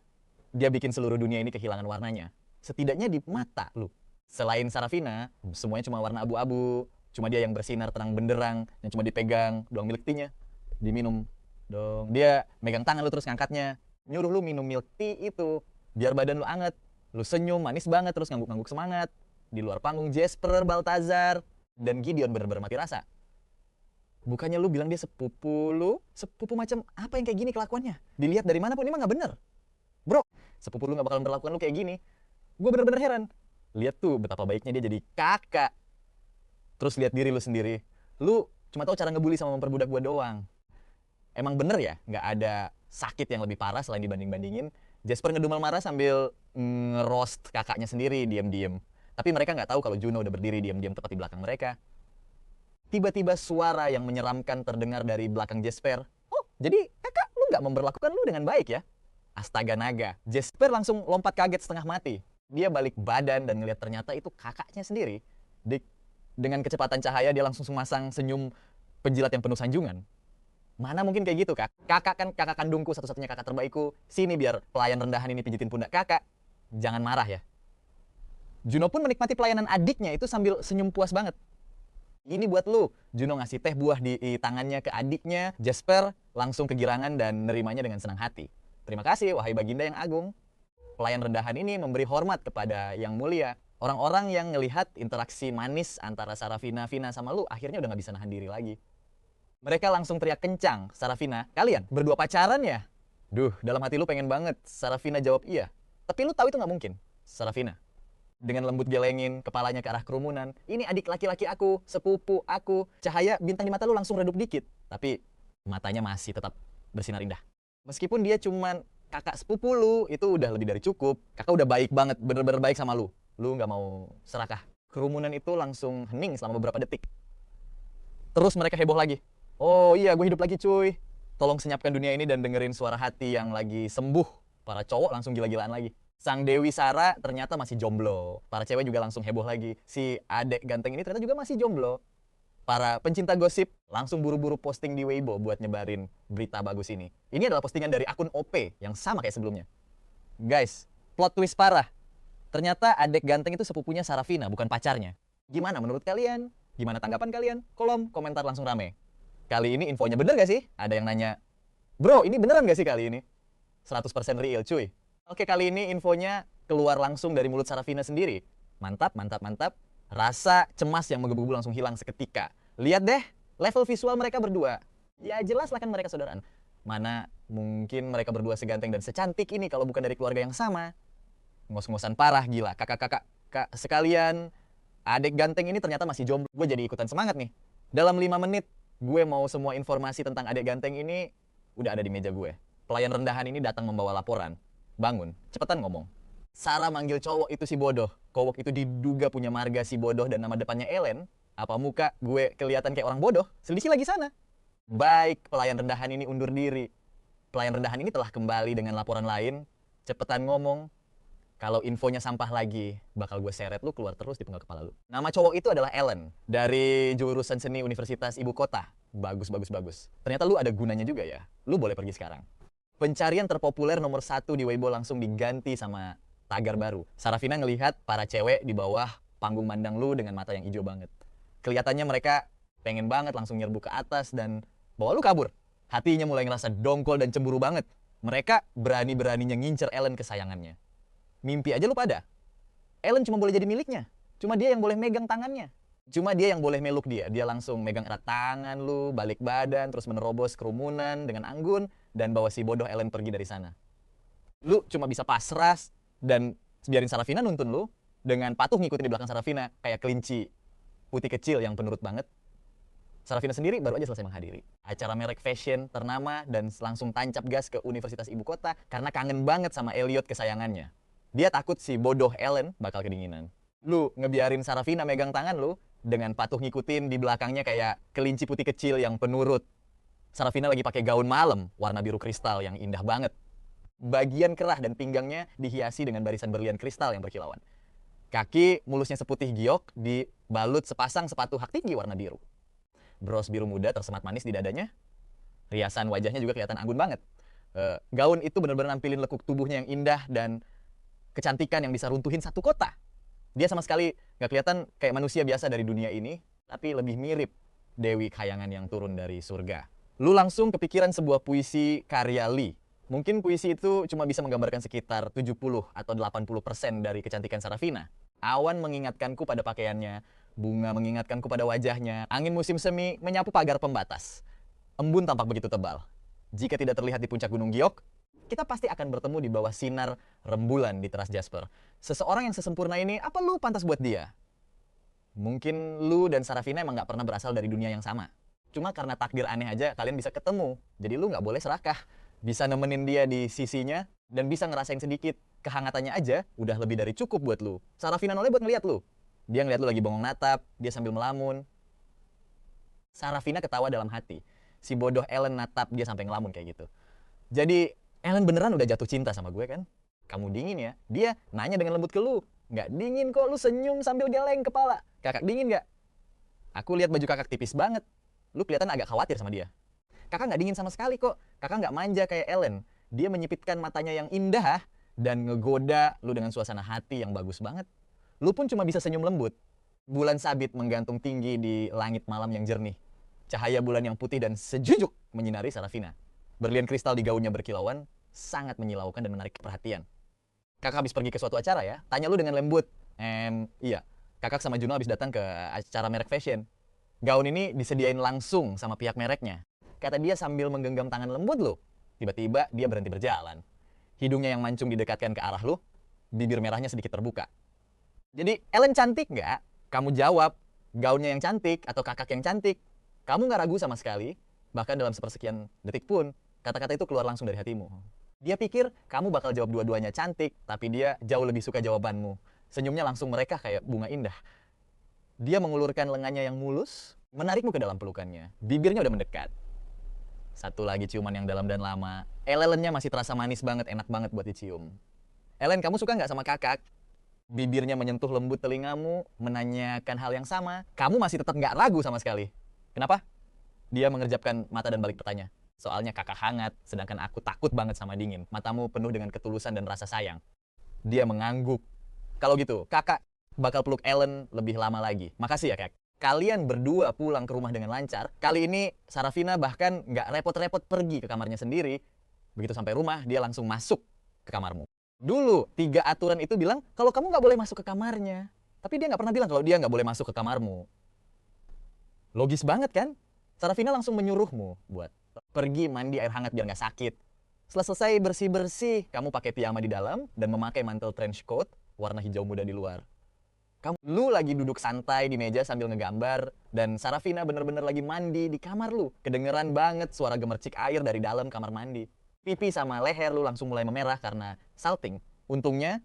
dia bikin seluruh dunia ini kehilangan warnanya. Setidaknya di mata lu. Selain Sarafina, semuanya cuma warna abu-abu. Cuma dia yang bersinar terang benderang, yang cuma dipegang doang milk tea-nya. Diminum dong. Dia megang tangan lu terus ngangkatnya. Nyuruh lu minum milk tea itu. Biar badan lu anget. Lu senyum manis banget terus ngangguk-ngangguk semangat. Di luar panggung Jasper, Baltazar, dan Gideon bener-bener mati rasa. Bukannya lu bilang dia sepupu lu? Sepupu macam apa yang kayak gini kelakuannya? Dilihat dari mana pun ini mah gak bener. Bro, sepupu lu gak bakal memperlakukan lu kayak gini. Gue bener-bener heran. Lihat tuh betapa baiknya dia jadi kakak. Terus lihat diri lu sendiri. Lu cuma tahu cara ngebully sama memperbudak gue doang. Emang bener ya, nggak ada sakit yang lebih parah selain dibanding-bandingin. Jasper ngedumel marah sambil ngeroast kakaknya sendiri diam-diam. Tapi mereka nggak tahu kalau Juno udah berdiri diam-diam tepat di belakang mereka. Tiba-tiba suara yang menyeramkan terdengar dari belakang Jasper. Oh, jadi kakak lu nggak memperlakukan lu dengan baik ya? Astaga naga. Jasper langsung lompat kaget setengah mati. Dia balik badan dan ngeliat ternyata itu kakaknya sendiri. Dengan kecepatan cahaya dia langsung memasang senyum penjilat yang penuh sanjungan. Mana mungkin kayak gitu, Kak? Kakak kan kakak kandungku, satu-satunya kakak terbaikku. Sini biar pelayan rendahan ini pijitin pundak kakak. Jangan marah ya. Juno pun menikmati pelayanan adiknya itu sambil senyum puas banget. Ini buat lu. Juno ngasih teh buah di tangannya ke adiknya. Jasper langsung kegirangan dan nerimanya dengan senang hati. Terima kasih, wahai Baginda yang agung. Pelayan rendahan ini memberi hormat kepada yang mulia. Orang-orang yang ngelihat interaksi manis antara Sarafina, Vina sama lu akhirnya udah gak bisa nahan diri lagi. Mereka langsung teriak kencang. Sarafina, kalian berdua pacaran ya? Duh, dalam hati lu pengen banget Sarafina jawab iya. Tapi lu tahu itu gak mungkin. Sarafina dengan lembut gelengin kepalanya ke arah kerumunan. Ini adik laki-laki aku, sepupu aku. Cahaya bintang di mata lu langsung redup dikit. Tapi matanya masih tetap bersinar indah. Meskipun dia cuman kakak sepupu lu, itu udah lebih dari cukup. Kakak udah baik banget, bener-bener baik sama lu. Lu gak mau serakah. Kerumunan itu langsung hening selama beberapa detik. Terus mereka heboh lagi. Oh iya, gue hidup lagi cuy. Tolong senyapkan dunia ini dan dengerin suara hati yang lagi sembuh. Para cowok langsung gila-gilaan lagi. Sang Dewi Sara ternyata masih jomblo. Para cewek juga langsung heboh lagi. Si adek ganteng ini ternyata juga masih jomblo. Para pencinta gosip langsung buru-buru posting di Weibo buat nyebarin berita bagus ini. Ini adalah postingan dari akun OP yang sama kayak sebelumnya. Guys, plot twist parah. Ternyata adek ganteng itu sepupunya Sarafina, bukan pacarnya. Gimana menurut kalian? Gimana tanggapan kalian? Kolom komentar langsung rame. Kali ini infonya bener gak sih? Ada yang nanya, bro ini beneran gak sih kali ini? 100% real cuy. Oke, kali ini infonya keluar langsung dari mulut Sarafina sendiri. Mantap, mantap, mantap. Rasa cemas yang menggebu-gebu langsung hilang seketika. Lihat deh, level visual mereka berdua. Ya jelas lah kan mereka saudaraan. Mana mungkin mereka berdua seganteng dan secantik ini kalau bukan dari keluarga yang sama. Ngos-ngosan parah, gila. Kakak-kakak sekalian, adik ganteng ini ternyata masih jomblo. Gue jadi ikutan semangat nih. Dalam 5 menit, gue mau semua informasi tentang adik ganteng ini udah ada di meja gue. Pelayan rendahan ini datang membawa laporan. Bangun, cepetan ngomong. Sarah manggil cowok itu si bodoh. Cowok itu diduga punya marga si bodoh dan nama depannya Ellen. Apa muka gue kelihatan kayak orang bodoh? Selisih lagi sana. Baik, pelayan rendahan ini undur diri. Pelayan rendahan ini telah kembali dengan laporan lain. Cepetan ngomong. Kalau infonya sampah lagi, bakal gue seret lu keluar terus di penggal kepala lu. Nama cowok itu adalah Ellen. Dari jurusan seni Universitas Ibu Kota. Bagus, bagus, bagus. Ternyata lu ada gunanya juga ya. Lu boleh pergi sekarang. Pencarian terpopuler nomor 1 di Weibo langsung diganti sama tagar baru. Sarafina ngelihat para cewek di bawah panggung mandang lu dengan mata yang hijau banget. Kelihatannya mereka pengen banget langsung nyerbu ke atas dan bawa lu kabur. Hatinya mulai ngerasa dongkol dan cemburu banget. Mereka berani-beraninya ngincer Ellen kesayangannya. Mimpi aja lu pada. Ellen cuma boleh jadi miliknya. Cuma dia yang boleh megang tangannya. Cuma dia yang boleh meluk dia. Dia langsung megang erat tangan lu, balik badan, terus menerobos kerumunan dengan anggun, dan bawa si bodoh Ellen pergi dari sana. Lu cuma bisa pasrah dan biarin Sarafina nuntun lu, dengan patuh ngikutin di belakang Sarafina, kayak kelinci putih kecil yang penurut banget. Sarafina sendiri baru aja selesai menghadiri acara merek fashion ternama dan langsung tancap gas ke Universitas Ibu Kota karena kangen banget sama Elliot kesayangannya. Dia takut si bodoh Ellen bakal kedinginan. Lu ngebiarin Sarafina megang tangan lu, dengan patuh ngikutin di belakangnya kayak kelinci putih kecil yang penurut. Sarafina lagi pakai gaun malam warna biru kristal yang indah banget. Bagian kerah dan pinggangnya dihiasi dengan barisan berlian kristal yang berkilauan. Kaki mulusnya seputih giok dibalut sepasang sepatu hak tinggi warna biru. Bros biru muda tersemat manis di dadanya. Riasan wajahnya juga kelihatan anggun banget. Gaun itu benar-benar nampilin lekuk tubuhnya yang indah dan kecantikan yang bisa runtuhin satu kota. Dia sama sekali gak kelihatan kayak manusia biasa dari dunia ini, tapi lebih mirip Dewi Kayangan yang turun dari surga. Lu langsung kepikiran sebuah puisi karya Lee. Mungkin puisi itu cuma bisa menggambarkan sekitar 70 atau 80% dari kecantikan Sarafina. Awan mengingatkanku pada pakaiannya, bunga mengingatkanku pada wajahnya, angin musim semi menyapu pagar pembatas. Embun tampak begitu tebal. Jika tidak terlihat di puncak Gunung Giok, kita pasti akan bertemu di bawah sinar rembulan di teras Jasper. Seseorang yang sesempurna ini, apa lu pantas buat dia? Mungkin lu dan Sarafina emang gak pernah berasal dari dunia yang sama. Cuma karena takdir aneh aja kalian bisa ketemu. Jadi lu gak boleh serakah. Bisa nemenin dia di sisinya dan bisa ngerasain sedikit kehangatannya aja udah lebih dari cukup buat lu. Sarafina noleh buat ngeliat lu. Dia ngeliat lu lagi bongong natap, dia sambil melamun. Sarafina ketawa dalam hati. Si bodoh Ellen natap dia sampai ngelamun kayak gitu. Jadi Ellen beneran udah jatuh cinta sama gue kan? Kamu dingin ya? Dia nanya dengan lembut ke lu. Nggak dingin kok, lu senyum sambil geleng kepala. Kakak dingin nggak? Aku lihat baju kakak tipis banget. Lu kelihatan agak khawatir sama dia. Kakak nggak dingin sama sekali kok. Kakak nggak manja kayak Ellen. Dia menyipitkan matanya yang indah dan ngegoda lu dengan suasana hati yang bagus banget. lu pun cuma bisa senyum lembut. Bulan sabit menggantung tinggi di langit malam yang jernih. Cahaya bulan yang putih dan sejujuk menyinari Sarafina. Berlian kristal di gaunnya berkilauan, sangat menyilaukan dan menarik perhatian. Kakak habis pergi ke suatu acara ya, tanya lu dengan lembut. Iya, kakak sama Juno habis datang ke acara merek fashion. Gaun ini disediain langsung sama pihak mereknya. Kata dia sambil menggenggam tangan lembut lu. Tiba-tiba dia berhenti berjalan. Hidungnya yang mancung didekatkan ke arah lu, bibir merahnya sedikit terbuka. Jadi, Ellen cantik nggak? Kamu jawab, gaunnya yang cantik atau kakak yang cantik. Kamu nggak ragu sama sekali, bahkan dalam sepersekian detik pun, kata-kata itu keluar langsung dari hatimu. Dia pikir kamu bakal jawab dua-duanya cantik, tapi dia jauh lebih suka jawabanmu. Senyumnya langsung mereka kayak bunga indah. Dia mengulurkan lengannya yang mulus, menarikmu ke dalam pelukannya. Bibirnya udah mendekat. Satu lagi ciuman yang dalam dan lama. Ellennya masih terasa manis banget, enak banget buat dicium. Ellen, kamu suka nggak sama kakak? Bibirnya menyentuh lembut telingamu, menanyakan hal yang sama. Kamu masih tetap nggak ragu sama sekali. Kenapa? Dia mengerjapkan mata dan balik bertanya. Soalnya kakak hangat, sedangkan aku takut banget sama dingin. Matamu penuh dengan ketulusan dan rasa sayang. Dia mengangguk. Kalau gitu, kakak bakal peluk Ellen lebih lama lagi. Makasih ya, Kak. Kalian berdua pulang ke rumah dengan lancar. Kali ini, Sarafina bahkan nggak repot-repot pergi ke kamarnya sendiri. Begitu sampai rumah, dia langsung masuk ke kamarmu. Dulu, 3 aturan itu bilang kalau kamu nggak boleh masuk ke kamarnya. Tapi dia nggak pernah bilang kalau dia nggak boleh masuk ke kamarmu. Logis banget kan? Sarafina langsung menyuruhmu buat pergi mandi air hangat biar nggak sakit. Setelah selesai bersih-bersih, kamu pakai piyama di dalam dan memakai mantel trench coat warna hijau muda di luar. Lu lagi duduk santai di meja sambil ngegambar, dan Sarafina bener-bener lagi mandi di kamar lu. Kedengeran banget suara gemercik air dari dalam kamar mandi. Pipi sama leher lu langsung mulai memerah karena salting. Untungnya,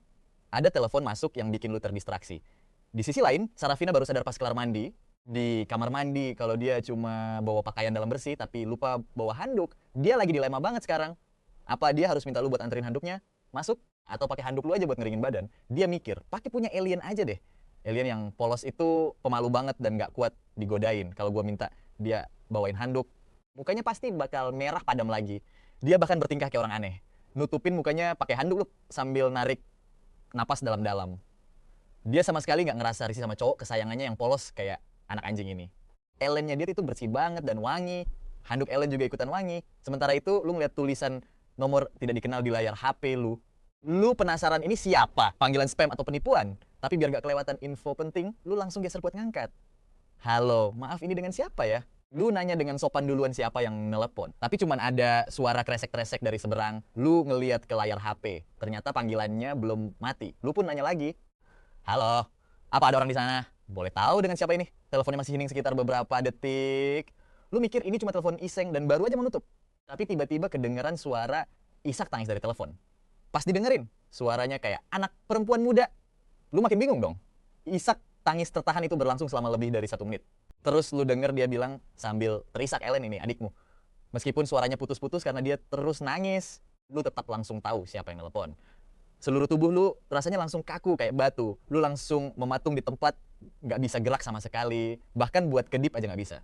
ada telepon masuk yang bikin lu terdistraksi. Di sisi lain, Sarafina baru sadar pas kelar mandi, di kamar mandi kalau dia cuma bawa pakaian dalam bersih tapi lupa bawa handuk. Dia lagi dilema banget sekarang. Apa dia harus minta lu buat anterin handuknya masuk atau pakai handuk lu aja buat ngeringin badan? Dia mikir, pakai punya alien aja deh. Alien yang polos itu pemalu banget dan gak kuat digodain. Kalau gua minta dia bawain handuk, mukanya pasti bakal merah padam lagi. Dia bahkan bertingkah kayak orang aneh. Nutupin mukanya pakai handuk lu sambil narik napas dalam-dalam. Dia sama sekali gak ngerasa risih sama cowok kesayangannya yang polos kayak anak anjing ini. Ellennya dia itu bersih banget dan wangi. Handuk Ellen juga ikutan wangi. Sementara itu lu ngeliat tulisan nomor tidak dikenal di layar HP lu. Lu penasaran ini siapa? Panggilan spam atau penipuan? Tapi biar gak kelewatan info penting, lu langsung geser buat ngangkat. Halo, maaf ini dengan siapa ya? Lu nanya dengan sopan duluan siapa yang nelepon. Tapi cuman ada suara kresek-kresek dari seberang. Lu ngeliat ke layar HP. Ternyata panggilannya belum mati. Lu pun nanya lagi. Halo, apa ada orang di sana? Boleh tahu dengan siapa ini? Teleponnya masih hening sekitar beberapa detik. Lu mikir ini cuma telepon iseng dan baru aja menutup. Tapi tiba-tiba kedengeran suara Isak tangis dari telepon. Pas didengerin, suaranya kayak anak perempuan muda. Lu makin bingung dong. Isak tangis tertahan itu berlangsung selama lebih dari 1 menit. Terus lu denger dia bilang sambil terisak, Ellen ini adikmu. Meskipun suaranya putus-putus karena dia terus nangis, lu tetap langsung tahu siapa yang telepon. Seluruh tubuh lu rasanya langsung kaku kayak batu. Lu langsung mematung di tempat, gak bisa gerak sama sekali. Bahkan buat kedip aja gak bisa.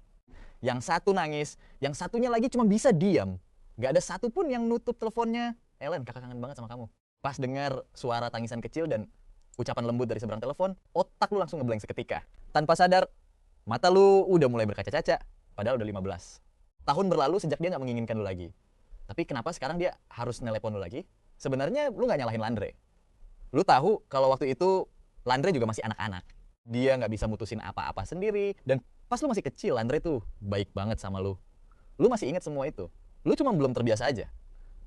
Yang satu nangis, yang satunya lagi cuma bisa diam. Gak ada satupun yang nutup teleponnya. Ellen, kakak kangen banget sama kamu. Pas dengar suara tangisan kecil dan ucapan lembut dari seberang telepon, otak lu langsung ngeblank seketika. Tanpa sadar, mata lu udah mulai berkaca-caca. Padahal udah 15. Tahun berlalu sejak dia gak menginginkan lu lagi. Tapi kenapa sekarang dia harus nelepon lu lagi? Sebenarnya lu gak nyalahin Landre. Lu tahu kalau waktu itu Landre juga masih anak-anak. Dia gak bisa mutusin apa-apa sendiri. Dan pas lu masih kecil, Landre tuh baik banget sama lu. Lu masih ingat semua itu. Lu cuma belum terbiasa aja.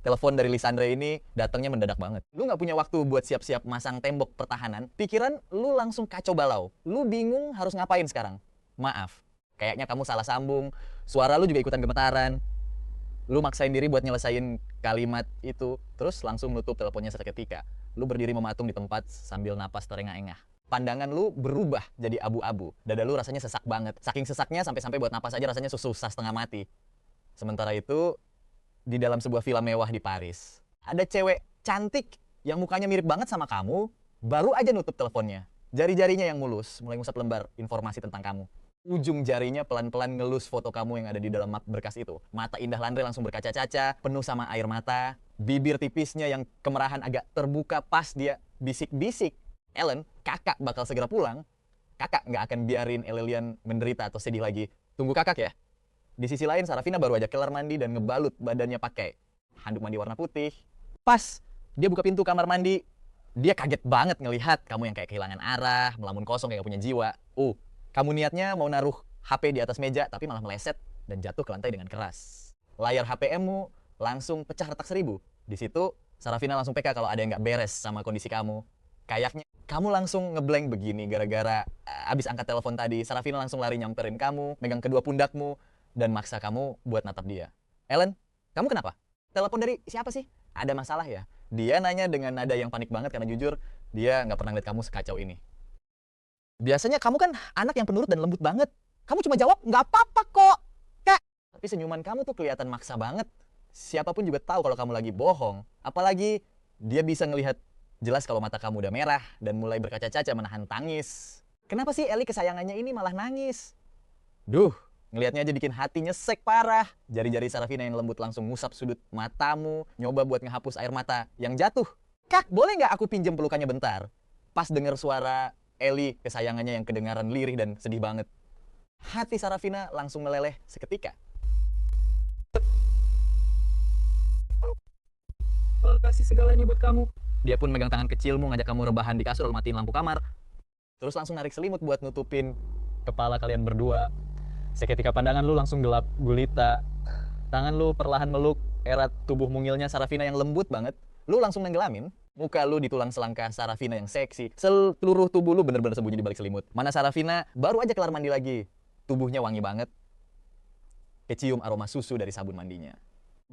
Telepon dari Lisandre ini datangnya mendadak banget. Lu gak punya waktu buat siap-siap masang tembok pertahanan. Pikiran lu langsung kacau balau. Lu bingung harus ngapain sekarang. Maaf, kayaknya kamu salah sambung. Suara lu juga ikutan gemetaran. Lu maksain diri buat nyelesain kalimat itu, terus langsung nutup teleponnya seketika. Lu berdiri mematung di tempat sambil napas terengah-engah. Pandangan lu berubah jadi abu-abu. Dada lu rasanya sesak banget. Saking sesaknya sampai-sampai buat napas aja rasanya susah setengah mati. Sementara itu, di dalam sebuah villa mewah di Paris, ada cewek cantik yang mukanya mirip banget sama kamu, baru aja nutup teleponnya. Jari-jarinya yang mulus, mulai ngusap lembar informasi tentang kamu. Ujung jarinya pelan-pelan ngelus foto kamu yang ada di dalam map berkas itu. Mata indah Landre langsung berkaca-caca, penuh sama air mata. Bibir tipisnya yang kemerahan agak terbuka pas dia bisik-bisik. Ellen, kakak bakal segera pulang, kakak nggak akan biarin Elelian menderita atau sedih lagi. Tunggu kakak ya. Di sisi lain, Sarafina baru aja kelar mandi dan ngebalut badannya pakai handuk mandi warna putih. Pas dia buka pintu kamar mandi, dia kaget banget ngelihat kamu yang kayak kehilangan arah, melamun kosong kayak gak punya jiwa. Kamu niatnya mau naruh HP di atas meja, tapi malah meleset dan jatuh ke lantai dengan keras. Layar HPM-mu langsung pecah retak 1000. Di situ, Sarafina langsung PK kalau ada yang nggak beres sama kondisi kamu. Kayaknya kamu langsung ngeblank begini gara-gara abis angkat telepon tadi. Sarafina langsung lari nyamperin kamu, megang kedua pundakmu, dan maksa kamu buat natap dia. Ellen, kamu kenapa? Telepon dari siapa sih? Ada masalah ya? Dia nanya dengan nada yang panik banget karena jujur, dia nggak pernah ngeliat kamu sekacau ini. Biasanya kamu kan anak yang penurut dan lembut banget. Kamu cuma jawab, nggak apa-apa kok, Kak. Tapi senyuman kamu tuh kelihatan maksa banget. Siapapun juga tahu kalau kamu lagi bohong. Apalagi dia bisa ngelihat jelas kalau mata kamu udah merah dan mulai berkaca-kaca menahan tangis. Kenapa sih Eli kesayangannya ini malah nangis? Duh, ngelihatnya aja bikin hati nyesek parah. Jari-jari Sarafina yang lembut langsung ngusap sudut matamu, nyoba buat ngehapus air mata yang jatuh. Kak, boleh nggak aku pinjem pelukannya bentar? Pas denger suara Eli kesayangannya yang kedengaran lirih dan sedih banget. Hati Sarafina langsung meleleh seketika. Aku kasih segalanya buat kamu. Dia pun megang tangan kecilmu, ngajak kamu rebahan di kasur, matiin lampu kamar. Terus langsung narik selimut buat nutupin kepala kalian berdua. Seketika pandangan lu langsung gelap gulita. Tangan lu perlahan meluk erat tubuh mungilnya Sarafina yang lembut banget. Lu langsung nenggelamin. Muka lu di tulang selangkah Sarafina yang seksi. Seluruh tubuh lu bener-bener sembunyi di balik selimut. Mana Sarafina baru aja kelar mandi lagi. Tubuhnya wangi banget. Kecium aroma susu dari sabun mandinya.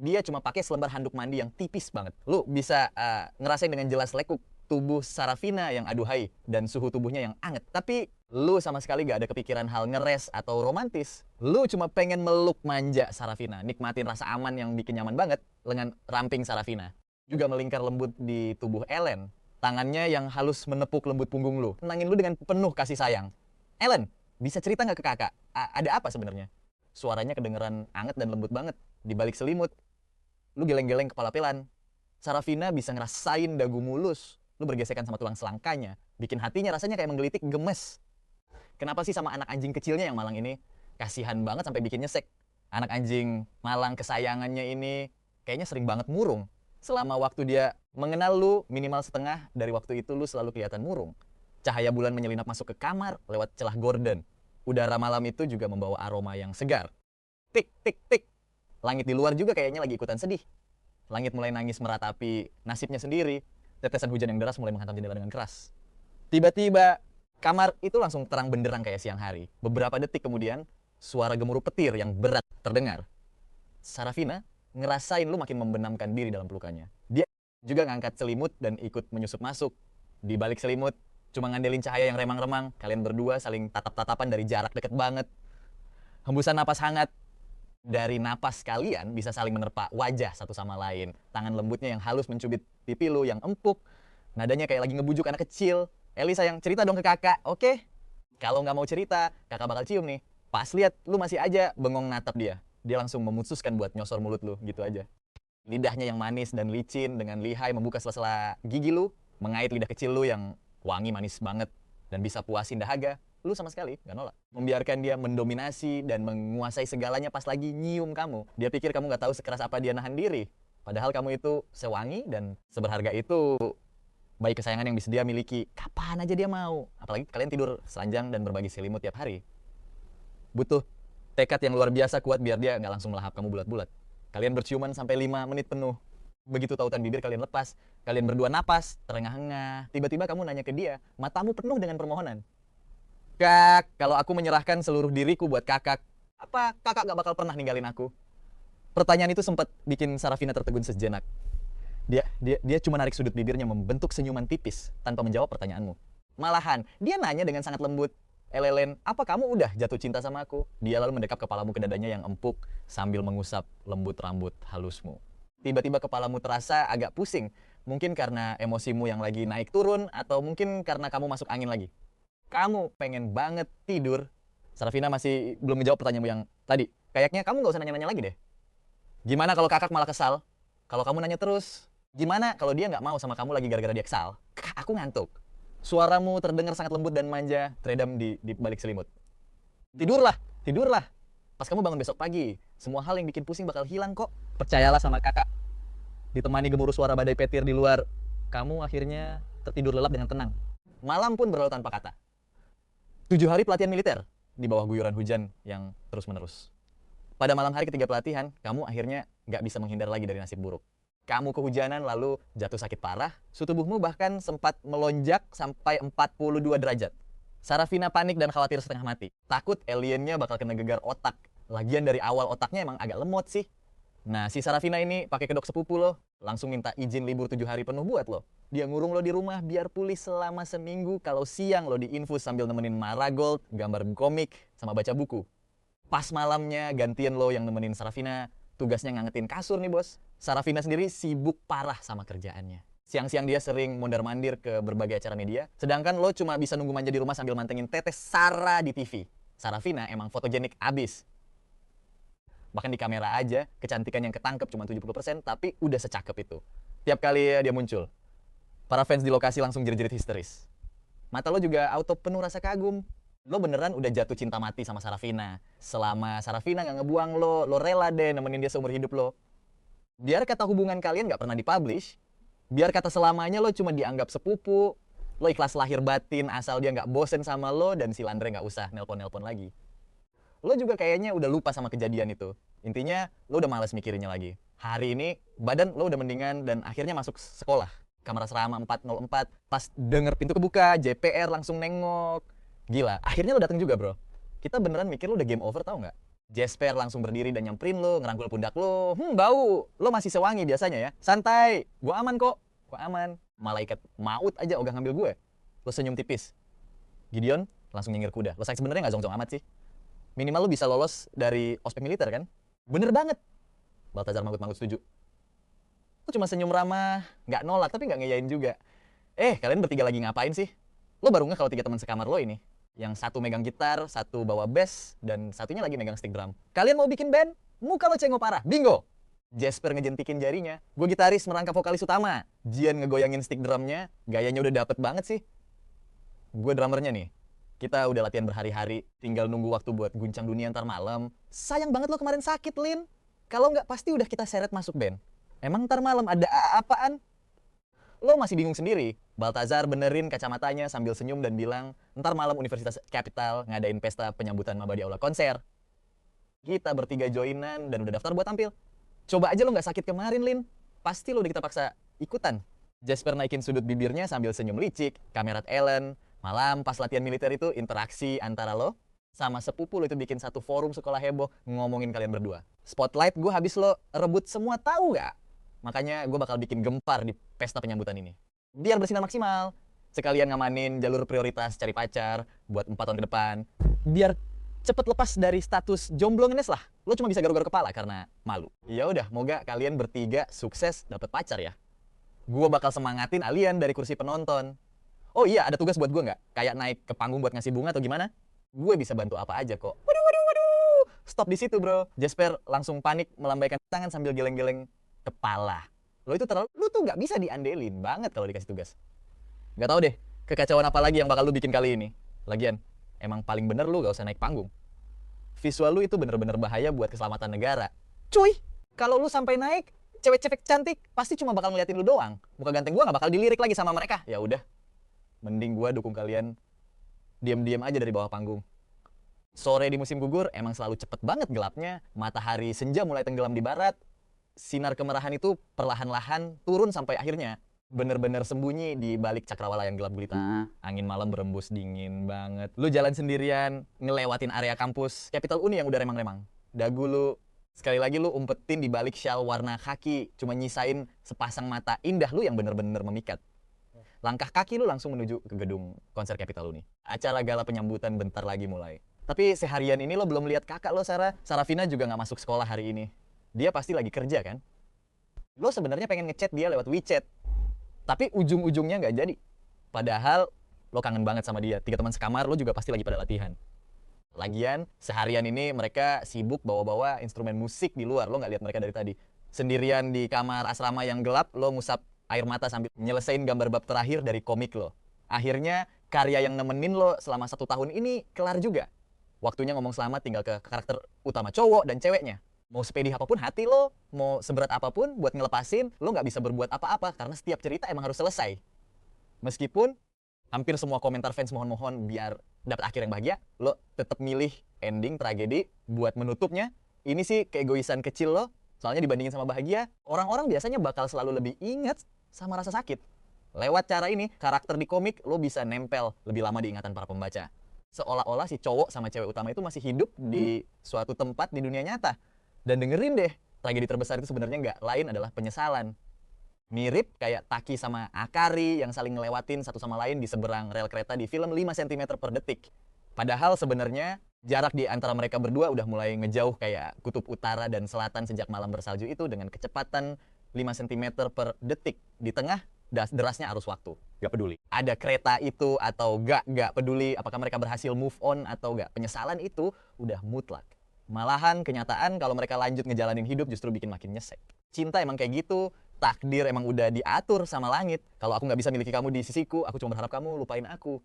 Dia cuma pakai selembar handuk mandi yang tipis banget. Lu bisa ngerasain dengan jelas lekuk tubuh Sarafina yang aduhai dan suhu tubuhnya yang anget. Tapi lu sama sekali gak ada kepikiran hal ngeres atau romantis. Lu cuma pengen meluk manja Sarafina, nikmatin rasa aman yang bikin nyaman banget lengan ramping Sarafina. Juga melingkar lembut di tubuh Ellen. Tangannya yang halus menepuk lembut punggung lu. Tenangin lu dengan penuh kasih sayang. Ellen, bisa cerita gak ke kakak? Ada apa sebenarnya? Suaranya kedengeran anget dan lembut banget. Di balik selimut, lu geleng-geleng kepala pelan. Sarafina bisa ngerasain dagu mulus. Lu bergesekan sama tulang selangkanya. Bikin hatinya rasanya kayak menggelitik gemes. Kenapa sih sama anak anjing kecilnya yang malang ini? Kasihan banget sampai bikin nyesek. Anak anjing malang kesayangannya ini kayaknya sering banget murung. Selama waktu dia mengenal lu minimal setengah dari waktu itu lu selalu kelihatan murung. Cahaya bulan menyelinap masuk ke kamar lewat celah gorden. Udara malam itu juga membawa aroma yang segar. Tik, tik, tik. Langit di luar juga kayaknya lagi ikutan sedih. Langit mulai nangis meratapi nasibnya sendiri. Tetesan hujan yang deras mulai menghantam jendela dengan keras. Tiba-tiba kamar itu langsung terang benderang kayak siang hari. Beberapa detik kemudian, suara gemuruh petir yang berat terdengar. Sarafina ngerasain lu makin membenamkan diri dalam pelukannya. Dia juga ngangkat selimut dan ikut menyusup masuk. Di balik selimut, cuma ngandelin cahaya yang remang-remang. Kalian berdua saling tatap-tatapan dari jarak deket banget. Hembusan napas hangat dari napas kalian bisa saling menerpa wajah satu sama lain. Tangan lembutnya yang halus mencubit pipi lu yang empuk. Nadanya kayak lagi ngebujuk anak kecil. Eli sayang, cerita dong ke kakak, oke? Kalau nggak mau cerita, kakak bakal cium nih. Pas lihat lu masih aja bengong natap dia. Dia langsung memutuskan buat nyosor mulut lu, gitu aja. Lidahnya yang manis dan licin dengan lihai membuka sela-sela gigi lu, mengait lidah kecil lu yang wangi manis banget dan bisa puasin dahaga. Lu sama sekali nggak nolak. Membiarkan dia mendominasi dan menguasai segalanya pas lagi nyium kamu. Dia pikir kamu nggak tahu sekeras apa dia nahan diri. Padahal kamu itu sewangi dan seberharga itu bayi kesayangan yang bisa dia miliki kapan aja dia mau. Apalagi kalian tidur selanjang dan berbagi selimut tiap hari. Butuh tekad yang luar biasa kuat biar dia nggak langsung melahap kamu bulat-bulat. Kalian berciuman sampai 5 menit penuh. Begitu tautan bibir kalian lepas, kalian berdua napas, terengah-engah. Tiba-tiba kamu nanya ke dia, matamu penuh dengan permohonan. Kak, kalau aku menyerahkan seluruh diriku buat kakak, apa kakak gak bakal pernah ninggalin aku? Pertanyaan itu sempat bikin Sarafina tertegun sejenak. Dia cuma narik sudut bibirnya membentuk senyuman tipis tanpa menjawab pertanyaanmu. Malahan, dia nanya dengan sangat lembut, Ellen, apa kamu udah jatuh cinta sama aku? Dia lalu mendekap kepalamu ke dadanya yang empuk sambil mengusap lembut rambut halusmu. Tiba-tiba kepalamu terasa agak pusing. Mungkin karena emosimu yang lagi naik turun atau mungkin karena kamu masuk angin lagi. Kamu pengen banget tidur. Sarafina masih belum menjawab pertanyaanmu yang tadi. Kayaknya kamu gak usah nanya-nanya lagi deh. Gimana kalau kakak malah kesal? Kalau kamu nanya terus. Gimana kalau dia gak mau sama kamu lagi gara-gara dia kesal? Aku ngantuk. Suaramu terdengar sangat lembut dan manja, teredam di balik selimut. Tidurlah, tidurlah. Pas kamu bangun besok pagi, semua hal yang bikin pusing bakal hilang kok. Percayalah sama kakak. Ditemani gemuruh suara badai petir di luar, kamu akhirnya tertidur lelap dengan tenang. Malam pun berlalu tanpa kata. 7 hari pelatihan militer di bawah guyuran hujan yang terus-menerus. Pada malam hari ketiga pelatihan, kamu akhirnya nggak bisa menghindar lagi dari nasib buruk. Kamu kehujanan lalu jatuh sakit parah, suhu tubuhmu bahkan sempat melonjak sampai 42 derajat. Sarafina panik dan khawatir setengah mati. Takut aliennya bakal kena gegar otak. Lagian dari awal otaknya emang agak lemot sih. Nah, si Sarafina ini pakai kedok sepupu lo, langsung minta izin libur 7 hari penuh buat lo. Dia ngurung lo di rumah biar pulih selama seminggu. Kalau siang lo diinfus sambil nemenin Marigold, gambar komik, sama baca buku. Pas malamnya gantian lo yang nemenin Sarafina, tugasnya ngangetin kasur nih bos. Sarafina sendiri sibuk parah sama kerjaannya. Siang-siang dia sering mondar-mandir ke berbagai acara media, sedangkan lo cuma bisa nunggu manja di rumah sambil mantengin tetes Sarah di TV. Sarafina emang fotogenik abis. Bahkan di kamera aja, kecantikan yang ketangkep cuma 70%, tapi udah secakep itu. Tiap kali dia muncul, para fans di lokasi langsung jerit-jerit histeris. Mata lo juga auto penuh rasa kagum. Lo beneran udah jatuh cinta mati sama Sarafina. Selama Sarafina nggak ngebuang lo rela deh nemenin dia seumur hidup lo. Biar kata hubungan kalian nggak pernah dipublish, biar kata selamanya lo cuma dianggap sepupu, lo ikhlas lahir batin asal dia nggak bosen sama lo dan si Landre nggak usah nelpon-nelpon lagi. Lo juga kayaknya udah lupa sama kejadian itu. Intinya, lo udah malas mikirinnya lagi. Hari ini, badan lo udah mendingan dan akhirnya masuk sekolah. Kamar asrama 404, pas denger pintu kebuka, JPR langsung nengok. Gila, akhirnya lo datang juga bro. Kita beneran mikir lo udah game over tau nggak? Jesper langsung berdiri dan nyamperin lo, ngerangkul pundak lo. Bau, lo masih sewangi biasanya ya. Santai, gua aman kok. Gua aman. Malaikat maut aja ogah ngambil gue. Lo senyum tipis. Gideon langsung nyengir kuda. Lo sakit sebenarnya nggak zong-zong amat sih. Minimal lo bisa lolos dari ospek militer kan? Bener banget. Baltazar manggut-manggut setuju. Lo cuma senyum ramah, nggak nolak tapi nggak ngeyain juga. Kalian bertiga lagi ngapain sih? Lo baru nggak kalau 3 teman sekamar lo ini. Yang satu megang gitar, satu bawa bass, dan satunya lagi megang stick drum. Kalian mau bikin band? Muka lo cengok parah. Bingo! Jasper ngejentikin jarinya. Gue gitaris merangkap vokalis utama. Jian ngegoyangin stick drumnya. Gayanya udah dapet banget sih. Gue drummernya nih. Kita udah latihan berhari-hari. Tinggal nunggu waktu buat guncang dunia ntar malam. Sayang banget lo kemarin sakit, Lin. Kalau nggak pasti udah kita seret masuk band. Emang ntar malam ada apaan? Lo masih bingung sendiri. Baltazar benerin kacamatanya sambil senyum dan bilang, ntar malam Universitas Capital ngadain pesta penyambutan maba di aula konser. Kita bertiga joinan dan udah daftar buat tampil. Coba aja lo nggak sakit kemarin, Lin. Pasti lo udah kita paksa ikutan. Jasper naikin sudut bibirnya sambil senyum licik. Kamerat Ellen. Malam pas latihan militer itu interaksi antara lo sama sepupu lo itu bikin satu forum sekolah heboh ngomongin kalian berdua. Spotlight gue habis lo rebut semua, tahu nggak? Makanya gue bakal bikin gempar di pesta penyambutan ini. Biar bersinar maksimal. Sekalian ngamanin jalur prioritas cari pacar buat 4 tahun ke depan. Biar cepet lepas dari status jomblo ngenes lah. Lo cuma bisa garuk-garuk kepala karena malu. Ya udah, moga kalian bertiga sukses dapet pacar ya. Gue bakal semangatin kalian dari kursi penonton. Oh iya, ada tugas buat gue nggak? Kayak naik ke panggung buat ngasih bunga atau gimana? Gue bisa bantu apa aja kok. Waduh. Stop di situ bro. Jasper langsung panik melambaikan tangan sambil geleng-geleng kepala. Lo tuh nggak bisa diandelin banget kalau dikasih tugas. Nggak tahu deh, kekacauan apa lagi yang bakal lu bikin kali ini. Lagian, emang paling bener lu gak usah naik panggung. Visual lu itu bener-bener bahaya buat keselamatan negara. Cuy, kalau lu sampai naik, cewek-cewek cantik pasti cuma bakal ngeliatin lu doang. Muka ganteng gua nggak bakal dilirik lagi sama mereka. Ya udah, mending gua dukung kalian diam-diam aja dari bawah panggung. Sore di musim gugur emang selalu cepet banget gelapnya. Matahari senja mulai tenggelam di barat. Sinar kemerahan itu perlahan-lahan turun sampai akhirnya bener-bener sembunyi di balik cakrawala yang gelap gulita. Angin malam berembus dingin banget. Lu jalan sendirian, ngelewatin area kampus Capital Uni yang udah remang-remang. Dagu lu, sekali lagi lu umpetin di balik shawl warna kaki, cuma nyisain sepasang mata indah lu yang bener-bener memikat. Langkah kaki lu langsung menuju ke gedung konser Capital Uni. Acara gala penyambutan bentar lagi mulai. Tapi seharian ini lo belum lihat kakak lo, Sarafina juga nggak masuk sekolah hari ini. Dia pasti lagi kerja kan? Lo sebenarnya pengen ngechat dia lewat WeChat. Tapi ujung-ujungnya nggak jadi. Padahal lo kangen banget sama dia. 3 teman sekamar lo juga pasti lagi pada latihan. Lagian seharian ini mereka sibuk bawa-bawa instrumen musik di luar. Lo nggak lihat mereka dari tadi. Sendirian di kamar asrama yang gelap, lo ngusap air mata sambil nyelesain gambar bab terakhir dari komik lo. Akhirnya karya yang nemenin lo selama 1 tahun ini kelar juga. Waktunya ngomong selamat tinggal ke karakter utama cowok dan ceweknya. Mau sepedih apapun hati lo, mau seberat apapun buat ngelepasin, lo nggak bisa berbuat apa-apa karena setiap cerita emang harus selesai. Meskipun hampir semua komentar fans mohon-mohon biar dapat akhir yang bahagia, lo tetap milih ending tragedi buat menutupnya. Ini sih keegoisan kecil lo, soalnya dibandingin sama bahagia, orang-orang biasanya bakal selalu lebih ingat sama rasa sakit. Lewat cara ini, karakter di komik lo bisa nempel lebih lama di ingatan para pembaca. Seolah-olah si cowok sama cewek utama itu masih hidup di suatu tempat di dunia nyata. Dan dengerin deh, tragedi terbesar itu sebenarnya nggak lain adalah penyesalan. Mirip kayak Taki sama Akari yang saling ngelewatin satu sama lain di seberang rel kereta di film 5 cm per detik. Padahal sebenarnya jarak di antara mereka berdua udah mulai ngejauh kayak kutub utara dan selatan sejak malam bersalju itu dengan kecepatan 5 cm per detik. Di tengah derasnya arus waktu. Gak peduli. Ada kereta itu atau gak peduli apakah mereka berhasil move on atau gak. Penyesalan itu udah mutlak. Malahan kenyataan kalau mereka lanjut ngejalanin hidup justru bikin makin nyesek. Cinta emang kayak gitu. Takdir emang udah diatur sama langit. Kalau aku gak bisa miliki kamu di sisiku, aku cuma berharap kamu lupain aku.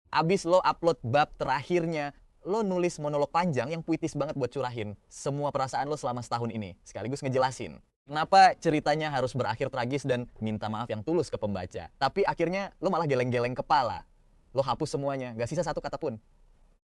Abis lo upload bab terakhirnya, lo nulis monolog panjang yang puitis banget buat curahin semua perasaan lo selama setahun ini. Sekaligus ngejelasin kenapa ceritanya harus berakhir tragis dan minta maaf yang tulus ke pembaca. Tapi akhirnya lo malah geleng-geleng kepala. Lo hapus semuanya, gak sisa satu kata pun.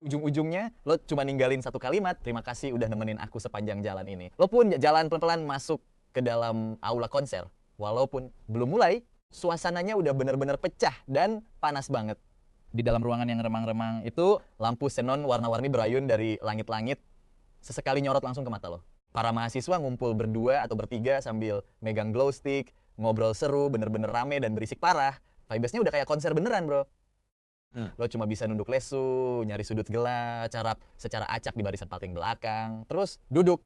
Ujung-ujungnya lo cuma ninggalin satu kalimat, terima kasih udah nemenin aku sepanjang jalan ini. Lo pun jalan pelan-pelan masuk ke dalam aula konser. Walaupun belum mulai, suasananya udah bener-bener pecah dan panas banget. Di dalam ruangan yang remang-remang itu, lampu xenon warna-warni berayun dari langit-langit. Sesekali nyorot langsung ke mata lo. Para mahasiswa ngumpul berdua atau bertiga sambil megang glow stick, ngobrol seru, bener-bener rame dan berisik parah. Vibes-nya udah kayak konser beneran, bro. Lo cuma bisa nunduk lesu, nyari sudut gelap, secara acak di barisan paling belakang. Terus duduk.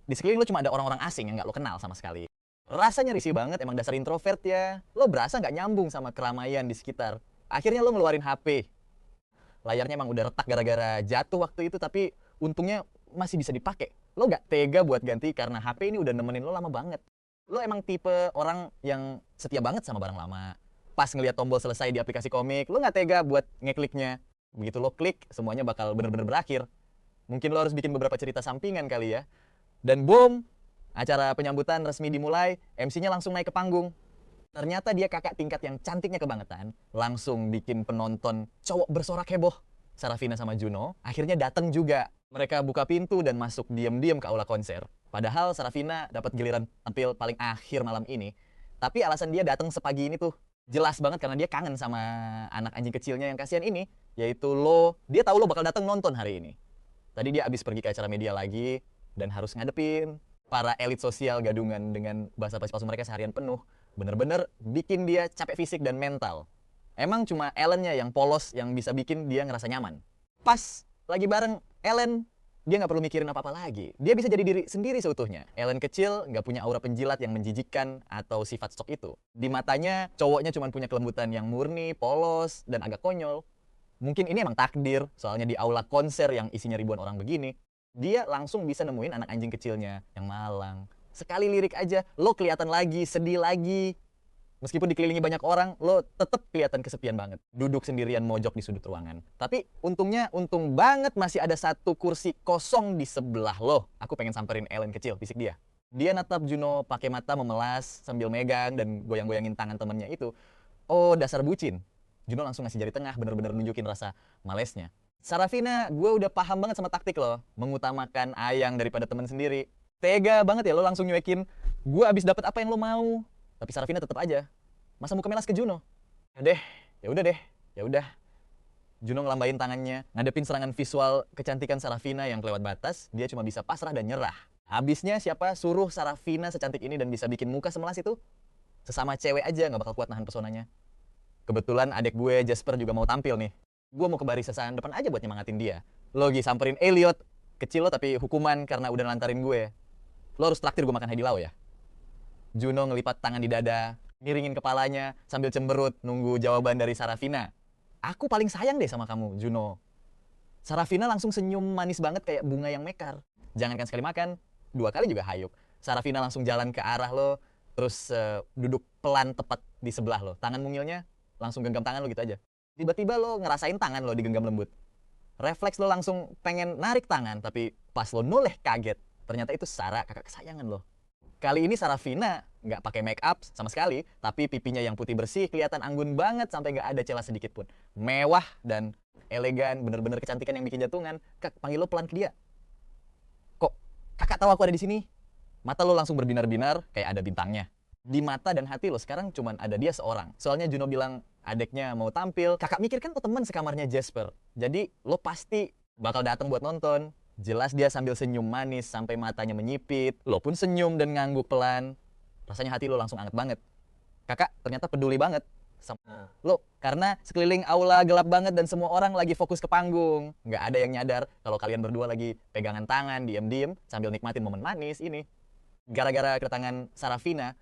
Di sekeliling lo cuma ada orang-orang asing yang gak lo kenal sama sekali. Rasanya risih banget, emang dasar introvert ya. Lo berasa gak nyambung sama keramaian di sekitar. Akhirnya lo ngeluarin HP. Layarnya emang udah retak gara-gara jatuh waktu itu, tapi untungnya masih bisa dipakai. Lo gak tega buat ganti karena HP ini udah nemenin lo lama banget. Lo emang tipe orang yang setia banget sama barang lama. Pas ngeliat tombol selesai di aplikasi komik, lo gak tega buat ngekliknya. Begitu lo klik, semuanya bakal bener-bener berakhir. Mungkin lo harus bikin beberapa cerita sampingan kali ya. Dan boom, acara penyambutan resmi dimulai, MC-nya langsung naik ke panggung. Ternyata dia kakak tingkat yang cantiknya kebangetan, langsung bikin penonton cowok bersorak heboh. Sarafina sama Juno akhirnya datang juga. Mereka buka pintu dan masuk diam-diam ke aula konser. Padahal Sarafina dapat giliran tampil paling akhir malam ini. Tapi alasan dia datang sepagi ini tuh jelas banget karena dia kangen sama anak anjing kecilnya yang kasihan ini, yaitu lo. Dia tahu lo bakal datang nonton hari ini. Tadi dia abis pergi ke acara media lagi dan harus ngadepin para elit sosial gadungan dengan bahasa basi palsu mereka seharian penuh. Bener-bener bikin dia capek fisik dan mental. Emang cuma Ellen-nya yang polos yang bisa bikin dia ngerasa nyaman. Pas lagi bareng Ellen, dia nggak perlu mikirin apa-apa lagi. Dia bisa jadi diri sendiri seutuhnya. Ellen kecil, nggak punya aura penjilat yang menjijikkan atau sifat stok itu. Di matanya, cowoknya cuma punya kelembutan yang murni, polos, dan agak konyol. Mungkin ini emang takdir, soalnya di aula konser yang isinya ribuan orang begini, dia langsung bisa nemuin anak anjing kecilnya yang malang. Sekali lirik aja, lo kelihatan lagi, sedih lagi. Meskipun dikelilingi banyak orang, lo tetap kelihatan kesepian banget. Duduk sendirian mojok di sudut ruangan. Tapi untungnya, untung banget masih ada satu kursi kosong di sebelah lo. Aku pengen samperin Ellen kecil, fisik dia. Dia natap Juno pakai mata memelas sambil megang dan goyang-goyangin tangan temennya itu. Oh, dasar bucin. Juno langsung ngasih jari tengah, bener-bener nunjukin rasa malesnya. Sarafina, gue udah paham banget sama taktik lo. Mengutamakan ayang daripada temen sendiri. Tega banget ya lo langsung nyuekin. Gue abis dapet apa yang lo mau. Tapi Sarafina tetap aja. Masa muka melas ke Juno? Ya udah deh. Juno ngelambain tangannya, ngadepin serangan visual kecantikan Sarafina yang kelewat batas, dia cuma bisa pasrah dan nyerah. Habisnya siapa suruh Sarafina secantik ini dan bisa bikin muka semelas itu? Sesama cewek aja nggak bakal kuat nahan pesonanya. Kebetulan adik gue Jasper juga mau tampil nih. Gue mau ke barisan depan aja buat nyemangatin dia. Lo lagi samperin Elliot, kecil lo tapi hukuman karena udah lantarin gue. Lo harus traktir gue makan Haidilau ya. Juno ngelipat tangan di dada, miringin kepalanya sambil cemberut nunggu jawaban dari Sarafina. Aku paling sayang deh sama kamu, Juno. Sarafina langsung senyum manis banget kayak bunga yang mekar. Jangankan sekali makan, 2 kali juga hayuk. Sarafina langsung jalan ke arah lo, terus duduk pelan tepat di sebelah lo. Tangan mungilnya langsung genggam tangan lo gitu aja. Tiba-tiba lo ngerasain tangan lo digenggam lembut. Refleks lo langsung pengen narik tangan, tapi pas lo noleh kaget. Ternyata itu Sarah, kakak kesayangan lo. Kali ini Sarafina nggak pakai make up sama sekali, tapi pipinya yang putih bersih kelihatan anggun banget sampai nggak ada celah sedikit pun. Mewah dan elegan, bener-bener kecantikan yang bikin jantungan. Kak, panggil lo pelan ke dia. Kok kakak tahu aku ada di sini? Mata lo langsung berbinar-binar kayak ada bintangnya. Di mata dan hati lo sekarang cuman ada dia seorang. Soalnya Juno bilang adeknya mau tampil. Kakak mikir kan lo teman sekamarnya Jasper. Jadi lo pasti bakal datang buat nonton. Jelas dia sambil senyum manis sampai matanya menyipit. Lo pun senyum dan ngangguk pelan. Rasanya hati lo langsung anget banget. Kakak ternyata peduli banget sama lo. Karena sekeliling aula gelap banget dan semua orang lagi fokus ke panggung. Nggak ada yang nyadar kalau kalian berdua lagi pegangan tangan, diem-diem sambil nikmatin momen manis ini. Gara-gara kedatangan Sarafina,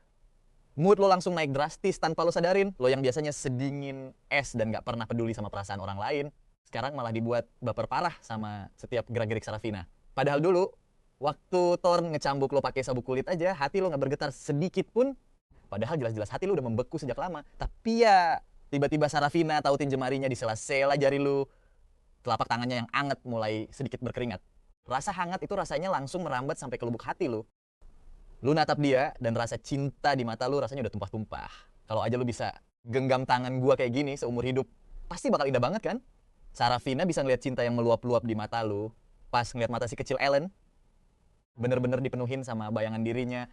mood lo langsung naik drastis tanpa lo sadarin. Lo yang biasanya sedingin es dan nggak pernah peduli sama perasaan orang lain, sekarang malah dibuat baper parah sama setiap gerak-gerik Sarafina. Padahal dulu, waktu Thor ngecambuk lo pakai sabuk kulit aja, hati lo nggak bergetar sedikit pun. Padahal jelas-jelas hati lo udah membeku sejak lama. Tapi ya, tiba-tiba Sarafina tautin jemarinya di sela-sela jari lo. Telapak tangannya yang anget mulai sedikit berkeringat. Rasa hangat itu rasanya langsung merambat sampai ke lubuk hati lo. Lu natap dia dan rasa cinta di mata lu rasanya udah tumpah-tumpah. Kalau aja lu bisa genggam tangan gua kayak gini seumur hidup, pasti bakal indah banget kan? Sarafina bisa ngeliat cinta yang meluap-luap di mata lu. Pas ngeliat mata si kecil Ellen, bener-bener dipenuhin sama bayangan dirinya.